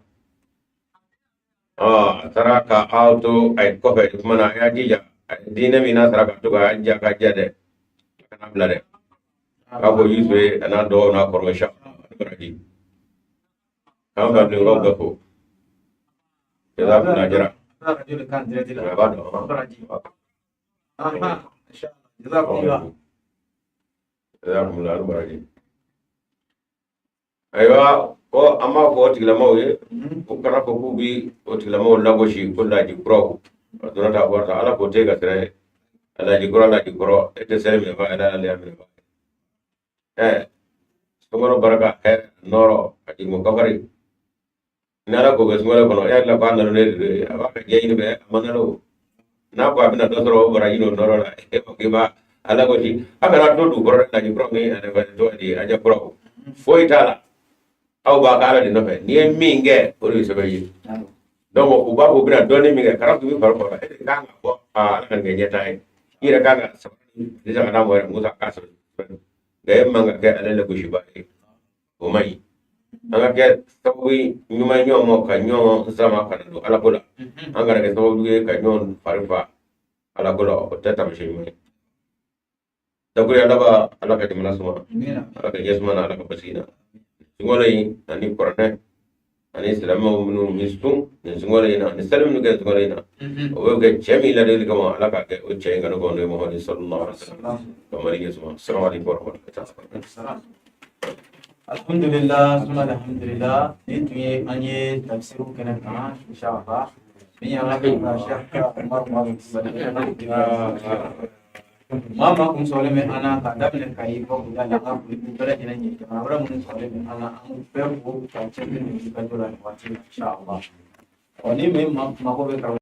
Saraka auto ay ko fe mana ya dija. Dina mina saraka to ga anja ka jade. Kana blare. Ka bo yuswe ana do na korosha. Baraji. Kam ka ni ro ko. Ya na jara. Rajul kan direti la. Bado. Baraji. Aha. Insyaallah. Jazakumullah. Jazakumullah baraji. Aywa ko amma ko tiglamaw ye ko kana ko kubi o tiglamaw lagoshi ko laji pro dona ta warta ala ko tega tere ala ji gro ete sere me ba ala ala me ba sumaro baraka noro ati mo kafari nara ko gasmala kono ya la banda no ne aba ka jeyi be manalo na ko abina do soro baraji no noro la ko ba ala ko ji aka to du bro la ji pro ngi ana ba to di aja pro foi tala au ba kala di nofe ni minge ori sebayi donc u ba ko bina doni minge karatu bi farko ba kanga ko ala kan genya tai ira kanga di jaga na mo musa kaso ga manga ga ala ko shiba o mai anga ke sawi nyuma nyomo ka nyomo sama kana do ala bola anga ga sawi ka nyon farfa ala bola o tata mi shimi takuri ala ba ala ka dimana suma ala ka yesma ala ka basina singolay ani korane ani salama munu mistum ni singolay na ni salam nu ga singolay na o ga chemi la de kama ala ka ke o chenga no go no Muhammad sallallahu alaihi wasallam kamari yesma assalamu alaikum warahmatullahi wabarakatuh. Alhamdulillah, summa alhamdulillah. Itu ye anye tafsiru kena kan insyaallah. Ni yang lagi Syekh Umar Mama kum sole me ana ka dabne kai ko da la ka ku bere ina ni ka abra mun sole me ana an pe ko ka chen ni ka jola wa inshallah. Oni me ma ko be ka